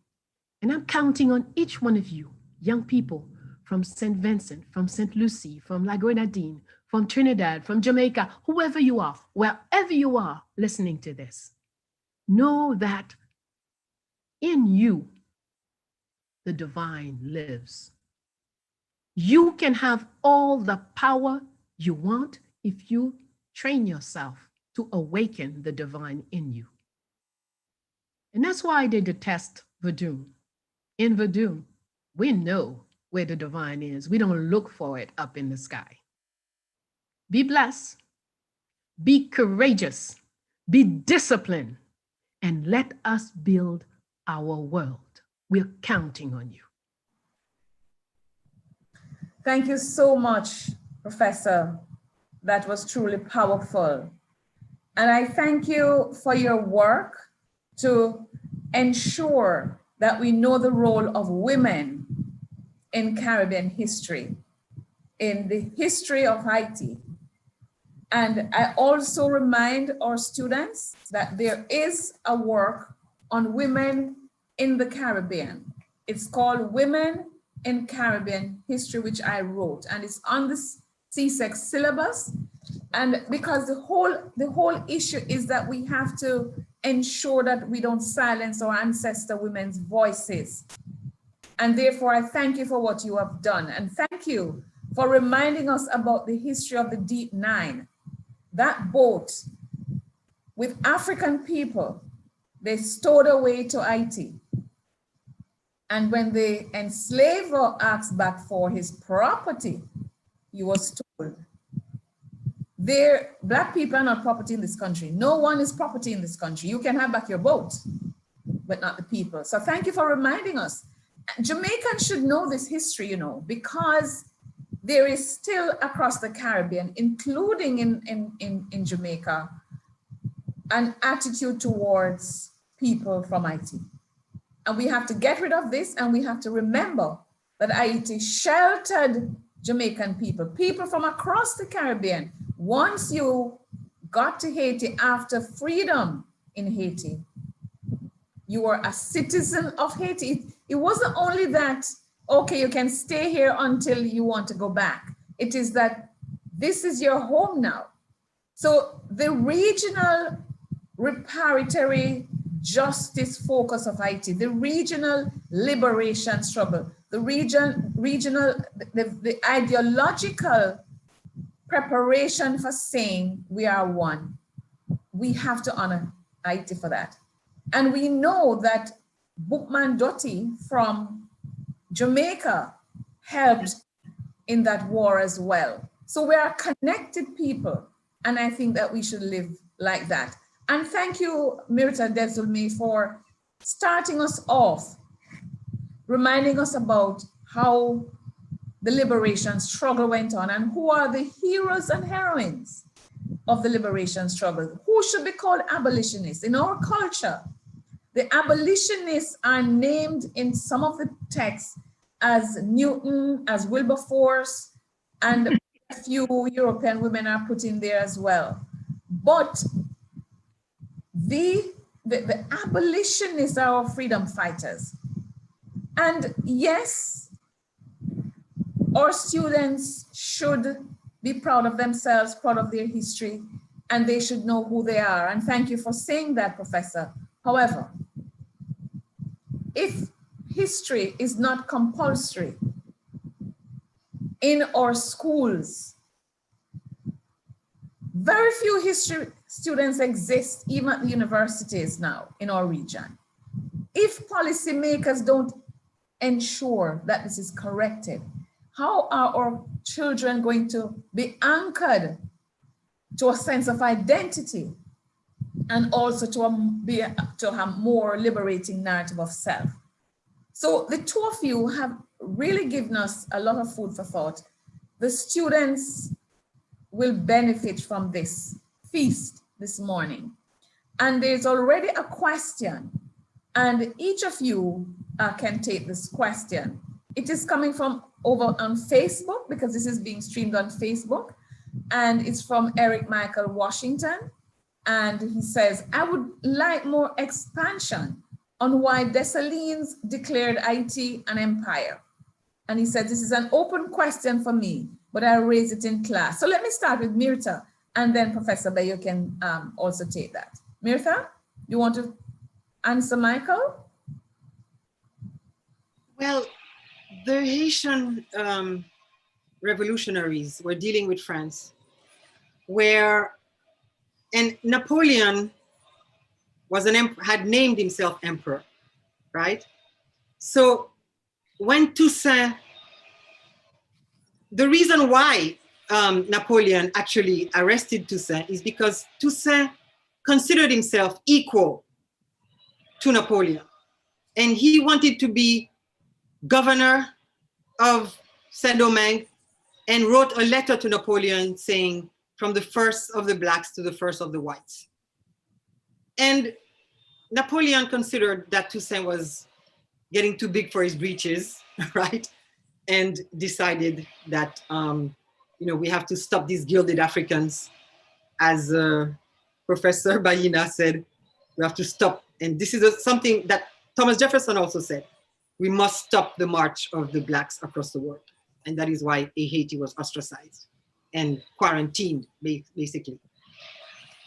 and I'm counting on each one of you, young people from St. Vincent, from St. Lucie, from La Grenadine, from Trinidad, from Jamaica, whoever you are, wherever you are listening to this, know that in you, the divine lives. You can have all the power you want if you train yourself to awaken the divine in you. And that's why they detest Voodoo. In Voodoo, we know where the divine is. We don't look for it up in the sky. Be blessed, be courageous, be disciplined, and let us build our world. We're counting on you. Thank you so much, Professor. That was truly powerful. And I thank you for your work to ensure that we know the role of women in Caribbean history, in the history of Haiti. And I also remind our students that there is a work on women in the Caribbean. It's called Women in Caribbean History, which I wrote, and it's on the CSEC syllabus. And because the whole issue is that we have to ensure that we don't silence our ancestor women's voices. And therefore, I thank you for what you have done. And thank you for reminding us about the history of the Deep Nine. That boat with African people, they stowed away to Haiti. And when the enslaver asked back for his property, he was told, Black people are not property in this country. No one is property in this country. You can have back your boat, but not the people. So thank you for reminding us. Jamaicans should know this history, because there is still across the Caribbean, including in Jamaica, an attitude towards people from Haiti. And we have to get rid of this, and we have to remember that Haiti sheltered Jamaican people, people from across the Caribbean. Once you got to Haiti after freedom in Haiti, you were a citizen of Haiti. It wasn't only that, okay, you can stay here until you want to go back. It is that this is your home now. So the regional reparatory justice focus of Haiti, the regional liberation struggle, the ideological preparation for saying we are one. We have to honor Haiti for that. And we know that Boukman Doty from Jamaica helped in that war as well. So we are connected people, and I think that we should live like that. And thank you, Mirta Desulmay, for starting us off, reminding us about how the liberation struggle went on and who are the heroes and heroines of the liberation struggle. Who should be called abolitionists in our culture? The abolitionists are named in some of the texts as Newton, as Wilberforce, and a few European women are put in there as well. But the abolitionists are our freedom fighters. And yes, our students should be proud of themselves, proud of their history, and they should know who they are. And thank you for saying that, Professor. However, if history is not compulsory in our schools, very few history students exist even at the universities now in our region. If policymakers don't ensure that this is corrected, how are our children going to be anchored to a sense of identity and also to a more liberating narrative of self? So the two of you have really given us a lot of food for thought. The students will benefit from this feast this morning. And there's already a question, and each of you can take this question. It is coming from over on Facebook, because this is being streamed on Facebook, and it's from Eric Michael Washington. And he says, I would like more expansion on why Dessalines declared Haiti an empire. And he said, this is an open question for me, but I'll raise it in class. So let me start with Mirta, and then Professor Bello can also take that. Mirta, you want to answer Michael? Well, the Haitian revolutionaries were dealing with France, and Napoleon was had named himself emperor, right? So when Toussaint, the reason why Napoleon actually arrested Toussaint is because Toussaint considered himself equal to Napoleon, and he wanted to be governor of Saint-Domingue, and wrote a letter to Napoleon saying, from the first of the blacks to the first of the whites. And Napoleon considered that Toussaint was getting too big for his breeches, right? And decided that we have to stop these gilded Africans. As Professor Baina said, we have to stop. And this is something that Thomas Jefferson also said. We must stop the march of the blacks across the world. And that is why Haiti was ostracized and quarantined, basically,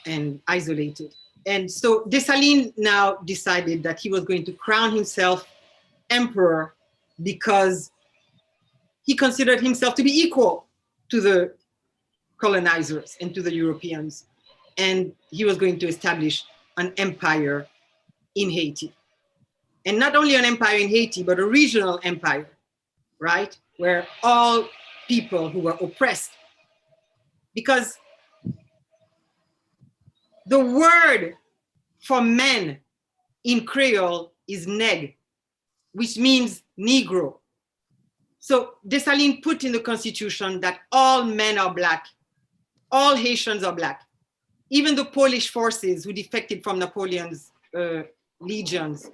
and isolated. And so Dessalines now decided that he was going to crown himself emperor because he considered himself to be equal to the colonizers and to the Europeans. And he was going to establish an empire in Haiti. And not only an empire in Haiti, but a regional empire, right? Where all people who were oppressed, because the word for men in Creole is nègre, which means Negro. So Dessalines put in the constitution that all men are black, all Haitians are black. Even the Polish forces who defected from Napoleon's legions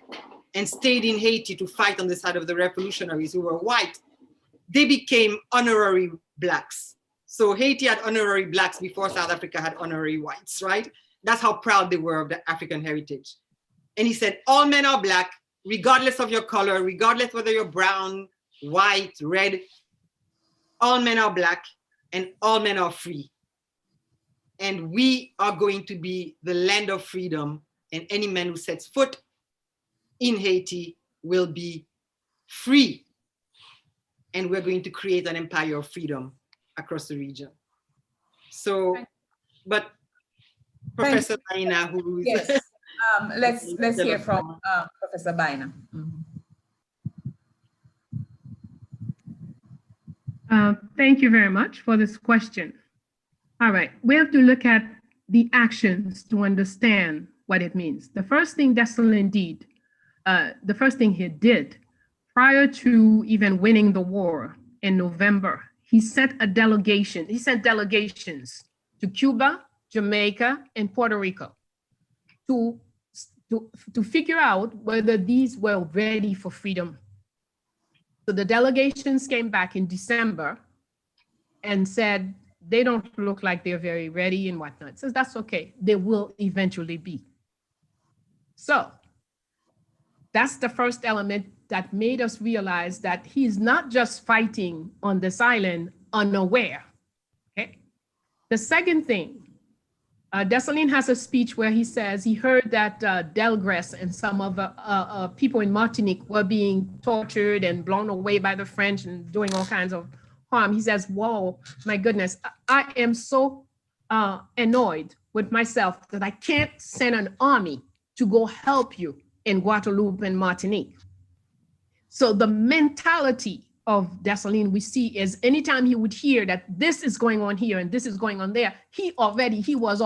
and stayed in Haiti to fight on the side of the revolutionaries who were white, they became honorary blacks. So Haiti had honorary blacks before South Africa had honorary whites, right? That's how proud they were of the African heritage. And he said, all men are black, regardless of your color, regardless whether you're brown, white, red, all men are black and all men are free. and we are going to be the land of freedom, and any man who sets foot in Haiti will be free. And we're going to create an empire of freedom across the region. So, but Professor Baina, who is... Yes, let's hear from Professor Baina. Thank you very much for this question. All right, we have to look at the actions to understand what it means. The first thing Desulmay did, the first thing he did prior to even winning the war in November, he sent delegations to Cuba, Jamaica, and Puerto Rico to figure out whether these were ready for freedom. So the delegations came back in December and said, they don't look like they're very ready and whatnot. So that's okay, they will eventually be. So that's the first element that made us realize that he's not just fighting on this island unaware, okay? The second thing, Desulmay has a speech where he says he heard that Delgres and some of the people in Martinique were being tortured and blown away by the French and doing all kinds of harm. He says, whoa, my goodness, I am so annoyed with myself that I can't send an army to go help you in Guadeloupe and Martinique. So the mentality of Desulmay we see is anytime he would hear that this is going on here and this is going on there, it was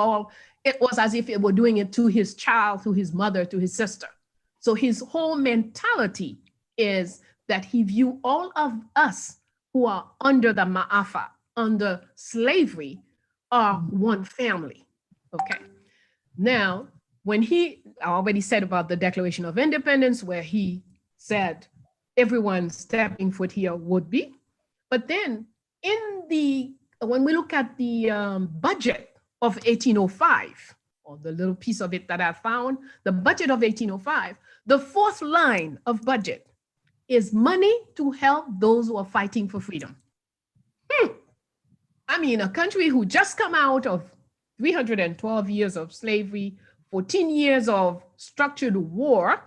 as if it were doing it to his child, to his mother, to his sister. So his whole mentality is that he view all of us who are under the Ma'afa, under slavery, are one family, okay? Now, when I already said about the Declaration of Independence, where he said, everyone stepping foot here would be. But then when we look at the budget of 1805, or the little piece of it that I found, the budget of 1805, the fourth line of budget is money to help those who are fighting for freedom. I mean, a country who just come out of 312 years of slavery, 14 years of structured war,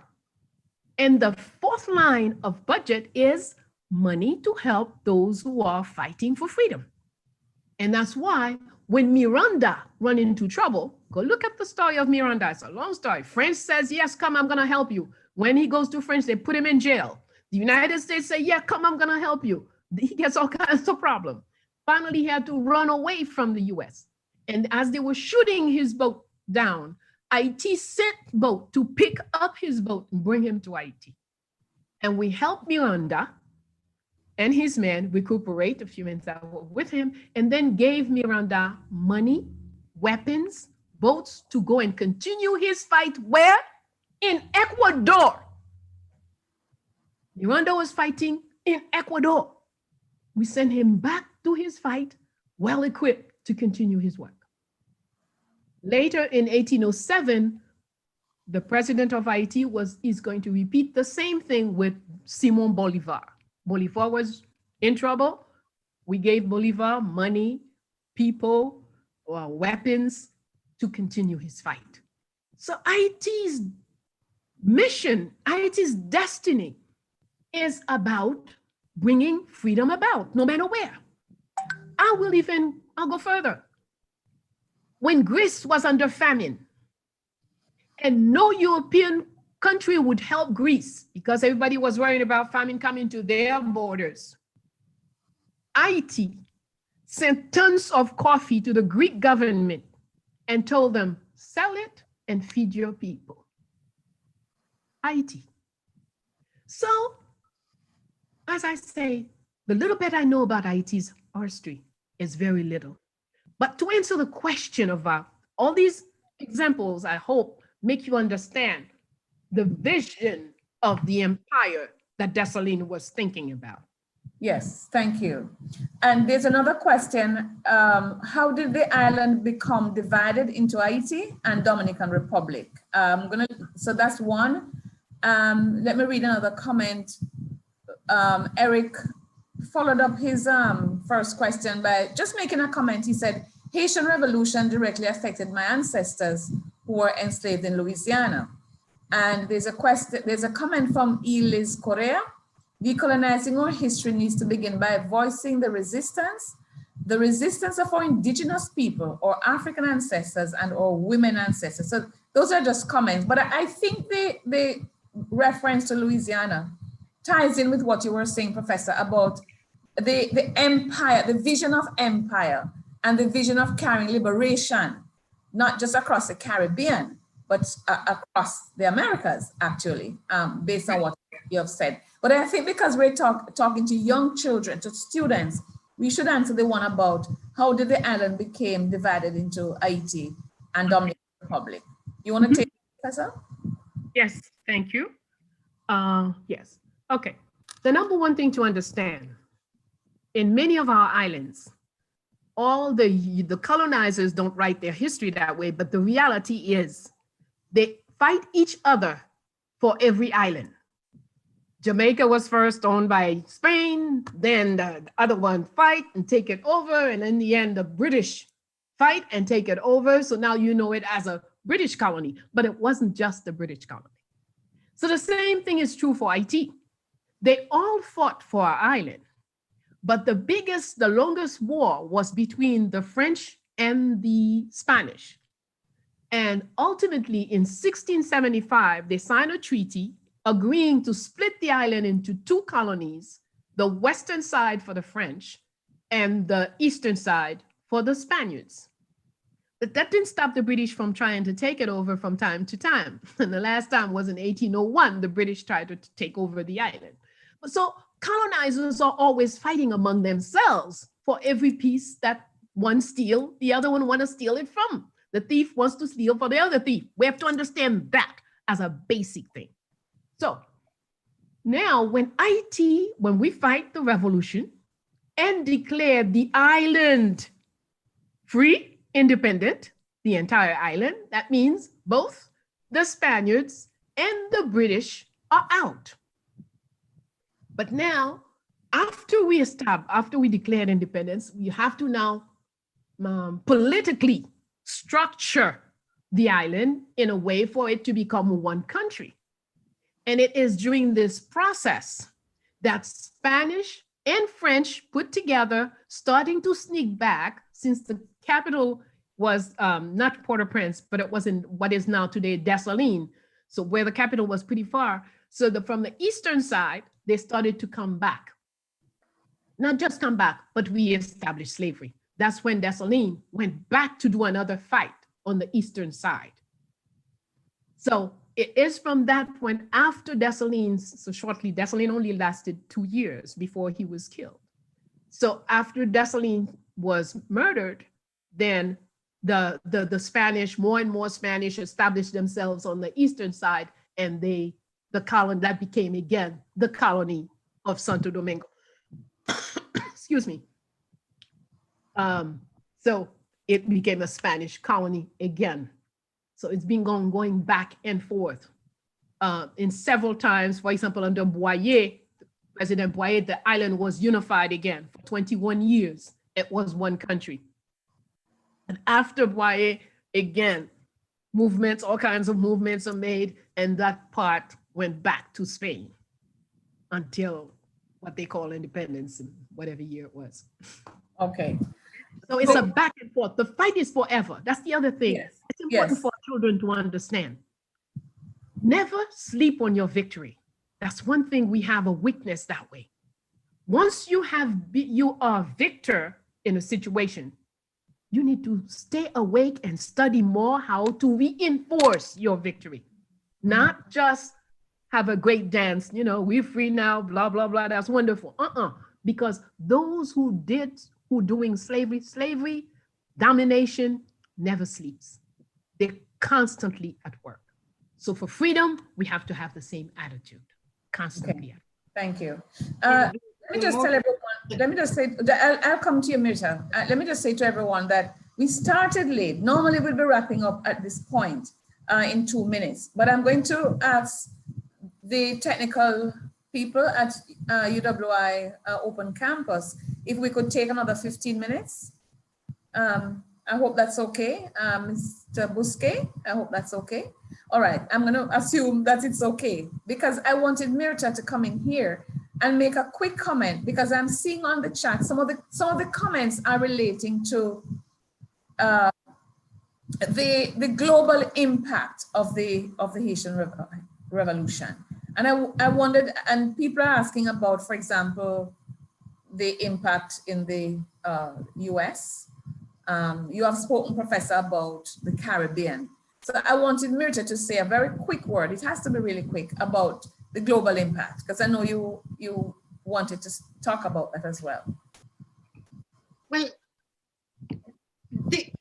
and the fourth line of budget is money to help those who are fighting for freedom. And that's why when Miranda run into trouble, go look at the story of Miranda. It's a long story. France says, yes, come, I'm gonna help you. When he goes to France, they put him in jail. The United States say, yeah, come, I'm gonna help you. He gets all kinds of problems. Finally, he had to run away from the US. And as they were shooting his boat down, Haiti sent boat to pick up his boat and bring him to Haiti. And we helped Miranda and his men recuperate, a few men that were with him, and then gave Miranda money, weapons, boats to go and continue his fight where? In Ecuador. Miranda was fighting in Ecuador. We sent him back to his fight, well equipped to continue his work. Later in 1807, the president of Haiti is going to repeat the same thing with Simon Bolivar. Bolivar was in trouble. We gave Bolivar money, people, weapons to continue his fight. So Haiti's mission, Haiti's destiny is about bringing freedom about, no matter where. I'll go further. When Greece was under famine and no European country would help Greece because everybody was worried about famine coming to their borders, Haiti sent tons of coffee to the Greek government and told them, sell it and feed your people. Haiti. So, as I say, the little bit I know about Haiti's history is very little. But to answer the question about all these examples, I hope make you understand the vision of the empire that Desulmay was thinking about. Yes, thank you. And there's another question. How did the island become divided into Haiti and Dominican Republic? So that's one. Let me read another comment. Eric followed up his first question by just making a comment. He said, Haitian Revolution directly affected my ancestors who were enslaved in Louisiana. And there's a comment from Liz Correa: decolonizing our history needs to begin by voicing the resistance of our indigenous people, or African ancestors and our women ancestors. So those are just comments, but I think the reference to Louisiana ties in with what you were saying, Professor, about the empire, the vision of empire and the vision of carrying liberation, not just across the Caribbean, but across the Americas, actually, based on what you have said. But I think because we're talking to young children, to students, we should answer the one about how did the island became divided into Haiti and Dominican Republic. You want to take it, Professor? Yes, thank you. Yes, okay. The number one thing to understand, in many of our islands, all the colonizers don't write their history that way, but the reality is they fight each other for every island. Jamaica was first owned by Spain, then the other one fight and take it over, and in the end, the British fight and take it over. So now you know it as a British colony, but it wasn't just the British colony. So the same thing is true for Haiti. They all fought for our island, but the longest war was between the French and the Spanish. And ultimately in 1675, they signed a treaty agreeing to split the island into two colonies, the western side for the French and the eastern side for the Spaniards. But that didn't stop the British from trying to take it over from time to time. And the last time was in 1801, the British tried to take over the island. So colonizers are always fighting among themselves for every piece that one steals, the other one wants to steal it from. The thief wants to steal for the other thief. We have to understand that as a basic thing. So now when we fight the revolution and declare the island free, independent, the entire island, that means both the Spaniards and the British are out. But now, after we declared independence, we have to now politically structure the island in a way for it to become one country. And it is during this process that Spanish and French put together, starting to sneak back, since the capital was not Port-au-Prince, but it was in what is now today Desulmay. So where the capital was pretty far. So from the eastern side, they started to come back. Not just come back, but reestablish slavery. That's when Desulmay went back to do another fight on the eastern side. So it is from that point after Desulmay, so shortly, Desulmay only lasted 2 years before he was killed. So after Desulmay was murdered, then the Spanish, more and more Spanish established themselves on the eastern side, and that became again the colony of Santo Domingo. Excuse me. So it became a Spanish colony again. So it's been going back and forth in several times. For example, under Boyer, President Boyer, the island was unified again for 21 years. It was one country. And after Boyer, again, all kinds of movements are made, and that part went back to Spain until what they call independence in whatever year it was. Okay. So it's a back and forth. The fight is forever. That's the other thing. Yes. It's important for children to understand. Never sleep on your victory. That's one thing we have a weakness that way. Once you are victor in a situation, you need to stay awake and study more how to reinforce your victory. Not just have a great dance, we're free now, blah, blah, blah, that's wonderful. Because those who doing slavery, domination, never sleeps. They're constantly at work. So for freedom, we have to have the same attitude, constantly. Okay. Thank you. Let me just tell everyone, I'll come to you, Mirta. Let me just say to everyone that we started late. Normally we'll be wrapping up at this point in 2 minutes, but I'm going to ask the technical people at UWI Open Campus if we could take another 15 minutes I hope that's okay. Mr. Busquet, I hope that's okay. All right, I'm going to assume that it's okay because I wanted Mirta to come in here and make a quick comment because I'm seeing on the chat some of the comments are relating to the global impact of the Haitian Revolution. And I wondered, and people are asking about, for example, the impact in the US. You have spoken, Professor, about the Caribbean. So I wanted Mirta to say a very quick word. It has to be really quick about the global impact, because I know you wanted to talk about that as well. Well,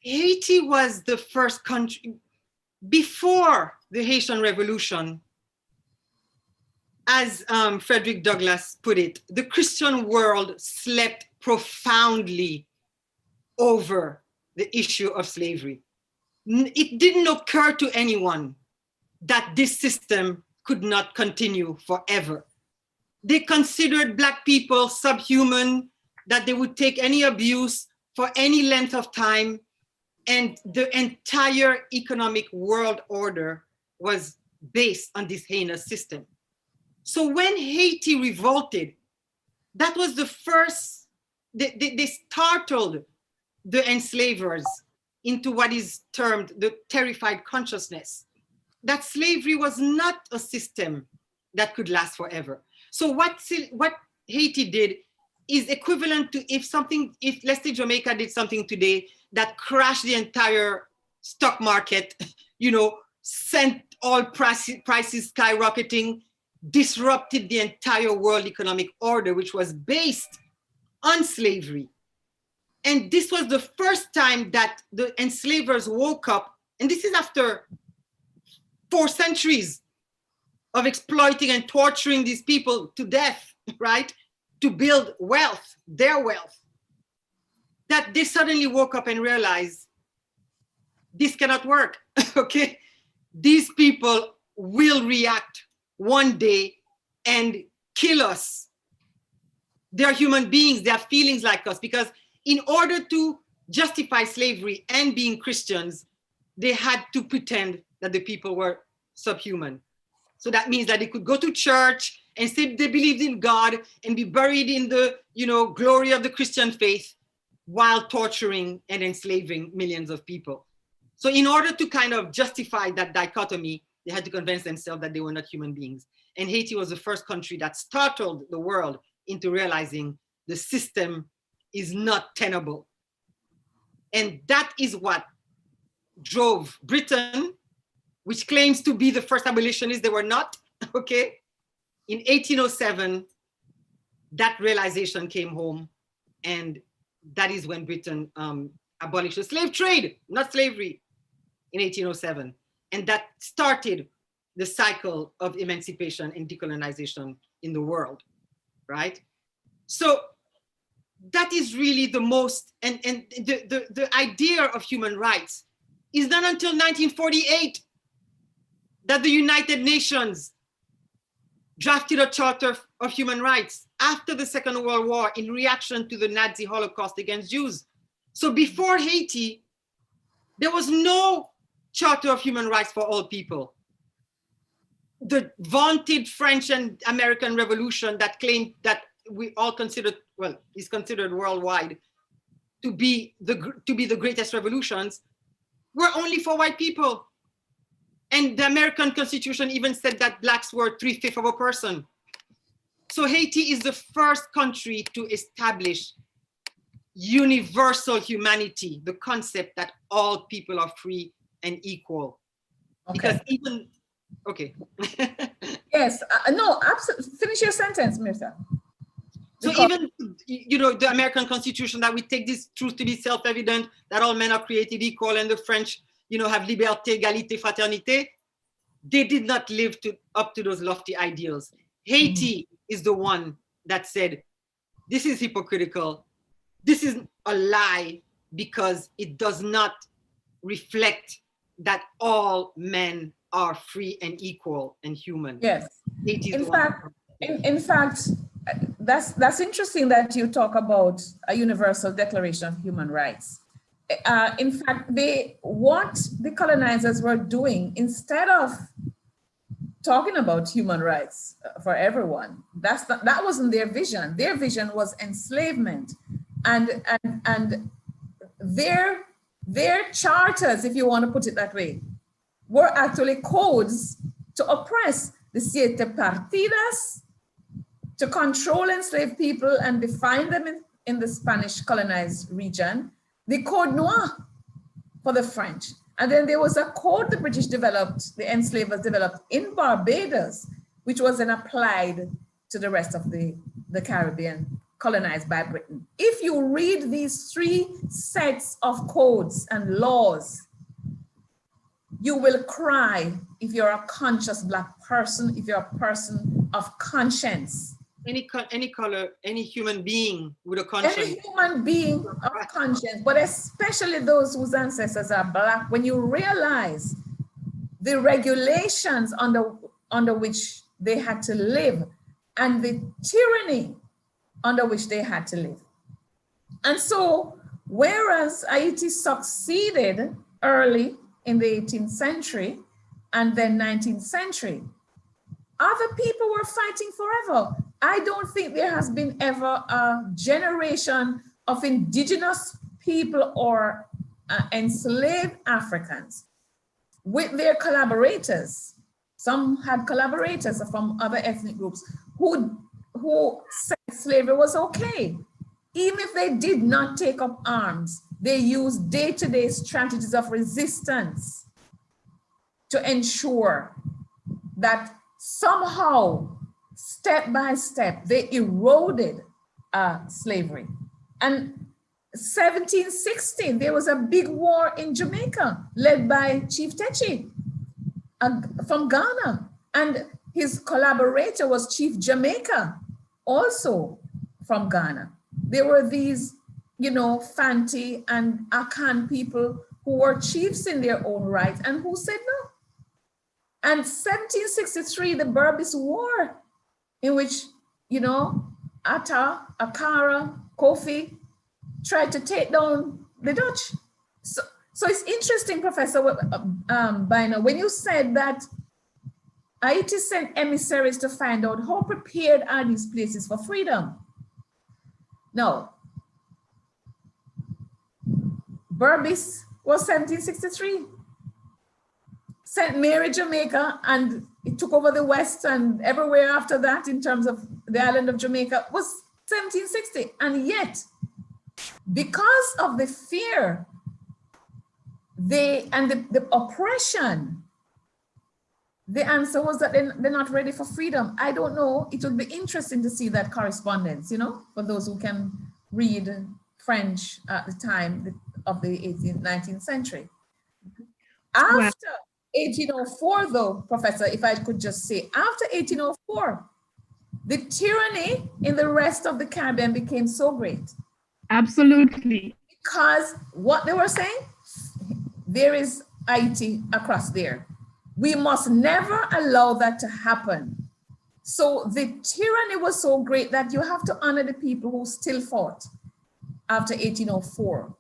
Haiti was the first country before the Haitian Revolution. As Frederick Douglass put it, the Christian world slept profoundly over the issue of slavery. It didn't occur to anyone that this system could not continue forever. They considered Black people subhuman, that they would take any abuse for any length of time, and the entire economic world order was based on this heinous system. So when Haiti revolted, that was the first, they startled the enslavers into what is termed the terrified consciousness, that slavery was not a system that could last forever. So what Haiti did is equivalent to if let's say Jamaica did something today that crashed the entire stock market, sent all prices skyrocketing, disrupted the entire world economic order, which was based on slavery. And this was the first time that the enslavers woke up, and this is after 4 centuries of exploiting and torturing these people to death, right? To build wealth, their wealth, that they suddenly woke up and realized this cannot work, okay? These people will react one day and kill us. They're human beings, they have feelings like us, because in order to justify slavery and being Christians, they had to pretend that the people were subhuman. So that means that they could go to church and say they believed in God and be buried in the glory of the Christian faith while torturing and enslaving millions of people. So in order to kind of justify that dichotomy, they had to convince themselves that they were not human beings. And Haiti was the first country that startled the world into realizing the system is not tenable. And that is what drove Britain, which claims to be the first abolitionists, they were not, okay? In 1807, that realization came home, and that is when Britain abolished the slave trade, not slavery, in 1807. And that started the cycle of emancipation and decolonization in the world, right? So that is really the most, and the idea of human rights is not until 1948 that the United Nations drafted a Charter of Human Rights after the Second World War in reaction to the Nazi Holocaust against Jews. So before Haiti, there was no Charter of Human Rights for all people. The vaunted French and American Revolution that claimed that we all considered, well, is considered worldwide to be the greatest revolutions, were only for white people. And the American Constitution even said that Blacks were 3/5 of a person. So Haiti is the first country to establish universal humanity, the concept that all people are free and equal. Okay. Because even, okay. Yes, no, absolutely. Finish your sentence, Mirta. So even, the American Constitution, that we take this truth to be self-evident, that all men are created equal, and the French, have liberté, égalité, fraternité, they did not live up to those lofty ideals. Haiti is the one that said, this is hypocritical. This is a lie because it does not reflect that all men are free and equal and human. Yes. In fact, that's interesting that you talk about a universal declaration of human rights. in fact, what the colonizers were doing, instead of talking about human rights for everyone, that wasn't their vision. Their vision was enslavement, and their charters, if you want to put it that way, were actually codes to oppress the siete partidas, to control enslaved people and define them in the Spanish colonized region, the Code Noir for the French. And then there was a code the British developed, the enslavers developed in Barbados, which was then applied to the rest of the Caribbean colonized by Britain. If you read these three sets of codes and laws, you will cry if you're a conscious Black person, if you're a person of conscience. Any color, any human being with a conscience. Any human being of conscience, but especially those whose ancestors are Black, when you realize the regulations under which they had to live and the tyranny under which they had to live. And so, whereas Haiti succeeded early in the 18th century and then 19th century, other people were fighting forever. I don't think there has been ever a generation of indigenous people or enslaved Africans with their collaborators. Some had collaborators from other ethnic groups who said slavery was okay. Even if they did not take up arms, they used day-to-day strategies of resistance to ensure that somehow, step by step, they eroded slavery. And 1716, there was a big war in Jamaica led by Chief Techi from Ghana. And his collaborator was Chief Jamaica, also from Ghana. There were these, Fanti and Akan people who were chiefs in their own right and who said no. And 1763, the Berbice War, in which, Atta, Akara, Kofi tried to take down the Dutch. So it's interesting, Professor Baina, when you said that Haiti sent emissaries to find out how prepared are these places for freedom. No. Berbice was 1763. St. Mary, Jamaica, and it took over the West and everywhere after that in terms of the island of Jamaica was 1760. And yet, because of the fear the oppression, the answer was that they're not ready for freedom. I don't know. It would be interesting to see that correspondence, for those who can read French at the time of the 18th, 19th century. After 1804, though, Professor, if I could just say, after 1804, the tyranny in the rest of the Caribbean became so great. Absolutely. Because what they were saying, there is Haiti across there. We must never allow that to happen. So the tyranny was so great that you have to honor the people who still fought after 1804.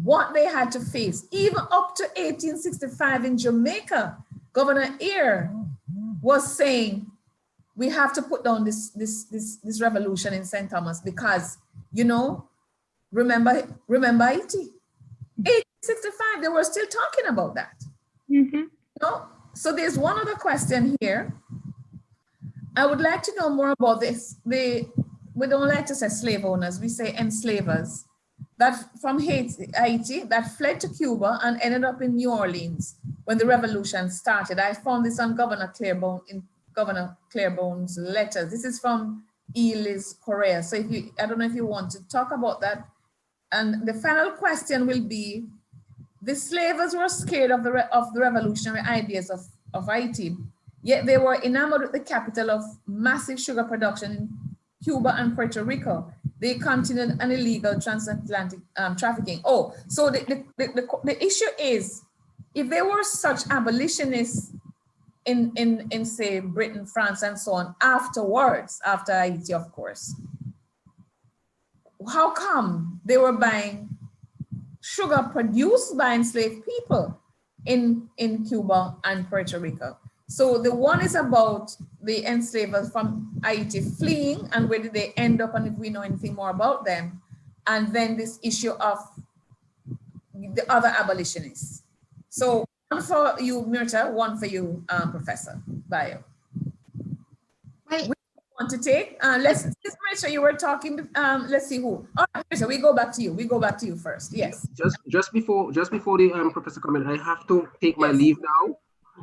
What they had to face, even up to 1865 in Jamaica, Governor Eyre was saying, we have to put down this revolution in St. Thomas because, remember Haiti? 1865, they were still talking about that. Mm-hmm. So there's one other question here. I would like to know more about this. We don't like to say slave owners, we say enslavers that from Haiti that fled to Cuba and ended up in New Orleans when the revolution started. I found this on Governor Claiborne's letters. This is from Elis Correa. So I don't know if you want to talk about that. And the final question will be, the slavers were scared of the revolutionary ideas of Haiti, yet they were enamored with the capital of massive sugar production in Cuba and Puerto Rico. They continued an illegal transatlantic trafficking. Oh, so the issue is, if there were such abolitionists in say Britain, France, and so on afterwards, after Haiti, of course, how come they were buying sugar produced by enslaved people in Cuba and Puerto Rico. So the one is about the enslavers from Haiti fleeing and where did they end up and if we know anything more about them. And then this issue of the other abolitionists. So one for you, Mirta, one for you, Professor Bello. Well, We want to take, let's, Mirta, you were talking, let's see who. All right, Mirta, we go back to you. We go back to you first, yes. Just before the professor comment, I have to take my leave now.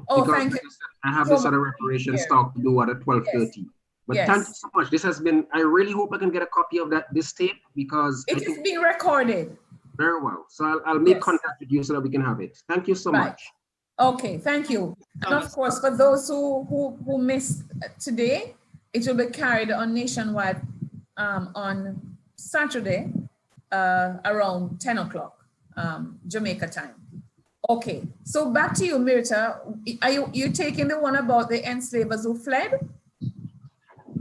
Oh, because thank you. I have this other reparations talk to do at 12:30. But Yes. thank you so much. This has been, I really hope I can get a copy of this tape because it is being recorded. Very well. So I'll make contact with you so that we can have it. Thank you so much. Okay, thank you. And of course, for those who missed today, it will be carried on nationwide on Saturday around 10 o'clock Jamaica time. Okay, so back to you, Mirta. Are you taking the one about the enslavers who fled?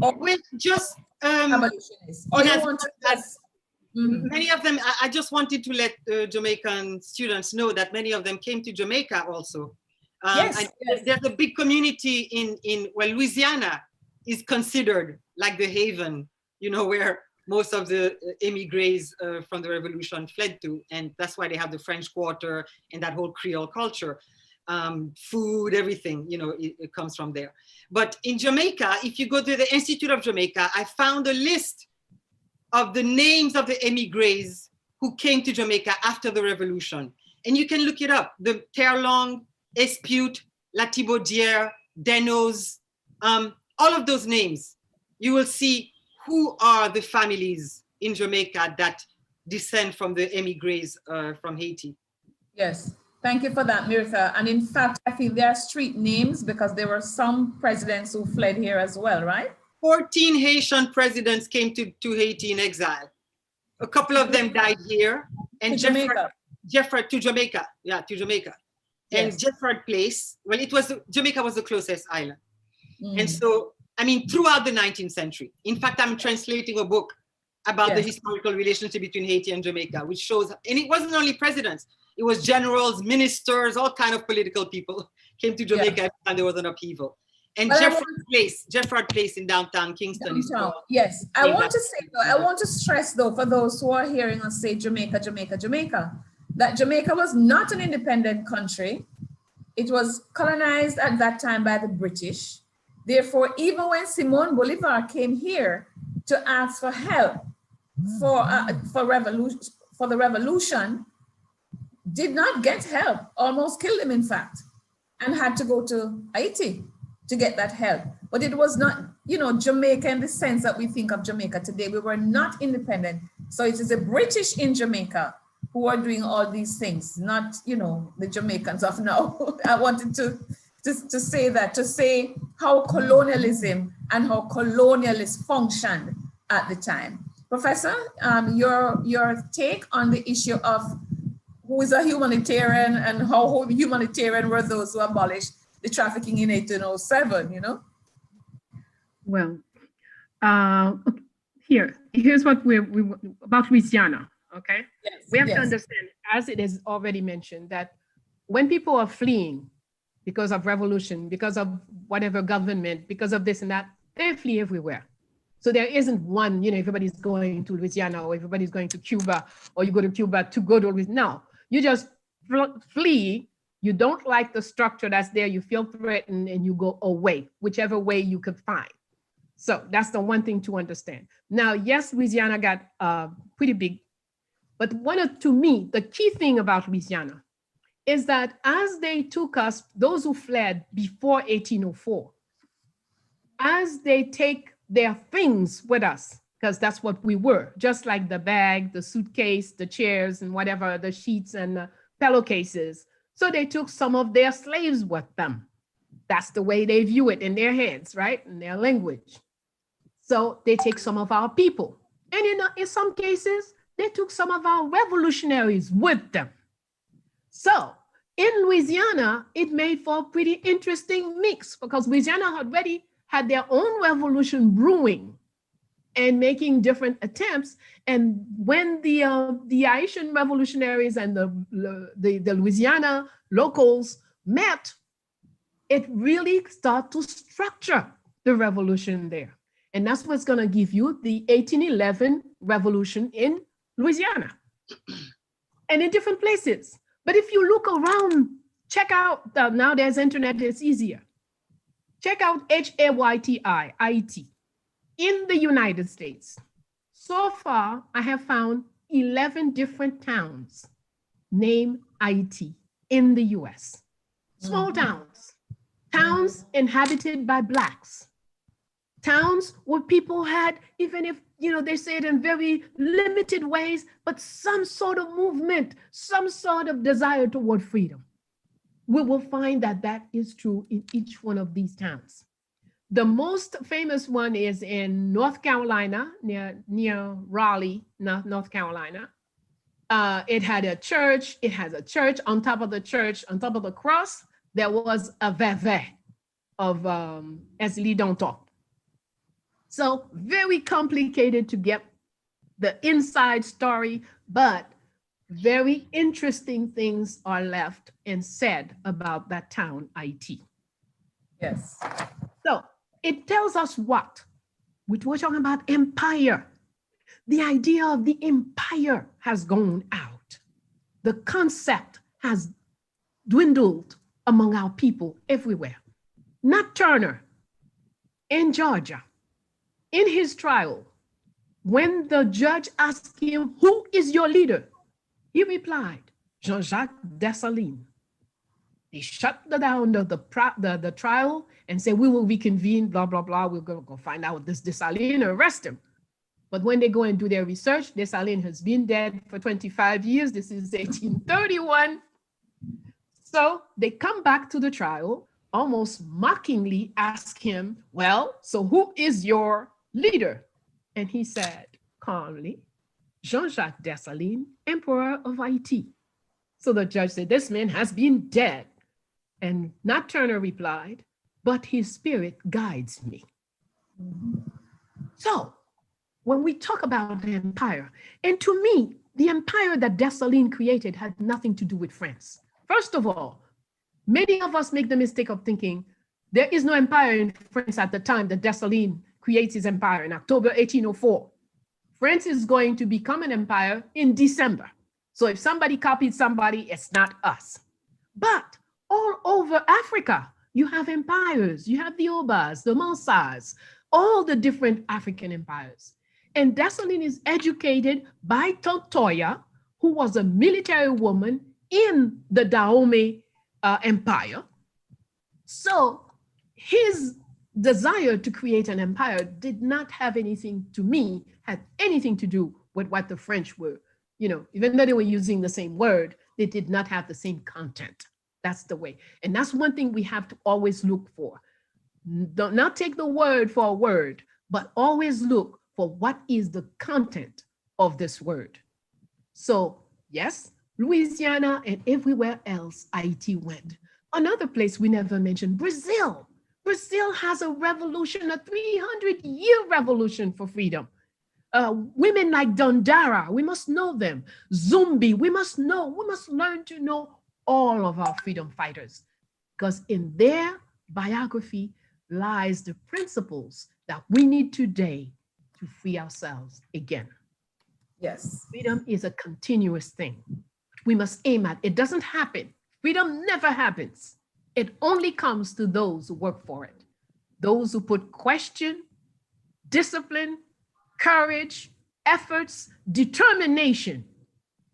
Or well, just abolitionists? Or you want to many of them, I just wanted to let Jamaican students know that many of them came to Jamaica also. Yes. There's a big community in Louisiana is considered like the haven, you know, where most of the emigres from the revolution fled to. And that's why they have the French Quarter and that whole Creole culture. Food, everything, you know, it comes from there. But in Jamaica, if you go to the Institute of Jamaica, I found a list of the names of the emigres who came to Jamaica after the revolution. And you can look it up, the Terlong, Espute, Latibaudière, Denos, all of those names, you will see who are the families in Jamaica that descend from the emigres from Haiti. Yes, thank you for that, Mirta. And in fact, I think there are street names because there were some presidents who fled here as well, right? 14 Haitian presidents came to Haiti in exile. A couple of them died here. And to Jamaica. To Jamaica, yeah, to Jamaica. Yes. And Jefford Place, well, Jamaica was the closest island. And so, I mean, throughout the 19th century, in fact, I'm translating a book about the historical relationship between Haiti and Jamaica, which shows, and it wasn't only presidents, it was generals, ministers, all kind of political people came to Jamaica every time there was an upheaval. And Jefford Place in downtown Kingston is called. Yes, I want to say though, I want to stress though, for those who are hearing us say Jamaica, Jamaica, Jamaica, that Jamaica was not an independent country. It was colonized at that time by the British. Therefore, even when Simon Bolivar came here to ask for help for the revolution, did not get help, almost killed him in fact, and had to go to Haiti to get that help. But it was not, you know, Jamaica in the sense that we think of Jamaica today. We were not independent. So it is the British in Jamaica who are doing all these things, not, you know, the Jamaicans of now. I wanted to say that, to say how colonialism and how colonialists functioned at the time. Professor, your take on the issue of who is a humanitarian and how humanitarian were those who abolished the trafficking in 1807, you know? Well, here's what we about Louisiana, okay? Yes, we have to understand, as it is already mentioned, that when people are fleeing because of revolution, because of whatever government, because of this and that, they flee everywhere. So there isn't one, you know, everybody's going to Louisiana or everybody's going to Cuba or you go to Cuba to go to Louisiana. No, you just flee. You don't like the structure that's there. You feel threatened and you go away, whichever way you could find. So that's the one thing to understand. Now, yes, Louisiana got pretty big, but to me, the key thing about Louisiana is that as they took us, those who fled before 1804, as they take their things with us, because that's what we were, just like the bag, the suitcase, the chairs and whatever, the sheets and the pillowcases. So they took some of their slaves with them. That's the way they view it in their heads, right? In their language. So they take some of our people. And in some cases, they took some of our revolutionaries with them. So in Louisiana, it made for a pretty interesting mix because Louisiana already had their own revolution brewing. and making different attempts. And when the Haitian revolutionaries and the Louisiana locals met, it really started to structure the revolution there. And that's what's going to give you the 1811 revolution in Louisiana and in different places. But if you look around, check out, now there's internet, it's easier. Check out Hayti, Haiti, in the United States. So far, I have found 11 different towns named Haiti in the US. Small towns, towns inhabited by Blacks, towns where people had, even if, they say it in very limited ways, but some sort of movement, some sort of desire toward freedom. We will find that that is true in each one of these towns. The most famous one is in North Carolina, near Raleigh, North Carolina. It had a church. It has a church. On top of the church, on top of the cross, there was a veve of Esli Danton. So very complicated to get the inside story, but very interesting things are left and said about that town, Haiti. Yes. So it tells us what? We're talking about empire. The idea of the empire has gone out. The concept has dwindled among our people everywhere. Nat Turner in Georgia, in his trial, when the judge asked him, "Who is your leader?" he replied, "Jean-Jacques Dessalines." They shut down the trial and said, "We will reconvene, blah, blah, blah. We're going to go find out this Dessalines, arrest him." But when they go and do their research, Dessalines has been dead for 25 years. This is 1831. So they come back to the trial, almost mockingly ask him, "Well, so who is your leader?" And he said calmly, "Jean-Jacques Dessalines, Emperor of Haiti." So the judge said, "This man has been dead." And Nat Turner replied, "But his spirit guides me." So when we talk about the empire, and to me, the empire that Dessalines created had nothing to do with France. First of all, many of us make the mistake of thinking there is no empire in France at the time that Dessalines creates his empire in October 1804. France is going to become an empire in December. So if somebody copied somebody, it's not us. But all over Africa, you have empires. You have the Obas, the Mansas, all the different African empires. And Dessalines is educated by Tontoya, who was a military woman in the Dahomey Empire. So his desire to create an empire did not have anything, to me, had anything to do with what the French were, even though they were using the same word, they did not have the same content. That's the way. And that's one thing we have to always look for. Don't not take the word for a word, but always look for what is the content of this word. So yes, Louisiana and everywhere else, Haiti went. Another place we never mentioned, Brazil. Brazil has a revolution, a 300-year revolution for freedom. Women like Dandara, we must know them. Zumbi, we must learn to know all of our freedom fighters, because in their biography lies the principles that we need today to free ourselves again. Yes. Freedom is a continuous thing. We must aim at. It doesn't happen. Freedom never happens. It only comes to those who work for it. Those who put question, discipline, courage, efforts, determination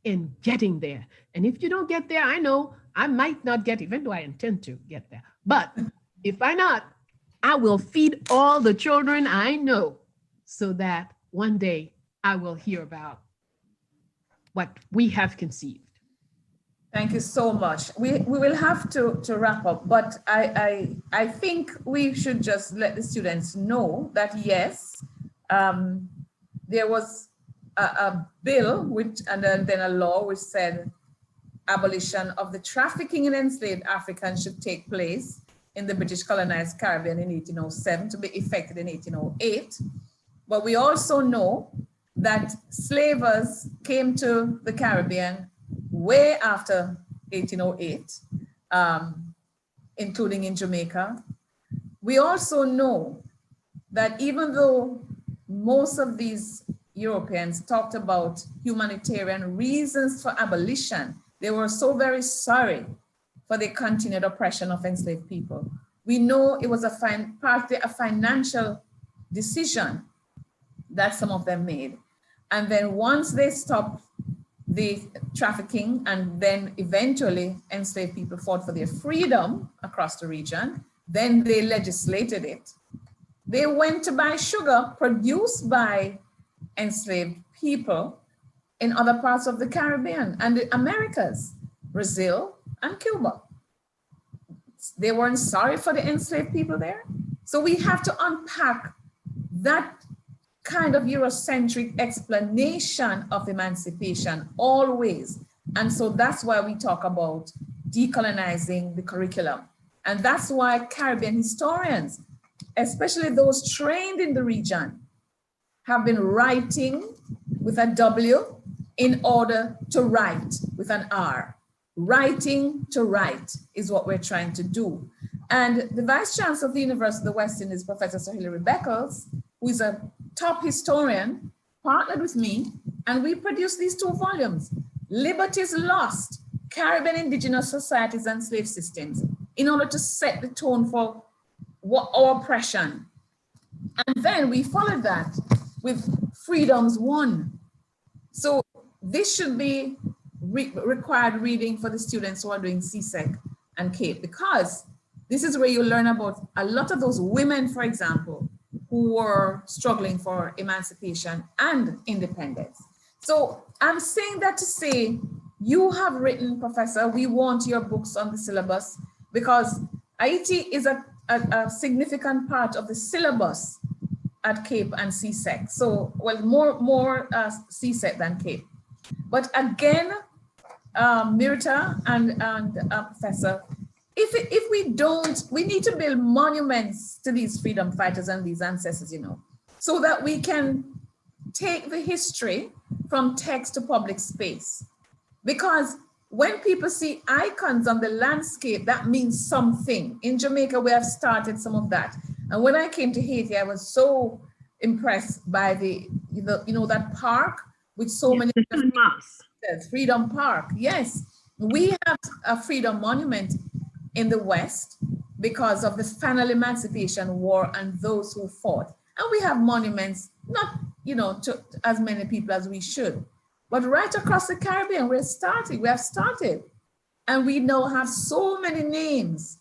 in getting there. And if you don't get there, I know I might not get, even though I intend to get there. But if I not, I will feed all the children I know so that one day I will hear about what we have conceived. Thank you so much. We will have to wrap up, but I think we should just let the students know that yes, there was a bill and then a law which said abolition of the trafficking in enslaved Africans should take place in the British colonized Caribbean in 1807 to be effected in 1808. But we also know that slavers came to the Caribbean way after 1808, including in Jamaica. We also know that even though most of these Europeans talked about humanitarian reasons for abolition, they were so very sorry for the continued oppression of enslaved people. We know it was partly a financial decision that some of them made. And then once they stopped the trafficking and then eventually enslaved people fought for their freedom across the region, then they legislated it. They went to buy sugar produced by enslaved people in other parts of the Caribbean and the Americas, Brazil and Cuba. They weren't sorry for the enslaved people there. So we have to unpack that kind of Eurocentric explanation of emancipation always. And so that's why we talk about decolonizing the curriculum. And that's why Caribbean historians, especially those trained in the region, have been writing with a W in order to write with an R. Writing to write is what we're trying to do. And the Vice Chancellor of the University of the West Indies, Professor Sir Hilary Beckles, who is a top historian, partnered with me, and we produced these 2 volumes, Liberties Lost, Caribbean Indigenous Societies and Slave Systems, in order to set the tone for what our oppression. And then we followed that with Freedoms Won. So this should be required reading for the students who are doing CSEC and CAPE, because this is where you learn about a lot of those women, for example, who were struggling for emancipation and independence. So I'm saying that to say, you have written, Professor, we want your books on the syllabus, because Haiti is a significant part of the syllabus at CAPE and CSEC. So, well, more CSEC than CAPE. But again, Mirta and Professor, if we don't, we need to build monuments to these freedom fighters and these ancestors, you know, so that we can take the history from text to public space. Because when people see icons on the landscape, that means something. In Jamaica, we have started some of that. And when I came to Haiti, I was so impressed by that park with so many Freedom Park. Yes, we have a freedom monument in the West because of the final emancipation war and those who fought. And we have monuments, not, to as many people as we should. But right across the Caribbean, we have started. And we now have so many names,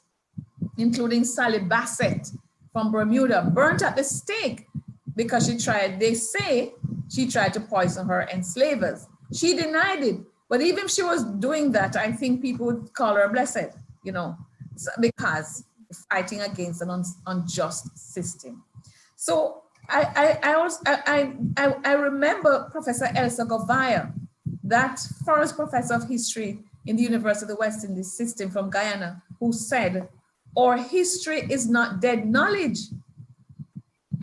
including Sally Bassett from Bermuda, burnt at the stake because they say she tried to poison her enslavers. She denied it. But even if she was doing that, I think people would call her blessed, because fighting against an unjust system. So I remember Professor Elsa Govaya, that first professor of history in the University of the West Indies system from Guyana, who said, our history is not dead knowledge.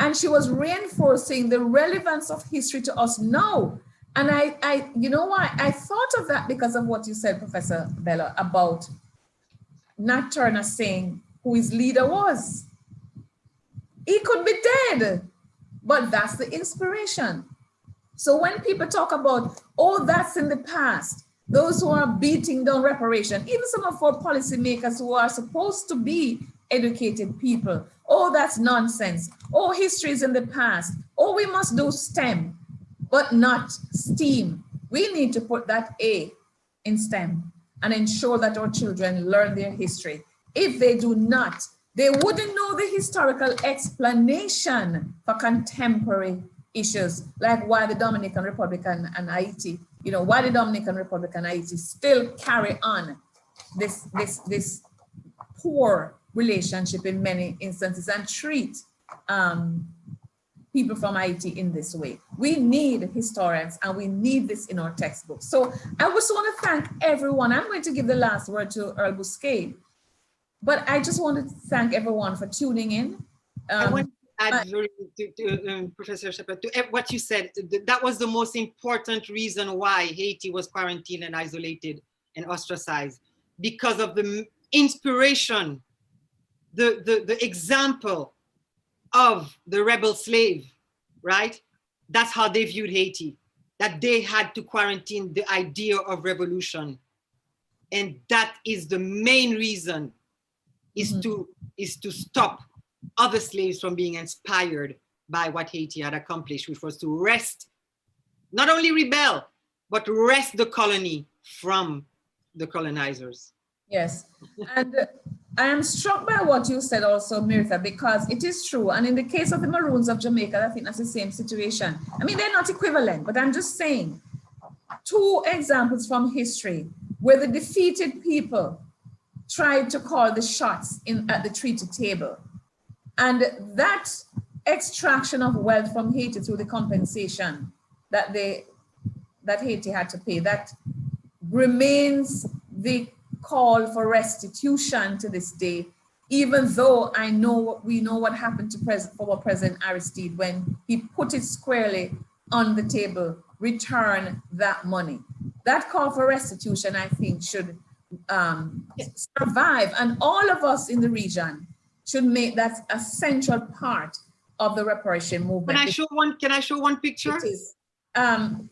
And she was reinforcing the relevance of history to us now. And you know why? I thought of that because of what you said, Professor Bello, about Nat Turner saying who his leader was. He could be dead, but that's the inspiration. So when people talk about, oh, that's in the past, those who are beating down reparation, even some of our policymakers who are supposed to be educated people, oh, that's nonsense. Oh, history is in the past. Oh, we must do STEM, but not STEAM. We need to put that A in STEM and ensure that our children learn their history. If they do not, they wouldn't know the historical explanation for contemporary issues, like why the Dominican Republic and Haiti, why the Dominican Republic and Haiti still carry on this poor relationship in many instances and treat people from Haiti in this way. We need historians and we need this in our textbooks. So I just want to thank everyone. I'm going to give the last word to Earl Bousquet, but I just want to thank everyone for tuning in. I want add to Professor Shepard, to what you said. That was the most important reason why Haiti was quarantined and isolated and ostracized, because of the inspiration, the example of the rebel slave, right? That's how they viewed Haiti, that they had to quarantine the idea of revolution. And that is the main reason, is to stop other slaves from being inspired by what Haiti had accomplished, which was to wrest, not only rebel, but wrest the colony from the colonizers. Yes, and I am struck by what you said also, Mirta, because it is true. And in the case of the Maroons of Jamaica, I think that's the same situation. I mean, they're not equivalent, but I'm just saying, two examples from history where the defeated people tried to call the shots at the treaty table. And that extraction of wealth from Haiti through the compensation that Haiti had to pay, that remains the call for restitution to this day, even though we know what happened to former President Aristide when he put it squarely on the table, return that money. That call for restitution, I think, should survive, and all of us in the region should make that a central part of the reparation movement. Can I show one picture? It is.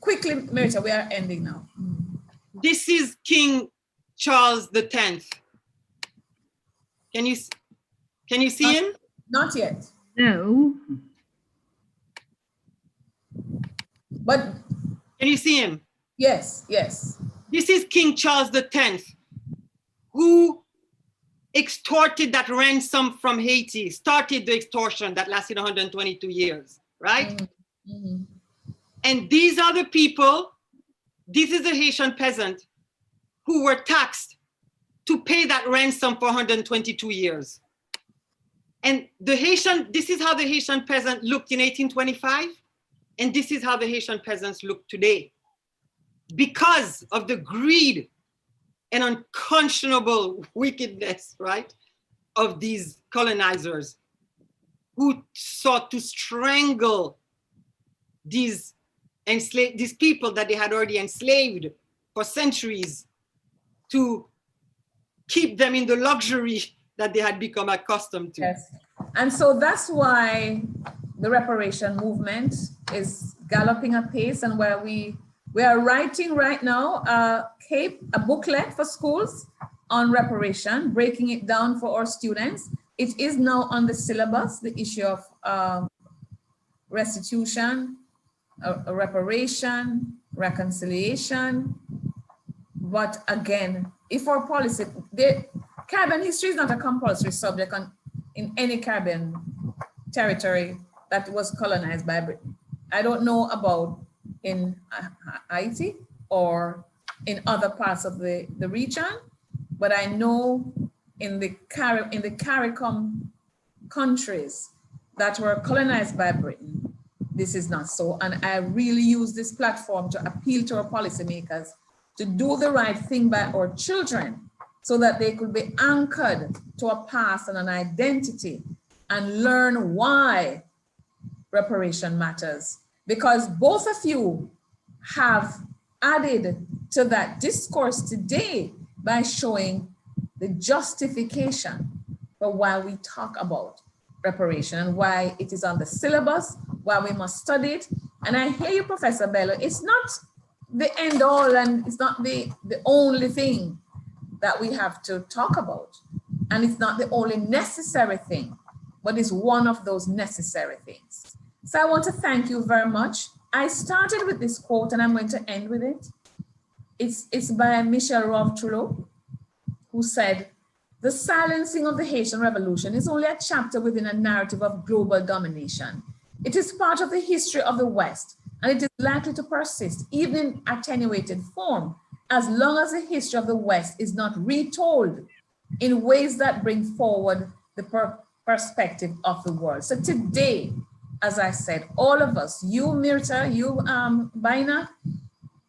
Quickly, Mirta, we are ending now. This is King Charles X. Can you see him? Not yet. No. But can you see him? Yes, yes. This is King Charles X, who extorted that ransom from Haiti, started the extortion that lasted 122 years, right? Mm-hmm. And these are the people, this is the Haitian peasant who were taxed to pay that ransom for 122 years. And this is how the Haitian peasant looked in 1825, and this is how the Haitian peasants look today. Because of the greed and unconscionable wickedness, right, of these colonizers who sought to strangle these people that they had already enslaved for centuries, to keep them in the luxury that they had become accustomed to. Yes, and so that's why the reparation movement is galloping apace, and where we are writing right now a booklet for schools on reparation, breaking it down for our students. It is now on the syllabus, the issue of restitution, reparation, reconciliation. But again, if our policy, Caribbean history is not a compulsory subject in any Caribbean territory that was colonized by Britain. I don't know about in Haiti or in other parts of the region, but I know in the CARICOM countries that were colonized by Britain, this is not so. And I really use this platform to appeal to our policymakers to do the right thing by our children so that they could be anchored to a past and an identity and learn why reparation matters. Because both of you have added to that discourse today by showing the justification for why we talk about reparation and why it is on the syllabus, why we must study it. And I hear you, Professor Bello, it's not the end all and it's not the only thing that we have to talk about. And it's not the only necessary thing, but it's one of those necessary things. So I want to thank you very much. I started with this quote and I'm going to end with it. It's by Michel Rouve-Trullo, who said, "The silencing of the Haitian Revolution is only a chapter within a narrative of global domination. It is part of the history of the West, and it is likely to persist, even in attenuated form, as long as the history of the West is not retold in ways that bring forward the perspective of the world." So today, as I said, all of us, you, Mirta, you, Baina,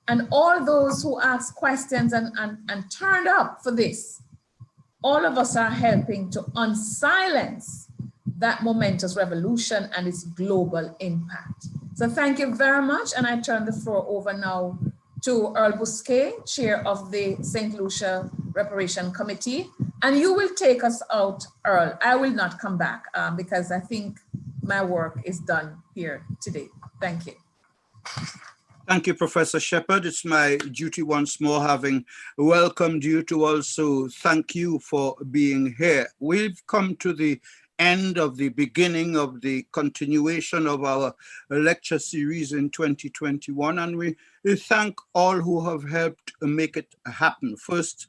and all those who asked questions and turned up for this, all of us are helping to unsilence that momentous revolution and its global impact. So thank you very much. And I turn the floor over now to Earl Bousquet, Chair of the St. Lucia Reparation Committee. And you will take us out, Earl. I will not come back because I think my work is done here today. Thank you. Thank you, Professor Shepherd. It's my duty once more, having welcomed you, to also thank you for being here. We've come to the end of the beginning of the continuation of our lecture series in 2021, and we thank all who have helped make it happen. First,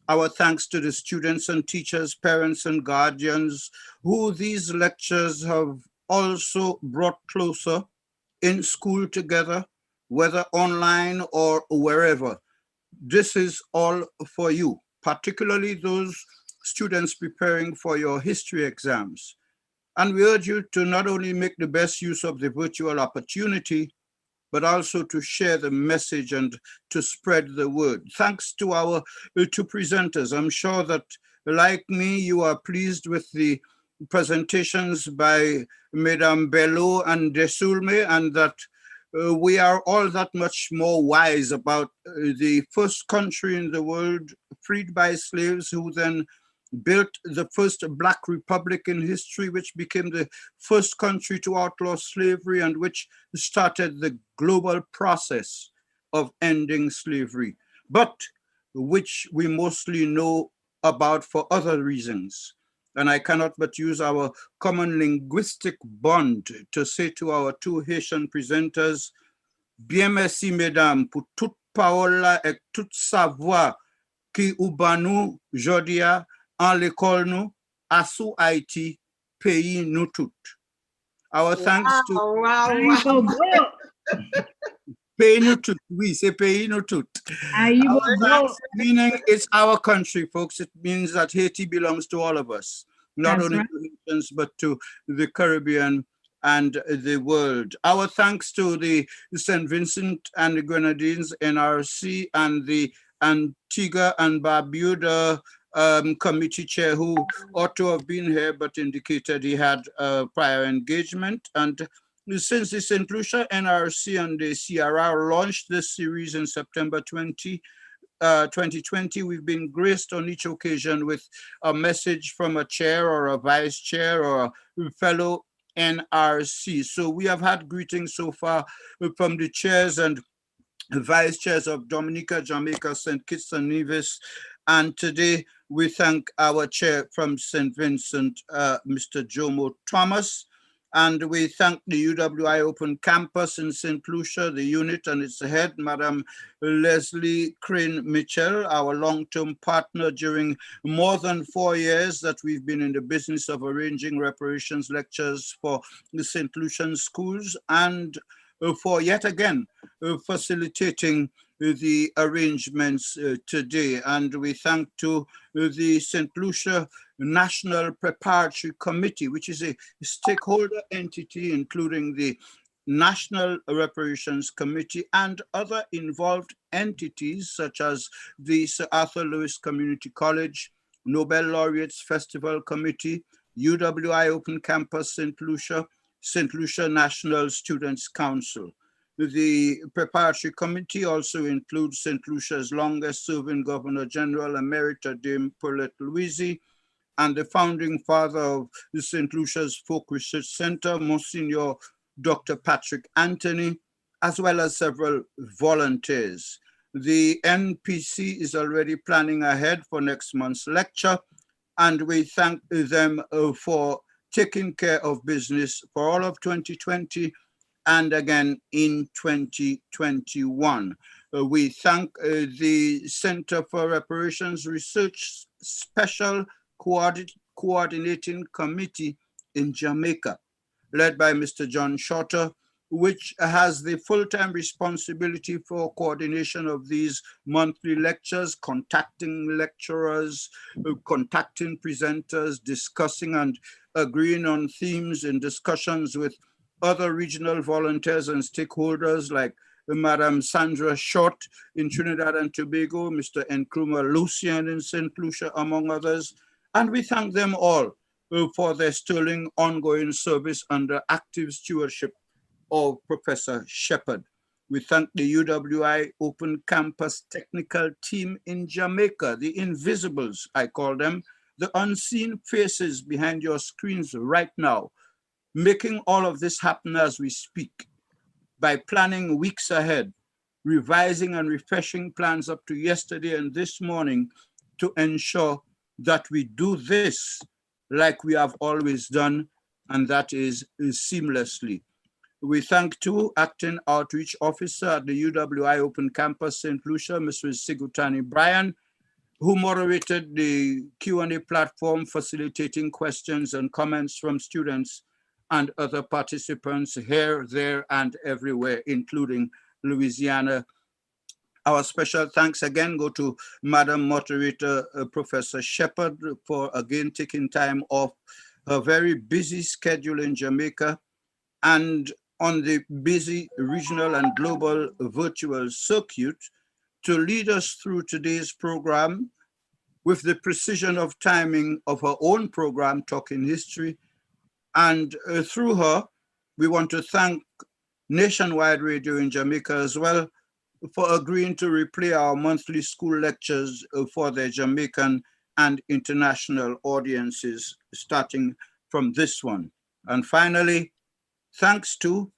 our thanks to the students and teachers, parents and guardians, who these lectures have also brought closer in school together, whether online or wherever. This is all for you, particularly those students preparing for your history exams. And we urge you to not only make the best use of the virtual opportunity, but also to share the message and to spread the word. Thanks to our two presenters. I'm sure that, like me, you are pleased with the presentations by Baina Bello and Desulmay, and that we are all that much more wise about the first country in the world freed by slaves, who then built the first Black Republic in history, which became the first country to outlaw slavery and which started the global process of ending slavery, but which we mostly know about for other reasons. And I cannot but use our common linguistic bond to say to our two Haitian presenters, bien merci, mesdames, pour toute parole et toute savoir qui ou ban nous jodia en l'école nous, à sous Haïti, pays nous tout. Our thanks to pays nous tout. Oui, c'est pays nous tout. Our thanks, meaning it's our country, folks. It means that Haiti belongs to all of us, not only to Haitians, but to the Caribbean and the world. Our thanks to the St. Vincent and the Grenadines, NRC, and the Antigua and Barbuda committee chair, who ought to have been here but indicated he had prior engagement. And since the St. Lucia NRC and the CRR launched this series in September 2020, we've been graced on each occasion with a message from a chair or a vice chair or a fellow NRC. So we have had greetings so far from the chairs and vice chairs of Dominica, Jamaica, St. Kitts and Nevis. And today we thank our chair from St. Vincent, Mr. Jomo Thomas. And we thank the UWI Open Campus in St. Lucia, the unit and its head, Madam Leslie Crane Mitchell, our long-term partner during more than 4 years that we've been in the business of arranging reparations lectures for the St. Lucian schools, and for yet again facilitating the arrangements today. And we thank to the St. Lucia National Preparatory Committee, which is a stakeholder entity including the National Reparations Committee and other involved entities such as the Sir Arthur Lewis Community College, Nobel Laureates Festival Committee, UWI Open Campus St. Lucia, St. Lucia National Students Council. The preparatory committee also includes St. Lucia's longest serving Governor General Emerita Dame Paulette Louisi, and the founding father of the St. Lucia's Folk Research Center, Monsignor Dr. Patrick Anthony, as well as several volunteers. The NPC is already planning ahead for next month's lecture, and we thank them for taking care of business for all of 2020 and again in 2021. We thank the Center for Reparations Research Special Coordinating Committee in Jamaica, led by Mr. John Shorter, which has the full-time responsibility for coordination of these monthly lectures, contacting lecturers, contacting presenters, discussing and agreeing on themes in discussions with other regional volunteers and stakeholders like Madam Sandra Short in Trinidad and Tobago, Mr. Nkrumah Lucien in St. Lucia, among others. And we thank them all for their sterling ongoing service under active stewardship of Professor Shepherd. We thank the UWI Open Campus technical team in Jamaica, the invisibles, I call them, the unseen faces behind your screens right now, making all of this happen as we speak by planning weeks ahead, revising and refreshing plans up to yesterday and this morning to ensure that we do this like we have always done, and that is seamlessly. We thank too Acting Outreach Officer at the UWI Open Campus St. Lucia, Mrs. Sigutani Bryan, who moderated the Q&A platform, facilitating questions and comments from students and other participants here, there, and everywhere, including Louisiana. Our special thanks again go to Madam Moderator, Professor Shepherd, for again taking time off her very busy schedule in Jamaica and on the busy regional and global virtual circuit to lead us through today's program with the precision of timing of her own program, Talking History. And through her, we want to thank Nationwide Radio in Jamaica as well for agreeing to replay our monthly school lectures for their Jamaican and international audiences, starting from this one. And finally, thanks to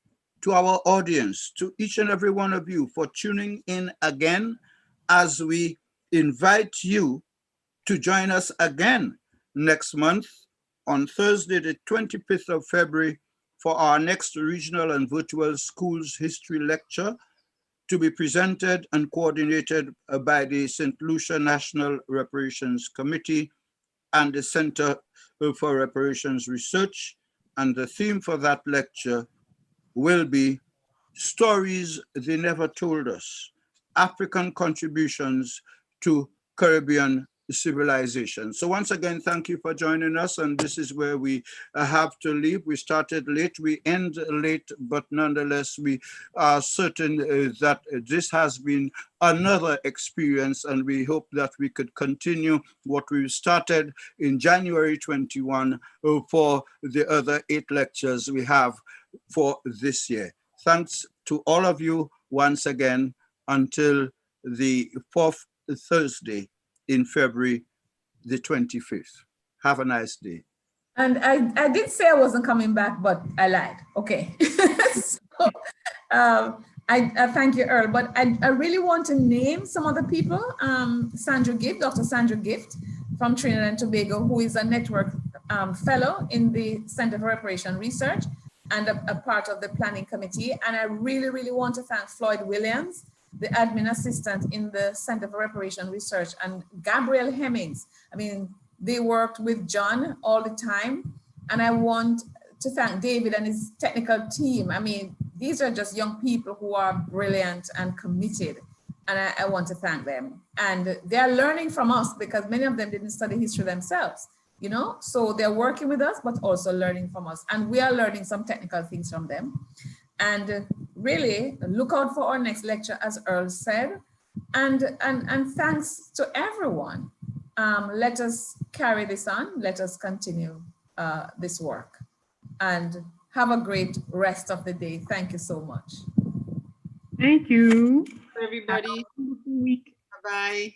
our audience, to each and every one of you for tuning in again as we invite you to join us again next month on Thursday, the 25th of February, for our next regional and virtual schools history lecture to be presented and coordinated by the St. Lucia National Reparations Committee and the Center for Reparations Research. And the theme for that lecture will be Stories They Never Told Us, African Contributions to Caribbean Civilization. So once again, thank you for joining us. And this is where we have to leave. We started late, we end late, but nonetheless, we are certain that this has been another experience, and we hope that we could continue what we started in January 21 for the other 8 lectures we have for this year. Thanks to all of you once again until the 4th Thursday in February the 25th. Have a nice day. And I did say I wasn't coming back, but I lied. Okay. So, I thank you, Earl, but I really want to name some of the people. Sandra Gift, Dr. Sandra Gift from Trinidad and Tobago, who is a network fellow in the Center for Reparation Research and a part of the planning committee. And I really, really want to thank Floyd Williams, the admin assistant in the Center for Reparation Research, and Gabrielle Hemmings. I mean, they worked with John all the time. And I want to thank David and his technical team. I mean, these are just young people who are brilliant and committed. And I want to thank them. And they're learning from us because many of them didn't study history themselves, you know? So they're working with us, but also learning from us. And we are learning some technical things from them. And really look out for our next lecture, as Earl said. And thanks to everyone. Let us carry this on. Let us continue this work. And have a great rest of the day. Thank you so much. Thank you. Everybody. Have a wonderful week. Bye-bye.